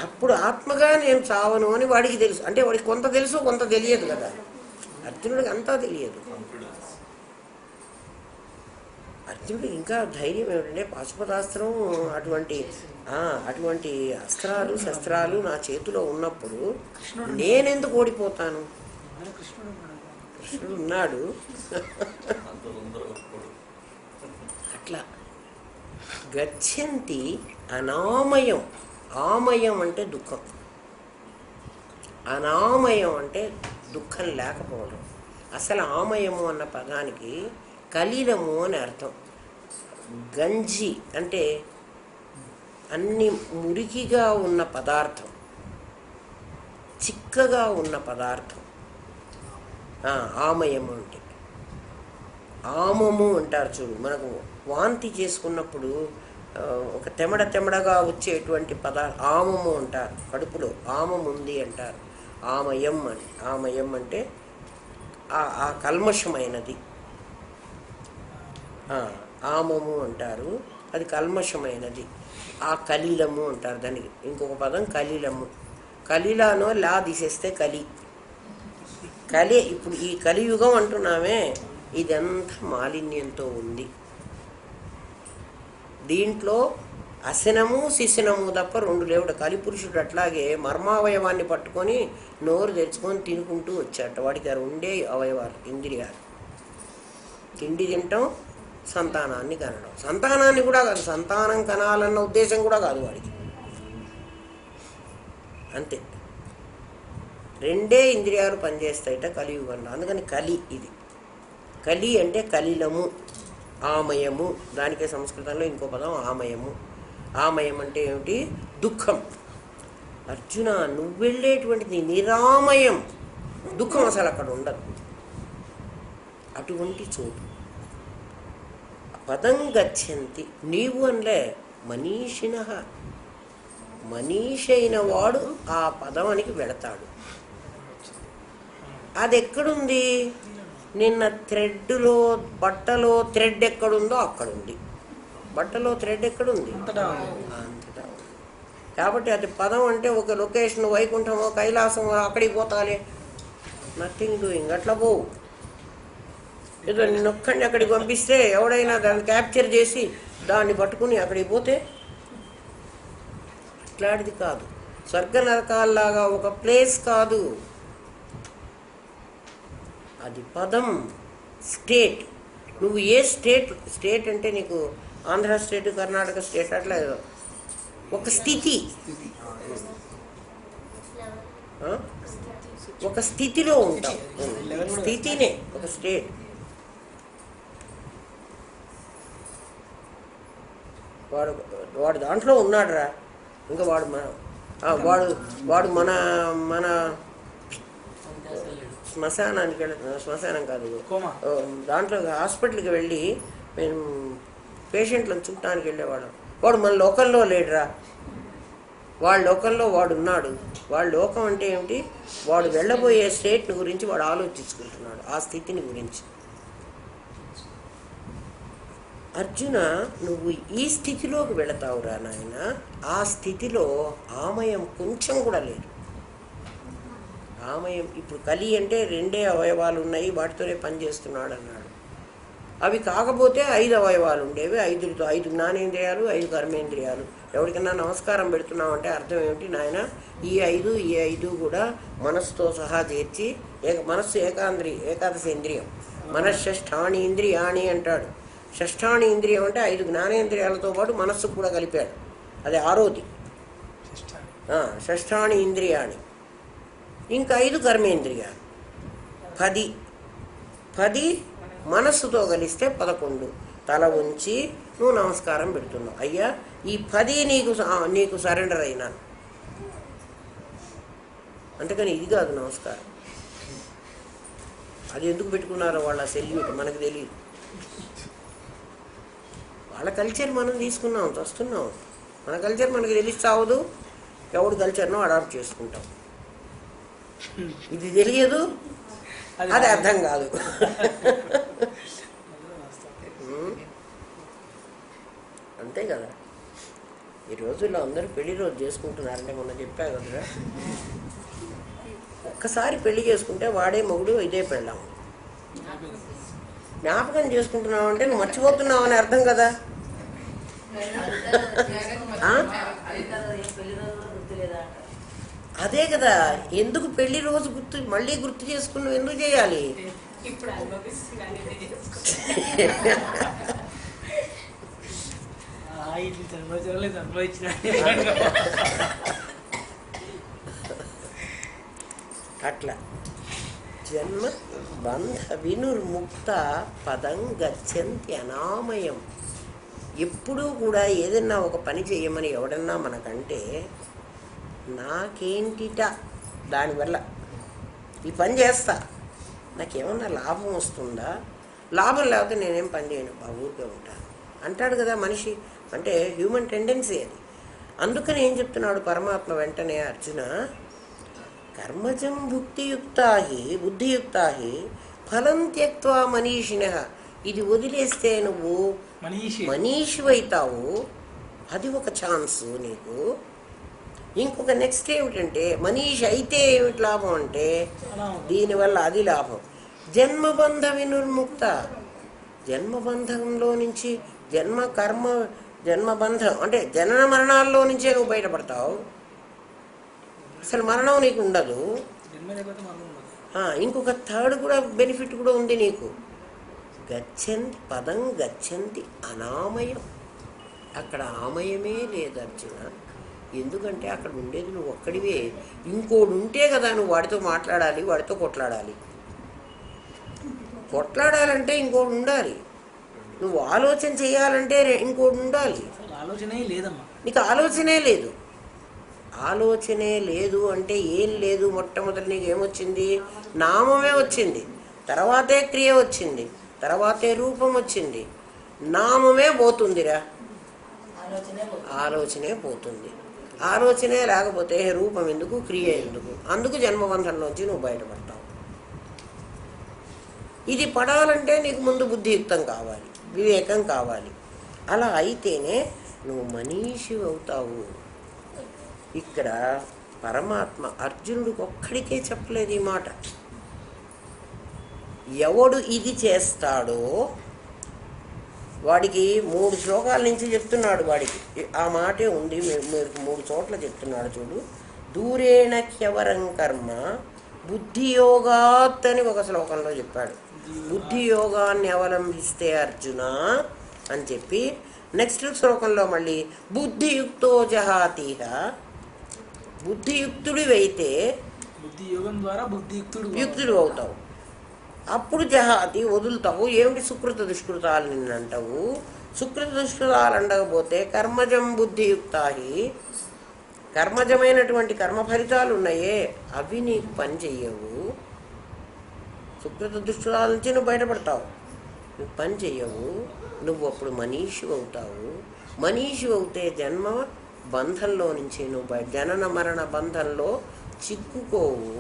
అప్పుడు ఆత్మగా నేను చావను అని వాడికి తెలుసు. అంటే వాడికి కొంత తెలుసు, కొంత తెలియదు కదా. అర్జునుడికి అంతా తెలియదు. అర్జునుడికి ఇంకా ధైర్యం ఏమిటంటే పాశుపతాస్త్రం అటువంటి అస్త్రాలు శస్త్రాలు నా చేతిలో ఉన్నప్పుడు నేనెందుకు ఓడిపోతాను? కృష్ణుడు ఉన్నాడు. అట్లా గచ్చంతి అనామయం. ఆమయం అంటే దుఃఖం, అనామయం అంటే దుఃఖం లేకపోవడం. అసలు ఆమయము అన్న పదానికి కలీలము అని అర్థం. గంజి అంటే అన్ని మురికిగా ఉన్న పదార్థం, చిక్కగా ఉన్న పదార్థం ఆమయము అంటే. ఆమము అంటారు చూడు, మనకు వాంతి చేసుకున్నప్పుడు ఒక తెమ్మడగా వచ్చేటువంటి పదార్థం ఆమము అంటారు. కడుపులో ఆమం ఉంది అంటారు, ఆమయం అని. ఆమయం అంటే ఆ కల్మషమైనది, ఆమము అంటారు, అది కల్మషమైనది. ఆ కలీలము అంటారు దానికి. ఇంకొక పదం కలీలము. కలిలానో లా తీసేస్తే కలి. ఇప్పుడు ఈ కలియుగం అంటున్నామే, ఇదంతా మాలిన్యంతో ఉంది. దీంట్లో అసనము శిశనము తప్ప రెండు లేవుడు. కలిపురుషుడు అట్లాగే మర్మావయవాన్ని పట్టుకొని నోరు తెరుచుకొని తినుకుంటూ వచ్చాట. వాడికి ఆ రెండే అవయవాలు, ఇంద్రియాలు. తిండి తినటం, సంతానాన్ని కనడం. సంతానాన్ని కూడా కాదు, సంతానం కనాలన్న ఉద్దేశం కూడా కాదు వాడికి. అంతే, రెండే ఇంద్రియాలు పనిచేస్తాయిట కలియుగంలో. అందుకని కలి ఇది. కలి అంటే కలిలము, ఆమయము. దానికే సంస్కృతంలో ఇంకో పదం ఆమయము. ఆమయం అంటే ఏమిటి? దుఃఖం. అర్జున నువ్వు వెళ్ళేటువంటిది నిరామయం, దుఃఖం అసలు అక్కడ ఉండదు. అటువంటి చోటు పదం గచ్చంతి. నీవు అనలే, మనీషిణ. మనీషి అయిన వాడు ఆ పదవానికి వెళతాడు. అది ఎక్కడుంది? నిన్న థ్రెడ్లో, బట్టలో థ్రెడ్ ఎక్కడుందో అక్కడుంది. బట్టలో థ్రెడ్ ఎక్కడుంది? అంతటా ఉంది. కాబట్టి అది పదం అంటే ఒక లొకేషన్, వైకుంఠమో కైలాసమో, అక్కడికి పోతాలే, నథింగ్ డూయింగ్. అట్లా పోవు. ఏదో నిన్నొక్కడిని అక్కడికి పంపిస్తే ఎవడైనా దాన్ని క్యాప్చర్ చేసి దాన్ని పట్టుకుని అక్కడికి పోతే, అట్లాంటిది కాదు. స్వర్గ నరకాల్లాగా ఒక ప్లేస్ కాదు అది. పదం, స్టేట్. నువ్వు ఏ స్టేట్ అంటే నీకు ఆంధ్ర స్టేట్, కర్ణాటక స్టేట్ అట్లా ఒక స్థితి. ఆ? ఒక స్థితిలో ఉంటాం. స్థితినే ఒక స్టేట్. వాడు వాడు దాంట్లో ఉన్నాడురా. ఇంకా వాడు వాడు వాడు మన మన శ్మశానానికి శ్మశానం కాదు, దాంట్లో హాస్పిటల్కి వెళ్ళి మేము పేషెంట్లను చూడటానికి వెళ్ళేవాడు. వాడు మన లోకంలో లేడురా. వాళ్ళ లోకంలో వాడు ఉన్నాడు. వాళ్ళ లోకం అంటే ఏమిటి? వాడు వెళ్ళబోయే స్టేట్ని గురించి వాడు ఆలోచించుకుంటున్నాడు, ఆ స్థితిని గురించి. అర్జున, నువ్వు ఈ స్థితిలోకి వెళతావురా నాయన. ఆ స్థితిలో ఆమయం కొంచెం కూడా లేదు. ఆమయం ఇప్పుడు కలి అంటే 2 అవయవాలు ఉన్నాయి, వాటితోనే పనిచేస్తున్నాడు అన్నాడు. అవి కాకపోతే 5 అవయవాలు ఉండేవి. 5 జ్ఞానేంద్రియాలు, 5 కర్మేంద్రియాలు. ఎవరికైనా నమస్కారం పెడుతున్నామంటే అర్థం ఏమిటి నాయన? ఈ 5 కూడా మనస్సుతో సహా చేర్చి మనస్సు ఏకాదశ ఇంద్రియం. మనశ్షష్ఠాని ఇంద్రియాణి అంటాడు. షష్ఠాని ఇంద్రియం అంటే 5 జ్ఞానేంద్రియాలతో పాటు మనస్సు కూడా కలిపాడు. అది 6వది. షష్ఠాని ఇంద్రియాణి. ఇంకా 5 కర్మేంద్రియాలు. 10 మనస్సుతో కలిస్తే 11. తల ఉంచి నువ్వు నమస్కారం పెడుతున్నావు. అయ్యా, ఈ 10 నీకు సరెండర్ అయినాను. అంతేకాని ఇది కాదు నమస్కారం. అది ఎందుకు పెట్టుకున్నారో వాళ్ళ సెల్యూట్ మనకు తెలియదు. వాళ్ళ కల్చర్ మనం తీసుకున్నాం, వస్తున్నాం. మన కల్చర్ మనకు తెలిస్తావదు. ఎవడు కల్చర్నో అడాప్ట్ చేసుకుంటాం. ఇది తెలియదు, అది అర్థం కాదు. అంతే కదా. ఈ రోజుల్లో అందరూ పెళ్లి రోజు చేసుకుంటున్నారంటే మొన్న చెప్పా కదా. ఒక్కసారి పెళ్లి చేసుకుంటే వాడే మొగుడు, ఇదే పెళ్ళాం. జ్ఞాపకం చేసుకుంటున్నావు అంటే నువ్వు మర్చిపోతున్నావు అని అర్థం కదా. అదే కదా. ఎందుకు పెళ్లి రోజు మళ్ళీ గుర్తు చేసుకుని నువ్వు ఎందుకు చేయాలి? అట్లా జన్మ బంధ వినుర్ముక్త పదం గచ్చంతి అనామయం. ఎప్పుడూ కూడా ఏదన్నా ఒక పని చేయమని ఎవడన్నా మనకంటే నాకేంటిట దానివల్ల ఈ పని చేస్తా, నాకేమన్నా లాభం వస్తుందా? లాభం లేకపోతే నేనేం పని చేయను, ఊరికే ఉంటాను అంటాడు కదా మనిషి. అంటే హ్యూమన్ టెండెన్సీ అది. అందుకని ఏం చెప్తున్నాడు పరమాత్మ వెంటనే, అర్జున కర్మజం బుద్ధియుక్తా ఫలం త్యక్త్వా మనీషిణః. ఇది వదిలేస్తే నువ్వు మనీషివైతావు. అది ఒక ఛాన్స్ నీకు. ఇంకొక నెక్స్ట్ ఏమిటంటే మనీషి అయితే ఏమిటి లాభం అంటే దీనివల్ల అది లాభం. జన్మబంధ వినుర్ముక్త. జన్మబంధంలో నుంచి జన్మబంధం అంటే జనన మరణాల్లో నుంచే నువ్వు బయటపడతావు. అసలు మరణం నీకు ఉండదు. ఇంకొక థర్డ్ కూడా బెనిఫిట్ కూడా ఉంది నీకు. గచ్చంతి పదం గచ్చంతి అనామయం. అక్కడ ఆమయమే లేదు అర్జున. ఎందుకంటే అక్కడ ఉండేది నువ్వు ఒక్కడివే. ఇంకోడు ఉంటే కదా నువ్వు వాడితో మాట్లాడాలి, వాడితో కొట్లాడాలి. కొట్లాడాలంటే ఇంకోటి ఉండాలి. నువ్వు ఆలోచన చేయాలంటే ఇంకోటి ఉండాలి. నీకు ఆలోచనే లేదు. ఆలోచనే లేదు అంటే ఏం లేదు. మొట్టమొదటి నీకు ఏమొచ్చింది? నామమే వచ్చింది, తర్వాతే క్రియ వచ్చింది, తర్వాతే రూపం వచ్చింది. నామమే పోతుందిరా, ఆలోచనే పోతుంది. ఆలోచనే లేకపోతే రూపం ఎందుకు, క్రియ ఎందుకు? అందుకు జన్మబంధంలోంచి నువ్వు బయటపడతావు. ఇది పడాలంటే నీకు ముందు బుద్ధియుక్తం కావాలి, వివేకం కావాలి. అలా అయితేనే నువ్వు మనీషి అవుతావు. ఇక్కడ పరమాత్మ అర్జునుడికి ఒక్కడికే చెప్పలేదు ఈ మాట. ఎవడు ఇది చేస్తాడో వాడికి 3 శ్లోకాల నుంచి చెప్తున్నాడు. వాడికి ఆ మాటే ఉంది, మీరు 3 చోట్ల చెప్తున్నాడు చూడు. దూరేణ హ్యవరం కర్మ బుద్ధియోగాత్ అని ఒక శ్లోకంలో చెప్పాడు. బుద్ధియోగాన్ని అవలంబిస్తే అర్జున అని చెప్పి నెక్స్ట్ శ్లోకంలో మళ్ళీ బుద్ధియుక్తో జహాతీహ. బుద్ధియుక్తుడివైతే బుద్ధి యోగం ద్వారా యుక్తుడు అవుతావు. అప్పుడు జహాతి వదులుతావు. ఏమిటి సుకృత దుష్కృతాలు నిన్నంటావు? సుకృత దుష్కృతాలు అండకపోతే కర్మజం బుద్ధియుక్తాహి, కర్మజమైనటువంటి కర్మ ఫలితాలు ఉన్నాయే అవి నీకు పని చెయ్యవు. సుకృత దుష్కృతాల నుంచి నువ్వు బయటపడతావు, నువ్వు పని చెయ్యవు. నువ్వు అప్పుడు మనీషి అవుతావు. మనీషి అవుతే జన్మ బంధంలో నుంచి నువ్వు జనన మరణ బంధంలో చిక్కుకోవు.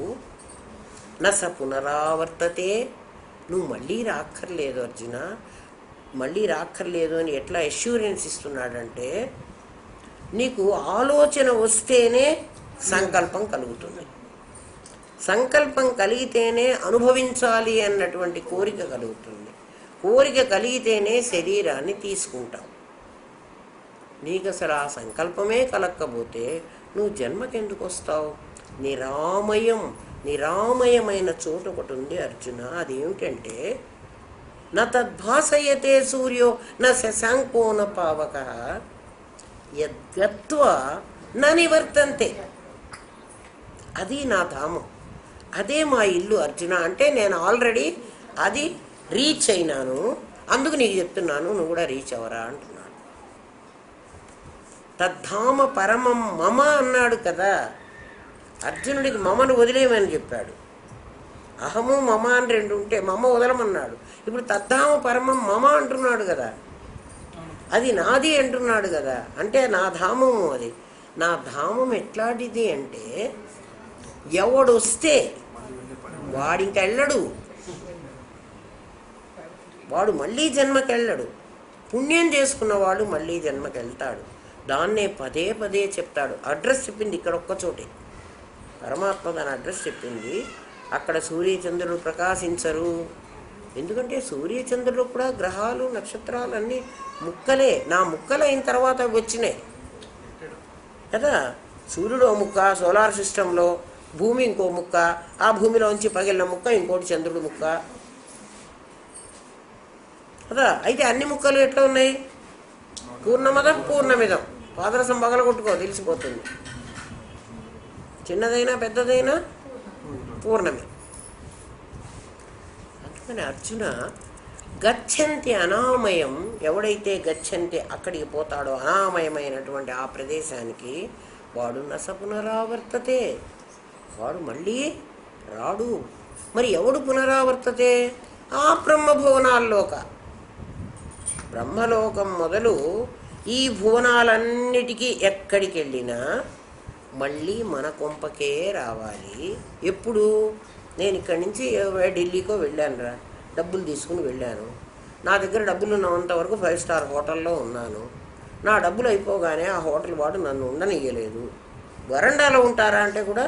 నస పునరావర్తతే, నువ్వు మళ్ళీ రాక్కర్లేదు అర్జున. మళ్ళీ రాక్కర్లేదు అని ఎట్లా అష్యూరెన్స్ ఇస్తున్నాడంటే, నీకు ఆలోచన వస్తేనే సంకల్పం కలుగుతుంది. సంకల్పం కలిగితేనే అనుభవించాలి అన్నటువంటి కోరిక కలుగుతుంది. కోరిక కలిగితేనే శరీరాన్ని తీసుకుంటావు. నీకు అసలు ఆ సంకల్పమే కలక్కపోతే నువ్వు జన్మకెందుకు వస్తావు? నిరామయమైన చోటు ఒకటి ఉంది అర్జున. అదేమిటంటే న తద్భాసయతే సూర్యో న శశాంకో న పావకః యద్గత్వా న నివర్తంతే. అది నా ధామం, అదే మా ఇల్లు అర్జున. అంటే నేను ఆల్రెడీ అది రీచ్ అయినాను, అందుకు నీకు చెప్తున్నాను, నువ్వు కూడా రీచ్ అవరా అంటున్నాను. తద్ధామ పరమం మమ అన్నాడు కదా అర్జునుడికి. మమను వదిలేయమని చెప్పాడు. అహము మమ అని రెండు ఉంటే మమ వదలమన్నాడు. ఇప్పుడు తద్ధామ పరమం మమ అంటున్నాడు కదా, అది నాది అంటున్నాడు కదా. అంటే నా ధామము అది. నా ధామం ఎట్లాంటిది అంటే ఎవడొస్తే వాడింకెళ్ళడు, వాడు మళ్ళీ జన్మకెళ్ళడు. పుణ్యం చేసుకున్నవాడు మళ్ళీ జన్మకెళ్తాడు. దాన్నే పదే పదే చెప్తాడు. అడ్రస్ చెప్పింది ఇక్కడ ఒక్కచోటే. పరమాత్మ దాని అడ్రస్ చెప్పింది. అక్కడ సూర్యచంద్రులు ప్రకాశించరు. ఎందుకంటే సూర్యచంద్రులు కూడా గ్రహాలు నక్షత్రాలు అన్నీ ముక్కలే. నా ముక్కలు అయిన తర్వాత వచ్చినాయి కదా. సూర్యుడు ఓ ముక్క, సోలార్ సిస్టంలో భూమి ఇంకో ముక్క, ఆ భూమిలోంచి పగిలిన ముక్క ఇంకోటి చంద్రుడు ముక్క కదా. అయితే అన్ని ముక్కలు ఎట్లా ఉన్నాయి? పూర్ణమదం పూర్ణమిదం. పాదరసం పగలగొట్టుకో తెలిసిపోతుంది. చిన్నదైనా పెద్దదైనా పూర్ణమే. అందుకని అర్జున గచ్చంతి అనామయం, ఎవడైతే గచ్చంతి అక్కడికి పోతాడో అనామయమైనటువంటి ఆ ప్రదేశానికి, వాడు నస పునరావర్తతే, వాడు మళ్ళీ రాడు. మరి ఎవడు పునరావర్తతే? ఆ బ్రహ్మభువనాల్లోక, బ్రహ్మలోకం మొదలు ఈ భువనాలన్నిటికీ ఎక్కడికి వెళ్ళినా మళ్ళీ మన కొంపకే రావాలి. ఎప్పుడు? నేను ఇక్కడి నుంచి ఢిల్లీకో వెళ్ళాను రా, డబ్బులు తీసుకుని వెళ్ళాను. నా దగ్గర డబ్బులు ఉన్నంత వరకు 5 స్టార్ హోటల్లో ఉన్నాను. నా డబ్బులు అయిపోగానే ఆ హోటల్ వాడు నన్ను ఉండనియ్యలేదు. వరండాలో ఉంటారా అంటే కూడా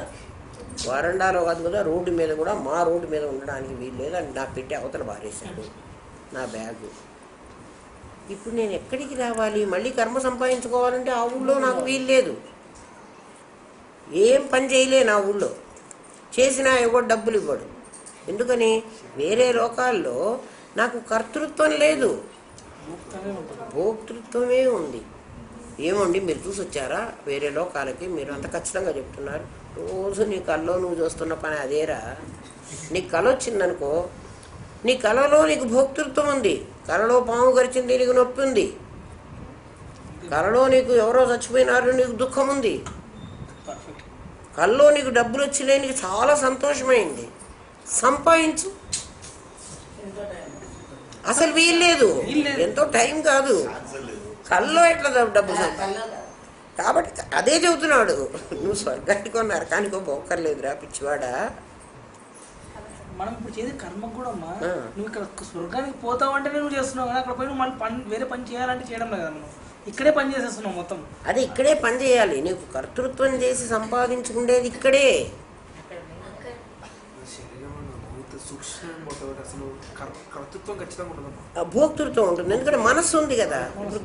వరండాలో కాదు కదా, రోడ్డు మీద కూడా, మా రోడ్డు మీద ఉండడానికి వీలు లేదు అని నాకు పెట్టి అవతల బారేశాడు నా బ్యాగు. ఇప్పుడు నేను ఎక్కడికి రావాలి? మళ్ళీ కర్మ సంపాదించుకోవాలంటే ఆ ఊళ్ళో నాకు వీలు లేదు. ఏం పని చేయలే నా ఊళ్ళో, చేసినా ఎవడు డబ్బులు ఇవ్వడు. ఎందుకని? వేరే లోకాల్లో నాకు కర్తృత్వం లేదు, భోక్తృత్వమే ఉంది. ఏమండి మీరు చూసి వచ్చారా వేరే లోకాలకి? మీరు అంత ఖచ్చితంగా చెప్తున్నారు. రోజు నీ కల్లో నువ్వు చూస్తున్న పని అదేరా. నీకు కళ వచ్చిందనుకో, నీ కళలో నీకు భోక్తృత్వం ఉంది. కళలో పాము గరిచింది, నీకు నొప్పి ఉంది. కళలో నీకు ఎవరో చచ్చిపోయినారు, నీకు దుఃఖం ఉంది. కల్లో నీకు డబ్బులు వచ్చినాయి, నీకు చాలా సంతోషమైంది. సంపాదించు. అసలు వీల్లేదు, ఎంతో టైం కాదు. కల్లో ఎట్లా డబ్బు కాబట్టి అదే చెబుతున్నాడు. నువ్వు స్వర్గానికో నరకానికో పోక్కర్లేదురా పిచ్చివాడా. మనం ఇప్పుడు చేసే కర్మ కూడా అమ్మా, నువ్వు ఇక్కడ స్వర్గానికి పోతావు అంటే నువ్వు చేస్తున్నావు కదా, అక్కడ పోయి నువ్వు మళ్ళీ వేరే పని చేయాలంటే చేయడం లేదు కదా. మనం ఇక్కడే పని చేసేస్తున్నాం మొత్తం. అదే ఇక్కడే పని చేయాలి. నీకు కర్తృత్వం చేసి సంపాదించుకునేది ఇక్కడే. భోక్తృత్వం ఉంటుంది, ఎందుకంటే మనస్సు ఉంది కదా. ఇప్పుడు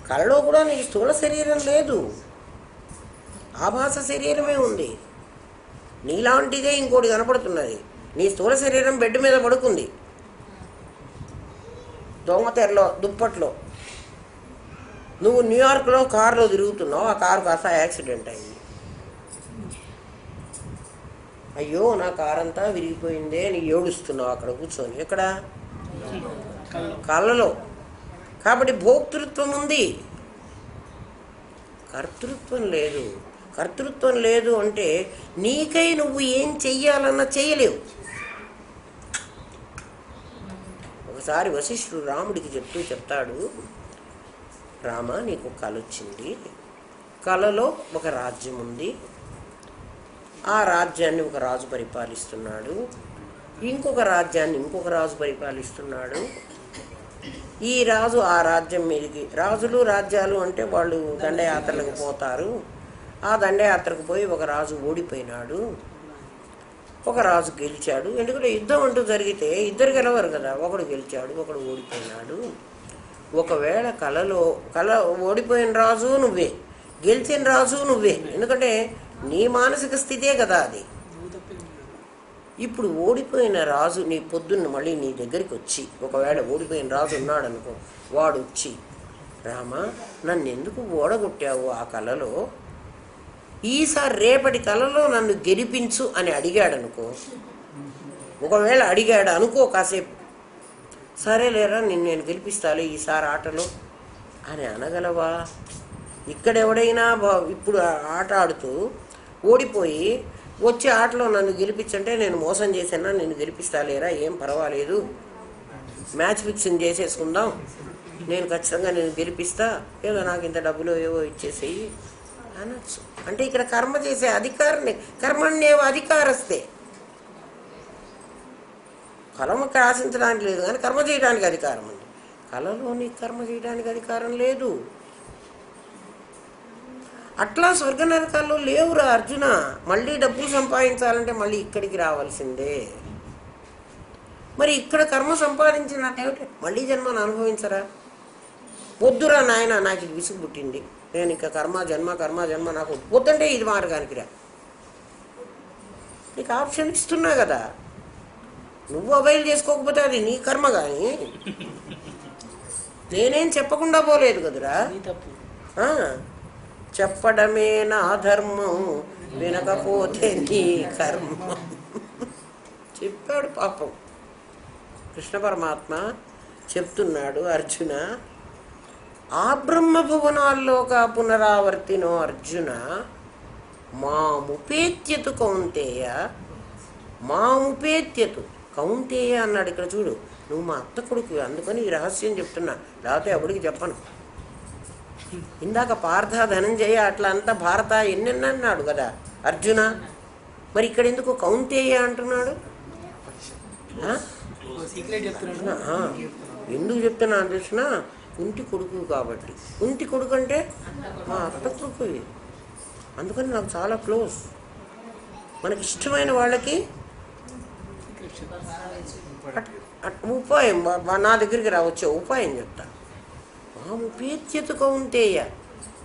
కళలో కూడా నీకు స్థూల శరీరం లేదు, ఆభాస శరీరమే ఉంది. నీలాంటిదే ఇంకోటి కనపడుతున్నది. నీ స్థూల శరీరం బెడ్ మీద పడుకుంది, దోమతెరలో దుప్పట్లో. నువ్వు న్యూయార్క్లో కారులో తిరుగుతున్నావు, ఆ కారు కాస్త యాక్సిడెంట్ అయింది. అయ్యో నా కారంతా విరిగిపోయిందే అని ఏడుస్తున్నావు అక్కడ కూర్చొని. ఎక్కడ? కళ్ళలో. కాబట్టి భోక్తృత్వం ఉంది, కర్తృత్వం లేదు. కర్తృత్వం లేదు అంటే నీకై నువ్వు ఏం చెయ్యాలన్నా చేయలేవు. ఒకసారి వశిష్ఠుడు రాముడికి చెప్తాడు, రామ నీకు కళ వచ్చింది, కళలో ఒక రాజ్యం ఉంది, ఆ రాజ్యాన్ని ఒక రాజు పరిపాలిస్తున్నాడు, ఇంకొక రాజ్యాన్ని ఇంకొక రాజు పరిపాలిస్తున్నాడు. ఈ రాజు ఆ రాజ్యం మీదకి, రాజులు రాజ్యాలు అంటే వాళ్ళు దండయాత్రలకు పోతారు, ఆ దండయాత్రకు పోయి ఒక రాజు ఓడిపోయినాడు, ఒక రాజు గెలిచాడు. ఎందుకంటే యుద్ధం అంటూ జరిగితే ఇద్దరు గెలవరు కదా, ఒకడు గెలిచాడు ఒకడు ఓడిపోయినాడు. ఒకవేళ కళ ఓడిపోయిన రాజు నువ్వే, గెలిచిన రాజు నువ్వే, ఎందుకంటే నీ మానసిక స్థితే కదా అది. ఇప్పుడు ఓడిపోయిన రాజు నీ పొద్దున్న మళ్ళీ నీ దగ్గరికి వచ్చి, ఒకవేళ ఓడిపోయిన రాజు ఉన్నాడు అనుకో, వాడు వచ్చి రామ నన్ను ఎందుకు ఓడగొట్టావు ఆ కళలో, ఈసారి రేపటి కళలో నన్ను గెలిపించు అని అడిగాడు అనుకో, ఒకవేళ అడిగాడు అనుకో కాసేపు, సరేలేరా నేను గెలిపిస్తాలే ఈసారి ఆటలో అని అనగలవా? ఇక్కడ ఎవడైనా ఇప్పుడు ఆట ఆడుతూ ఓడిపోయి వచ్చే ఆటలో నన్ను గెలిపించంటే నేను మోసం చేశానా, నేను గెలిపిస్తాలేరా, ఏం పర్వాలేదు, మ్యాచ్ ఫిక్సింగ్ చేసేసుకుందాం, నేను ఖచ్చితంగా నేను గెలిపిస్తా, ఏదో నాకు ఇంత డబ్బులు ఏవో ఇచ్చేసేయి అనొచ్చు. అంటే ఇక్కడ కర్మ చేసే అధికారాన్ని, కర్మణ్యేవ అధికారస్తే, కర్మకి ఆశించడానికి లేదు కానీ కర్మ చేయడానికి అధికారం ఉంది. కళలోని కర్మ చేయడానికి అధికారం లేదు. అట్లా స్వర్గ నరకాల్లో లేవురా అర్జున. మళ్ళీ డబ్బులు సంపాదించాలంటే మళ్ళీ ఇక్కడికి రావాల్సిందే. మరి ఇక్కడ కర్మ సంపాదించినట్టేమిటి, మళ్ళీ జన్మను అనుభవించరా? వద్దురా నాయన, నాకు ఇది విసుగు పుట్టింది, నేను ఇక కర్మ జన్మ నాకు వద్దంటే ఇది మార్గానికి రా. నీకు ఆప్షన్ ఇస్తున్నా కదా, నువ్వు అవైల్ చేసుకోకపోతే అది నీ కర్మ. కానీ నేనేం చెప్పకుండా పోలేదు కదురా. చెప్పడమే నా ధర్మం, వినకపోతే నీ కర్మ చెప్పాడు. పాపం కృష్ణ పరమాత్మ చెప్తున్నాడు, అర్జున ఆ బ్రహ్మభువనాల్లోక పునరావర్తినో అర్జున మాముపేత్యతు కౌంతేయ, మాముపేత్యతు కౌంతేయ అన్నాడు. ఇక్కడ చూడు, నువ్వు మా అత్త కొడుకు, అందుకని ఈ రహస్యం చెప్తున్నా, లేకపోతే ఎవడికి చెప్పను. ఇందాక పార్థ ధనంజయ అట్లా అంతా భారత ఎన్నెన్న అన్నాడు కదా అర్జున, మరి ఇక్కడ ఎందుకు కౌంతేయ అంటున్నాడు? ఎందుకు చెప్తున్నాను తెలిసిన, కుంటి కొడుకు కాబట్టి. కుంటి కొడుకు అంటే మా అత్త కొడుకు, అందుకని నాకు చాలా క్లోజ్. మనకి ఇష్టమైన వాళ్ళకి ఉపాయం, నా దగ్గరికి రావచ్చే ఉపాయం చెప్తా. మాముపేత్యతు కౌంతేయ,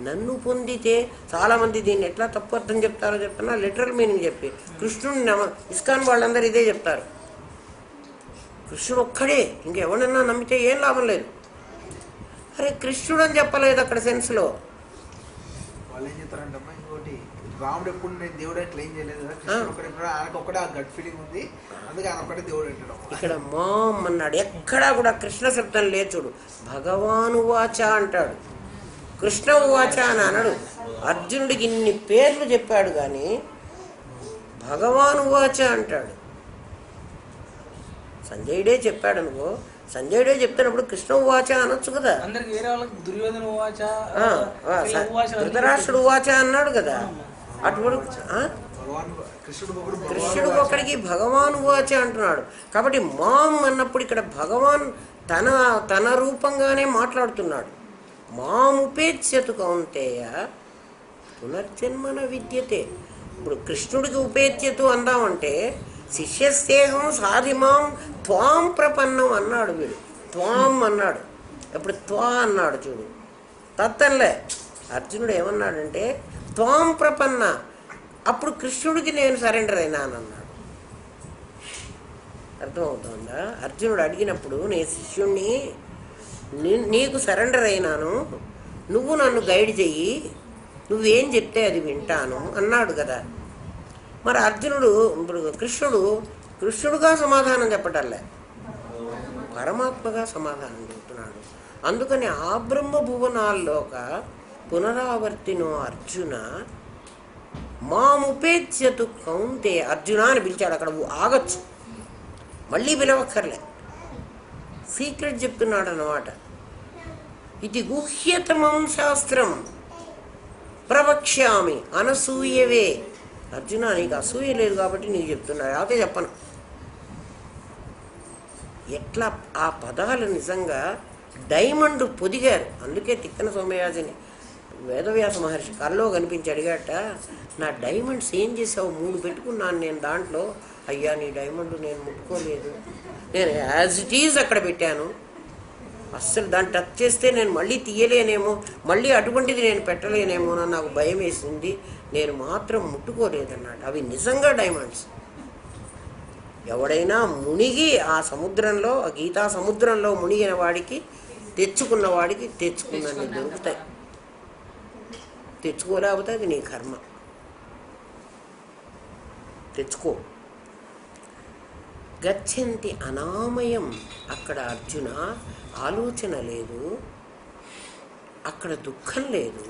నన్ను పొందితే. చాలామంది దీన్ని ఎట్లా తప్పు అర్థం చెప్తారో చెప్తున్నా, లిటరల్ మీనింగ్ చెప్పి. కృష్ణుడిని ఇస్కాన్ వాళ్ళందరూ ఇదే చెప్తారు, కృష్ణుడు ఒక్కడే, ఇంకెవడన్నా నమ్మితే ఏం లాభం లేదు. అరే కృష్ణుడు అని చెప్పలేదు అక్కడ సెన్స్లో. వాళ్ళు ఏం చెప్తారంటమ్మా, ఇంకోటి రాముడు ఎప్పుడు నేను దేవుడు క్లెయిమ్ చేయలేదు కదా, కృష్ణుడు ఆయనకు ఒక్కడే ఆ గట్ ఫీలింగ్ ఉంది, అందుకే ఆయన ఒక్కడే దేవుడు అంటాడు. ఇక్కడ మామ్ అన్నాడు, ఎక్కడా కూడా కృష్ణ శబ్దం లేదు చూడు. భగవాను వాచ అంటాడు, కృష్ణ ఉవాచ అని అనడు. అర్జునుడికి ఇన్ని పేర్లు చెప్పాడు కానీ భగవాను వాచ అంటాడు. సంజయుడే చెప్పాడు అనుకో, సంజయుడే చెప్తున్నప్పుడు కృష్ణ ఉవాచ అనొచ్చు కదా. ధృతరాష్ట్రుడు ఉవాచ అన్నాడు కదా. అటువంటి కృష్ణుడు ఒకడికి భగవాన్ ఉవాచ అంటున్నాడు. కాబట్టి మాం అన్నప్పుడు ఇక్కడ భగవాన్ తన రూపంగానే మాట్లాడుతున్నాడు. మాముపేత్యతు కౌంతేయ పునర్జన్మన విద్యతే. ఇప్పుడు కృష్ణుడికి ఉపేత్యతు అందామంటే శిష్యస్నేహం సాధిమాం త్వాం ప్రపన్నం అన్నాడు వీడు. త్వాం అన్నాడు, ఇప్పుడు త్వా అన్నాడు చూడు, తత్తన్లే. అర్జునుడు ఏమన్నాడంటే త్వాం ప్రపన్న, అప్పుడు కృష్ణుడికి నేను సరెండర్ అయినాను అన్నాడు. అర్థమవుతుందా? అర్జునుడు అడిగినప్పుడు నేను శిష్యుణ్ణి, నీకు సరెండర్ అయినాను, నువ్వు నన్ను గైడ్ చెయ్యి, నువ్వేం చెప్తే అది వింటాను అన్నాడు కదా. మరి అర్జునుడు ఇప్పుడు కృష్ణుడుగా సమాధానం చెప్పటంలే, పరమాత్మగా సమాధానం చెబుతున్నాడు. అందుకని ఆ బ్రహ్మ భువనాల్లోక పునరావర్తినో అర్జున మాముపేత్యతు కౌంతే. అర్జున అని పిలిచాడు, అక్కడ ఆగచ్చు, మళ్ళీ పిలవక్కర్లే, సీక్రెట్ చెప్తున్నాడు అన్నమాట. ఇది గుహ్యతమం శాస్త్రం ప్రవక్ష్యామి అనసూయవే. అర్జున నీకు అసూయ లేదు కాబట్టి నీకు చెప్తున్నాడు, అయితే చెప్పను. ఎట్లా ఆ పదాలు నిజంగా డైమండ్ పొదిగారు. అందుకే తిక్కన సోమయాజిని వేదవ్యాస మహర్షి కల్లో కనిపించి అడిగాట, నా డైమండ్స్ ఏం చేసావు? 3 పెట్టుకున్నాను నేను దాంట్లో. అయ్యా నీ డైమండ్ నేను ముట్టుకోలేదు, నేను యాజ్ ఇట్ ఈజ్ అక్కడ పెట్టాను, అస్సలు దాన్ని టచ్ చేస్తే నేను మళ్ళీ తీయలేనేమో, మళ్ళీ అటువంటిది నేను పెట్టలేనేమో అని నాకు భయం వేసింది, నేను మాత్రం ముట్టుకోలేదన్నాడు. అవి నిజంగా డైమండ్స్. ఎవడైనా మునిగి ఆ సముద్రంలో, ఆ గీతా సముద్రంలో మునిగిన వాడికి, తెచ్చుకున్న వాడికి తెచ్చుకున్నన్ని దొరుకుతాయి. తెచ్చుకోలేకపోతే అది నీ కర్మ, తెచ్చుకో. గచ్చంతి అనామయం. అక్కడ అర్జున ఆలోచన లేదు, అక్కడ దుఃఖం లేదు.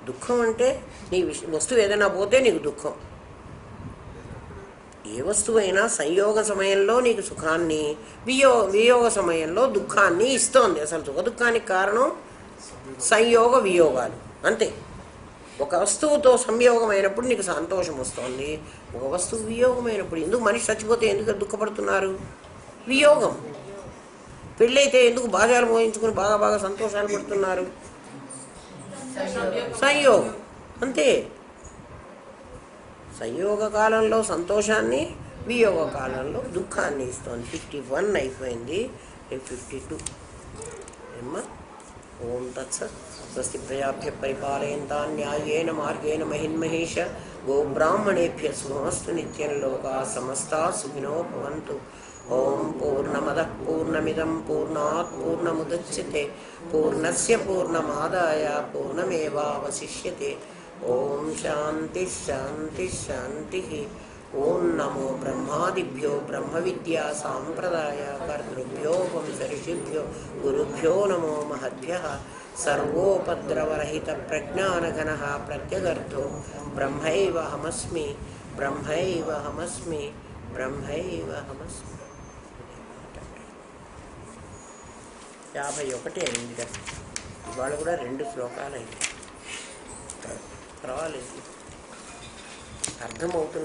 దుఃఖం అంటే నీ వస్తువు ఏదైనా పోతే నీకు దుఃఖం. ఏ వస్తువైనా సంయోగ సమయంలో నీకు సుఖాన్ని, వియోగ సమయంలో దుఃఖాన్ని ఇస్తోంది. అసలు సుఖ దుఃఖానికి కారణం సంయోగ వియోగాలు అంతే. ఒక వస్తువుతో సంయోగమైనప్పుడు నీకు సంతోషం వస్తుంది, ఒక వస్తువు వియోగమైనప్పుడు. ఎందుకు మనిషి చచ్చిపోతే ఎందుకు దుఃఖపడుతున్నారు? వియోగం. పెళ్ళైతే ఎందుకు బాధ్యాలు మోయించుకుని బాగా సంతోషాలు పడుతున్నారు? సంయోగం అంతే. సంయోగ కాలంలో సంతోషాన్ని, వియోగ కాలంలో దుఃఖాన్ని ఇస్తుంది. 51 అయిపోయింది, 52 ఏమ్మా. ఓం తత్సత్. స్వస్తి ప్రజాభ్య పరిపాలయంతాం న్యాయేన మార్గేణ మహిన్మహేష. గోబ్రాహ్మణేభ్య శుభమస్తు నిత్యం. లోకా సమస్తా సుఖినో భవంతు. ఓం పూర్ణమదః పూర్ణమిదం పూర్ణాత్ పూర్ణముదచ్యతే పూర్ణస్య పూర్ణమాదాయ పూర్ణమేవావశిష్యతే. ఓం శాంతి శాంతి శాంతి. ఓం నమో బ్రహ్మాదిభ్యో బ్రహ్మ విద్యా సాంప్రదాయ కర్తృభ్యో వంశ గురుభ్యో నమో మహద్భ్యః. సర్వోపద్రవరహిత ప్రజ్ఞానఘన ప్రత్యగర్థో బ్రహ్మైవహమస్మి బ్రహ్మైవహమస్మి బ్రహ్మైవహమస్మి. 51 అయింది కదా, ఇవాళ కూడా 2 శ్లోకాలు అయింది. పర్వాలేదు, అర్థమవుతుంది.